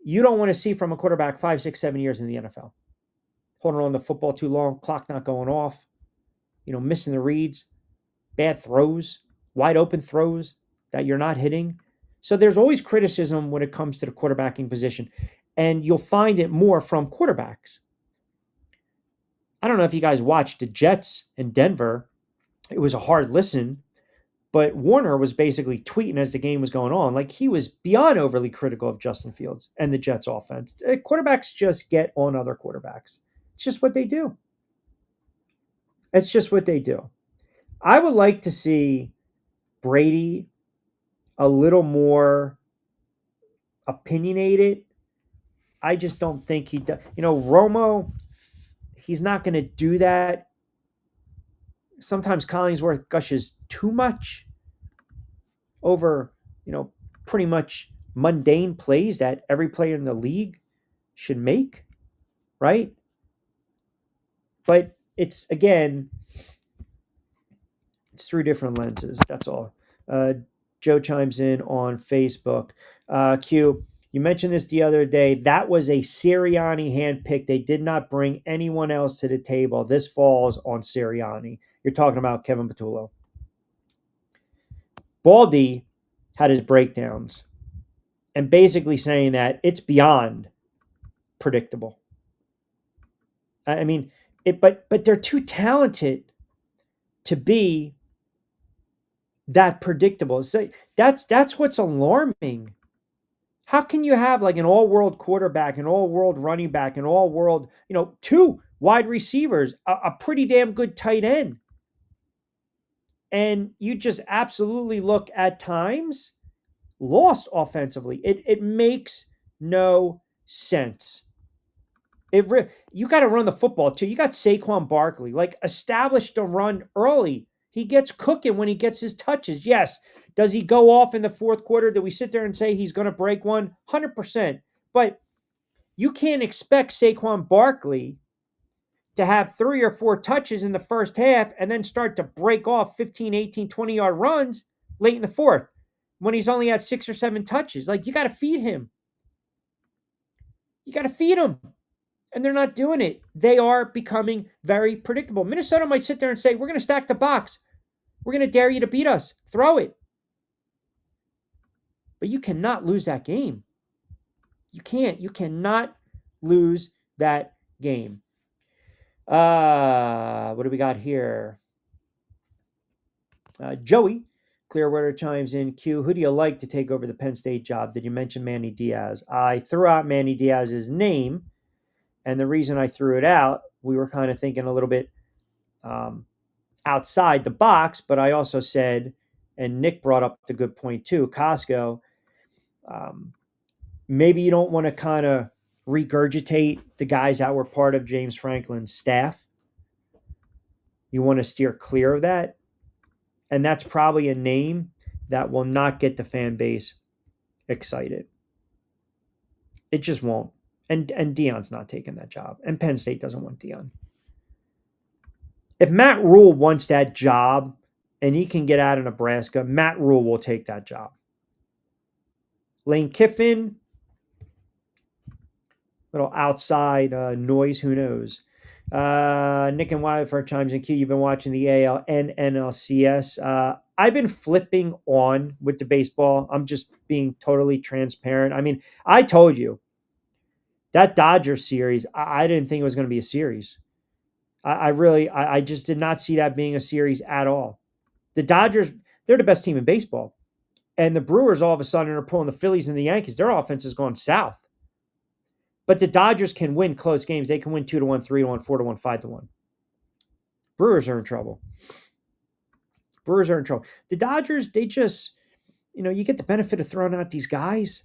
you don't want to see from a quarterback 5, 6, 7 years in the NFL. Holding on to the football too long, clock not going off, missing the reads, bad throws, wide open throws that you're not hitting. So there's always criticism when it comes to the quarterbacking position, and you'll find it more from quarterbacks. I don't know if you guys watched the Jets in Denver. It was a hard listen, but Warner was basically tweeting as the game was going on. Like he was beyond overly critical of Justin Fields and the Jets offense. Quarterbacks just get on other quarterbacks. It's just what they do. It's just what they do. I would like to see Brady a little more opinionated. I just don't think he does. Romo, he's not going to do that. Sometimes Collinsworth gushes too much over, pretty much mundane plays that every player in the league should make, right? But it's again, it's through different lenses. That's all. Uh, Joe chimes in on Facebook. Q, you mentioned this the other day. That was a Sirianni handpick. They did not bring anyone else to the table. This falls on Sirianni. You're talking about Kevin Patullo. Baldy had his breakdowns and basically saying that it's beyond predictable. I mean, but they're too talented to be that predictable. So that's what's alarming. How can you have like an all-world quarterback, an all-world running back, an all-world, two wide receivers, a pretty damn good tight end, and you just absolutely look at times lost offensively? It makes no sense. You got to run the football too. You got Saquon Barkley, like establish the run early. He gets cooking when he gets his touches. Yes. Does he go off in the fourth quarter? Do we sit there and say he's going to break one? 100%. But you can't expect Saquon Barkley to have 3 or 4 touches in the first half and then start to break off 15, 18, 20-yard runs late in the fourth when he's only had 6 or 7 touches. Like, you got to feed him. You got to feed him. And they're not doing it. They are becoming very predictable. Minnesota might sit there and say, we're going to stack the box. We're going to dare you to beat us. Throw it. But you cannot lose that game. You can't. You cannot lose that game. What do we got here? Joey Clearwater chimes in. Q, who do you like to take over the Penn State job? Did you mention Manny Diaz? I threw out Manny Diaz's name. And the reason I threw it out, we were kind of thinking a little bit outside the box, but I also said, and Nick brought up the good point too, Costco, maybe you don't want to kind of regurgitate the guys that were part of James Franklin's staff. You want to steer clear of that. And that's probably a name that will not get the fan base excited. It just won't. And Deion's not taking that job. And Penn State doesn't want Deion. If Matt Rule wants that job and he can get out of Nebraska, Matt Rule will take that job. Lane Kiffin, little outside noise, who knows? Nick and Wildfire chimes in. Q, you've been watching the AL and NLCS. I've been flipping on with the baseball. I'm just being totally transparent. I mean, I told you, that Dodgers series, I didn't think it was going to be a series. I just did not see that being a series at all. The Dodgers, they're the best team in baseball. And the Brewers all of a sudden are pulling the Phillies and the Yankees. Their offense has gone south. But the Dodgers can win close games. They can win 2-1, 3-1, 4-1, 5-1. Brewers are in trouble. The Dodgers, they just, you get the benefit of throwing out these guys.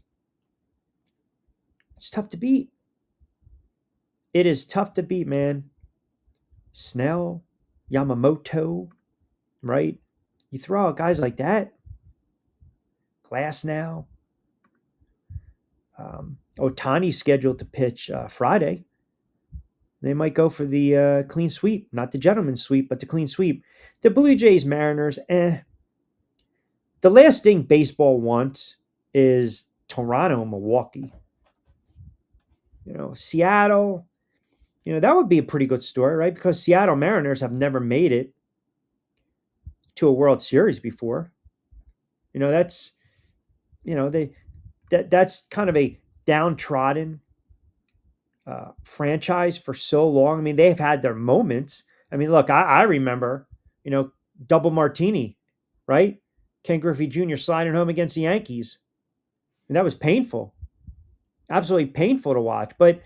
It's tough to beat. It is tough to beat, man. Snell, Yamamoto, right? You throw out guys like that. Glass now. Ohtani's scheduled to pitch Friday. They might go for the clean sweep. Not the gentleman's sweep, but the clean sweep. The Blue Jays, Mariners, The last thing baseball wants is Toronto and Milwaukee. Seattle, that would be a pretty good story, right? Because Seattle Mariners have never made it to a World Series before. That's kind of a downtrodden franchise for so long. I mean, they've had their moments. I mean, look, I remember, double martini, right? Ken Griffey Jr. sliding home against the Yankees. And that was painful. Absolutely painful to watch. But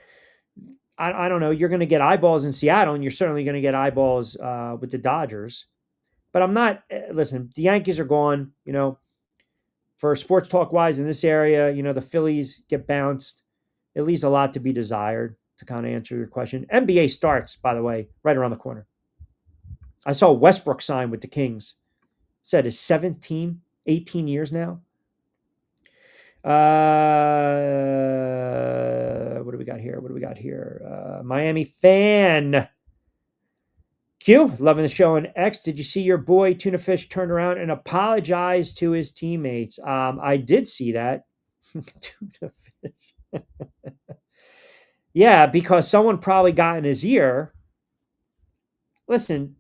I don't know. You're going to get eyeballs in Seattle, and you're certainly going to get eyeballs with the Dodgers. But I'm not. Listen, the Yankees are gone. For sports talk wise in this area, the Phillies get bounced. It leaves a lot to be desired, to kind of answer your question. NBA starts, by the way, right around the corner. I saw Westbrook sign with the Kings. Said his 17, 18 years now. What do we got here? What do we got here? Miami fan. Q, loving the show on X. Did you see your boy Tuna Fish turn around and apologize to his teammates? I did see that. Tuna Fish. Yeah, because someone probably got in his ear. Listen,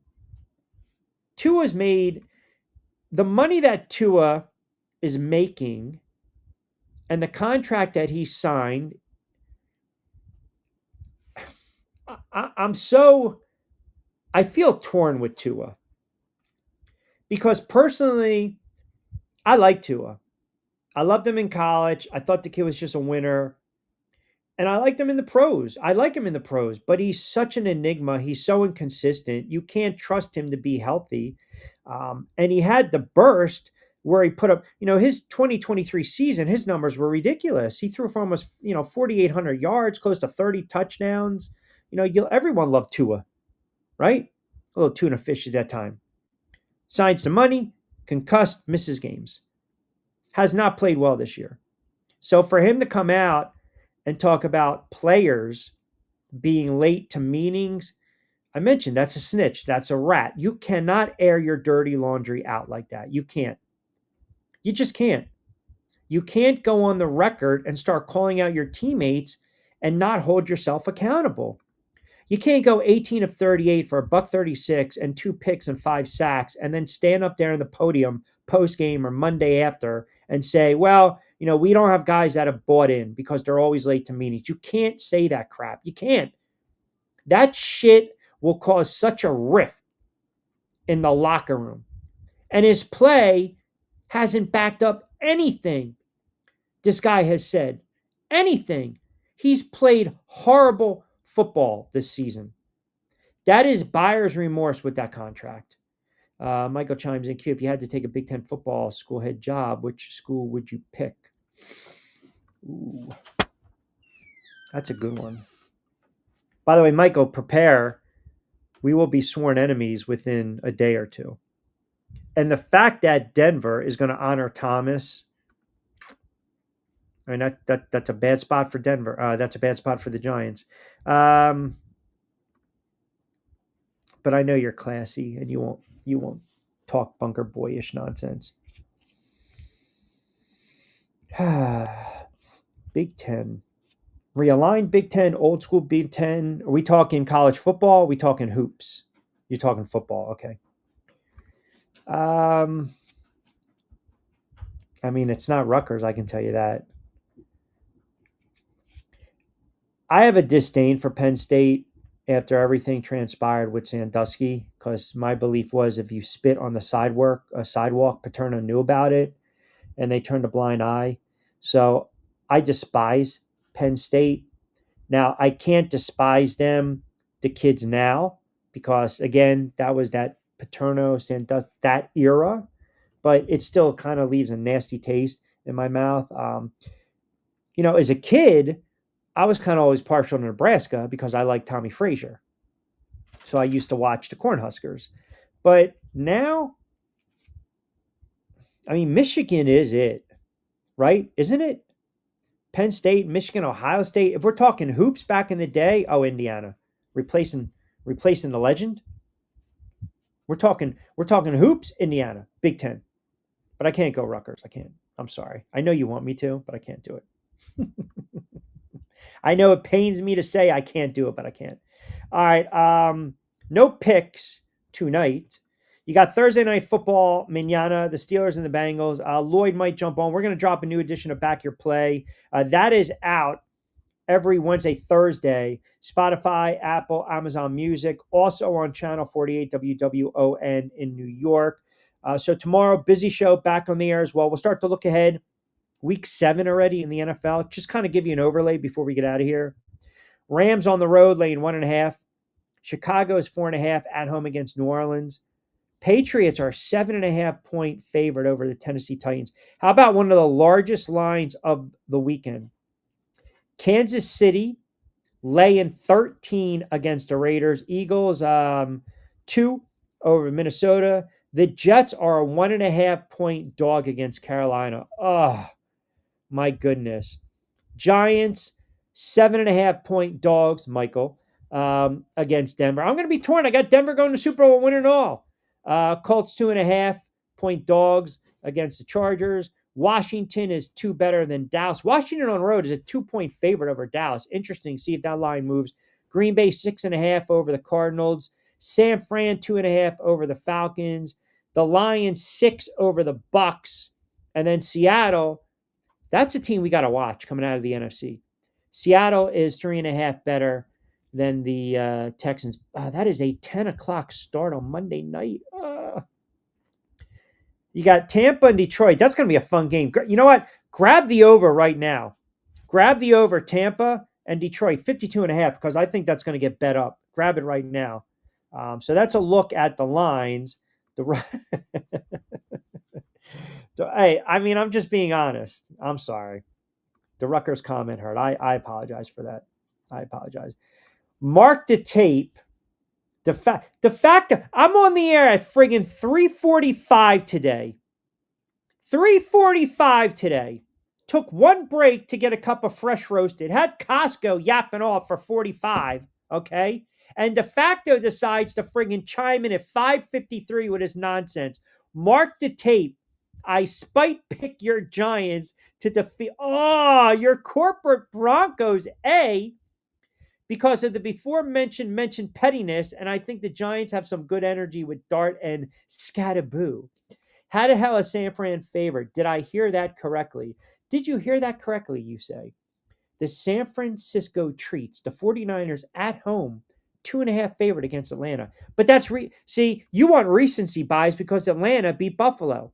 Tua's made the money that Tua is making and the contract that he signed. I feel torn with Tua because personally, I like Tua. I loved him in college. I thought the kid was just a winner. And I liked him in the pros. I like him in the pros, but he's such an enigma. He's so inconsistent. You can't trust him to be healthy. And he had the burst where he put up, his 2023 season, his numbers were ridiculous. He threw for almost, 4,800 yards, close to 30 touchdowns. Everyone loved Tua, right? A little tuna fish at that time. Signs some money, concussed, misses games. Has not played well this year. So for him to come out and talk about players being late to meetings, I mentioned that's a snitch. That's a rat. You cannot air your dirty laundry out like that. You can't. You just can't. You can't go on the record and start calling out your teammates and not hold yourself accountable. You can't go 18 of 38 for a buck 36 and 2 picks and 5 sacks and then stand up there in the podium post game or Monday after and say, well, we don't have guys that have bought in because they're always late to meetings. You can't say that crap. You can't. That shit will cause such a rift in the locker room. And his play hasn't backed up anything this guy has said. Anything. He's played horrible football this season. That is buyer's remorse with that contract. Michael chimes in, Q, if you had to take a Big Ten football school head job, which school would you pick? Ooh, that's a good one. By the way, Michael, prepare. We will be sworn enemies within a day or two. And the fact that Denver is going to honor Thomas, I mean, that's a bad spot for Denver. That's a bad spot for the Giants. But I know you're classy and you won't talk bunker boyish nonsense. Big Ten. Realigned Big Ten, old school Big Ten. Are we talking college football? Are we talking hoops? You're talking football, okay. I mean, it's not Rutgers, I can tell you that. I have a disdain for Penn State after everything transpired with Sandusky, because my belief was if you spit on the sidewalk, Paterno knew about it, and they turned a blind eye. So I despise Penn State. Now, I can't despise them, the kids now, because, again, that was that Paterno, Sandusky, that era, but it still kind of leaves a nasty taste in my mouth. As a kid, I was kind of always partial to Nebraska because I like Tommy Frazier. So I used to watch the Cornhuskers. But now, I mean, Michigan is it, right? Isn't it? Penn State, Michigan, Ohio State. If we're talking hoops back in the day, Indiana, replacing the legend. We're talking hoops, Indiana, Big Ten. But I can't go Rutgers. I can't. I'm sorry. I know you want me to, but I can't do it. I know it pains me to say I can't do it, but I can't. All right. No picks tonight. You got Thursday night football, manana, the Steelers and the Bengals. Lloyd might jump on. We're going to drop a new edition of Back Your Play. That is out every Wednesday, Thursday. Spotify, Apple, Amazon Music. Also on Channel 48 WWON in New York. So tomorrow, busy show back on the air as well. We'll start to look ahead. Week 7 already in the NFL. Just kind of give you an overlay before we get out of here. Rams on the road, laying 1.5. Chicago is 4.5 at home against New Orleans. Patriots are 7.5 point favorite over the Tennessee Titans. How about one of the largest lines of the weekend? Kansas City laying 13 against the Raiders. Eagles 2 over Minnesota. The Jets are a 1.5 point dog against Carolina. Oh, My goodness. Giants, 7.5 point dogs, Michael, against Denver. I'm going to be torn. I got Denver going to Super Bowl, winning it all. Colts, 2.5 point dogs against the Chargers. Washington is two better than Dallas. Washington on the road is a 2 point favorite over Dallas. Interesting. See if that line moves. Green Bay, 6.5 over the Cardinals. San Fran, 2.5 over the Falcons. The Lions, 6 over the Bucks. And then Seattle, that's a team we got to watch coming out of the NFC. Seattle is 3.5 better than the Texans. That is a 10 o'clock start on Monday night. You got Tampa and Detroit. That's going to be a fun game. You know what? Grab the over right now. Grab the over Tampa and Detroit, 52.5, because I think that's going to get bet up. Grab it right now. So that's a look at the lines. Hey, I mean, I'm just being honest. I'm sorry. The Rutgers comment hurt. I apologize for that. I apologize. Mark the tape. The fact that I'm on the air at friggin' 3:45 today. 3:45 today. Took one break to get a cup of fresh roasted. Had Costco yapping off for 45. Okay. And de facto decides to friggin' chime in at 5:53 with his nonsense. Mark the tape. I spite pick your Giants to defeat. Oh, your corporate Broncos, because of the before mentioned pettiness, and I think the Giants have some good energy with Dart and Scattaboo. How the hell is San Fran favored? Did I hear that correctly? Did you hear that correctly, you say? The San Francisco Treats, the 49ers at home, 2.5 favorite against Atlanta. But that's see, you want recency bias because Atlanta beat Buffalo.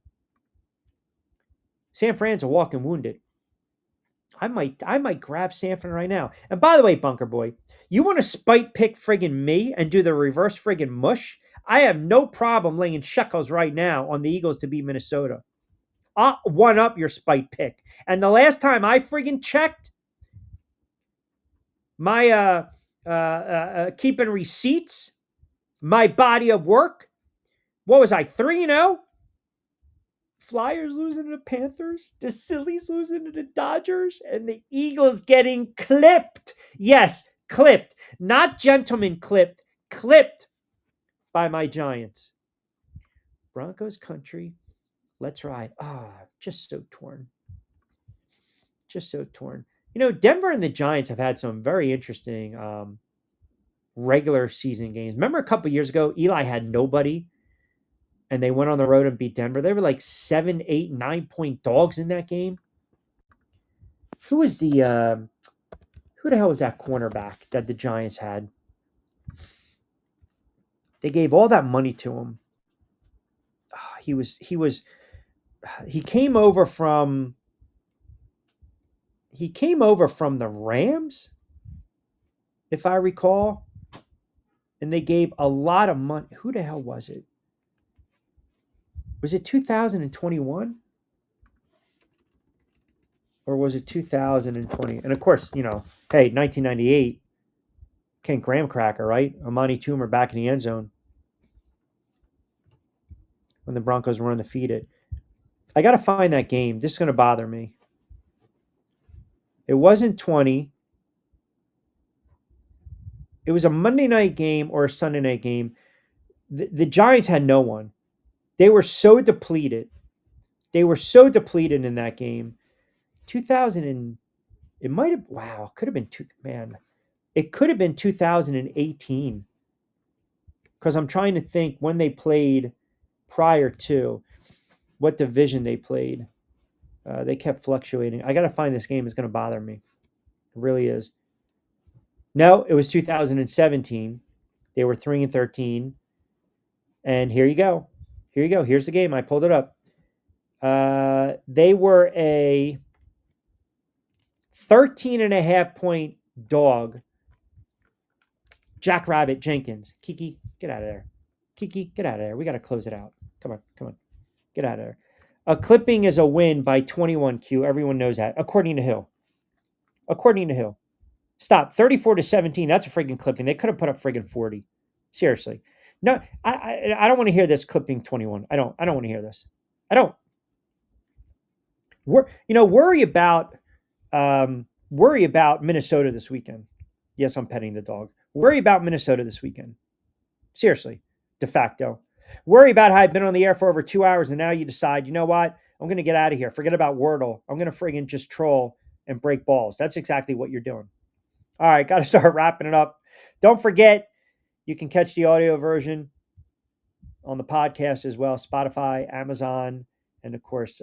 San Fran's a walking wounded. I might grab San Fran right now. And by the way, Bunker Boy, you want to spite pick friggin' me and do the reverse friggin' mush? I have no problem laying shekels right now on the Eagles to beat Minnesota. I'll one up your spite pick. And the last time I friggin' checked my keeping receipts, my body of work, what was I, 3-0? Flyers losing to the Panthers, the Sillies losing to the Dodgers, and the Eagles getting clipped. Yes, clipped. Not gentlemen clipped. Clipped by my Giants. Broncos country. Let's ride. Just so torn. Just so torn. You know, Denver and the Giants have had some very interesting regular season games. Remember a couple years ago, Eli had nobody and they went on the road and beat Denver. They were like 7, 8, 9 point dogs in that game. Who was who the hell was that cornerback that the Giants had? They gave all that money to him. He came over from the Rams, if I recall. And they gave a lot of money. Who the hell was it? Was it 2021? Or was it 2020? And of course, you know, hey, 1998, Ken Graham Cracker, right? Amani Toomer back in the end zone when the Broncos were undefeated. I got to find that game. This is going to bother me. It wasn't 20. It was a Monday night game or a Sunday night game. The Giants had no one. They were so depleted. They were so depleted in that game. 2000 and it might have, wow, could have been it could have been 2018 because I'm trying to think when they played prior to what division they played. They kept fluctuating. I got to find this game. It's going to bother me. It really is. No, it was 2017. They were 3-13. And here you go. Here you go. Here's the game. I pulled it up. They were a 13.5 point dog. Jackrabbit Jenkins. Kiki, get out of there. Kiki, get out of there. We got to close it out. Come on. Get out of there. A clipping is a win by 21Q. Everyone knows that. According to Hill. Stop. 34-17. That's a freaking clipping. They could have put up freaking 40. Seriously. No, I don't want to hear this clipping 21. I don't want to hear this. I don't. Worry about Minnesota this weekend. Yes, I'm petting the dog. Worry about Minnesota this weekend. Seriously, de facto. Worry about how I've been on the air for over 2 hours and now you decide, you know what? I'm going to get out of here. Forget about Wordle. I'm going to friggin' just troll and break balls. That's exactly what you're doing. All right, got to start wrapping it up. Don't forget, you can catch the audio version on the podcast as well, Spotify, Amazon, and of course,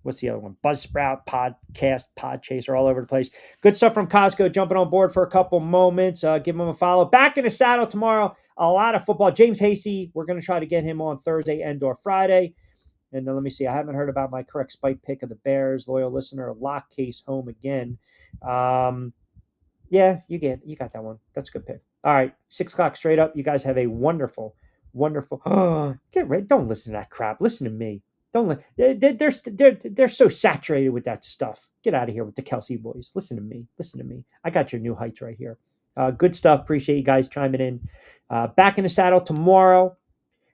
what's the other one? Buzzsprout, Podcast, Podchaser, all over the place. Good stuff from Costco. Jumping on board for a couple moments. Give him a follow. Back in the saddle tomorrow. A lot of football. James Hasty, we're going to try to get him on Thursday and/or Friday. And let me see. I haven't heard about my correct spike pick of the Bears. Loyal listener, lock case home again. Yeah, you got that one. That's a good pick. All right, 6 o'clock straight up. You guys have a wonderful. Get ready. Don't listen to that crap. Listen to me. Don't. They're so saturated with that stuff. Get out of here with the Kelsey boys. Listen to me. Listen to me. I got your new heights right here. Good stuff. Appreciate you guys chiming in. Back in the saddle tomorrow.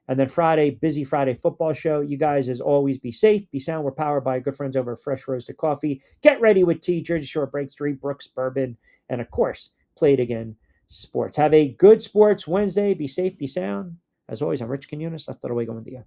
And then Friday, busy Friday football show. You guys, as always, be safe, be sound. We're powered by good friends over at Fresh Roasted Coffee. Get ready with tea, Jersey Shore Break Street, Brooks Bourbon, and of course, Play It Again Sports. Have a good Sports Wednesday. Be safe, be sound. As always, I'm Rich Quinones. Hasta luego, buen día.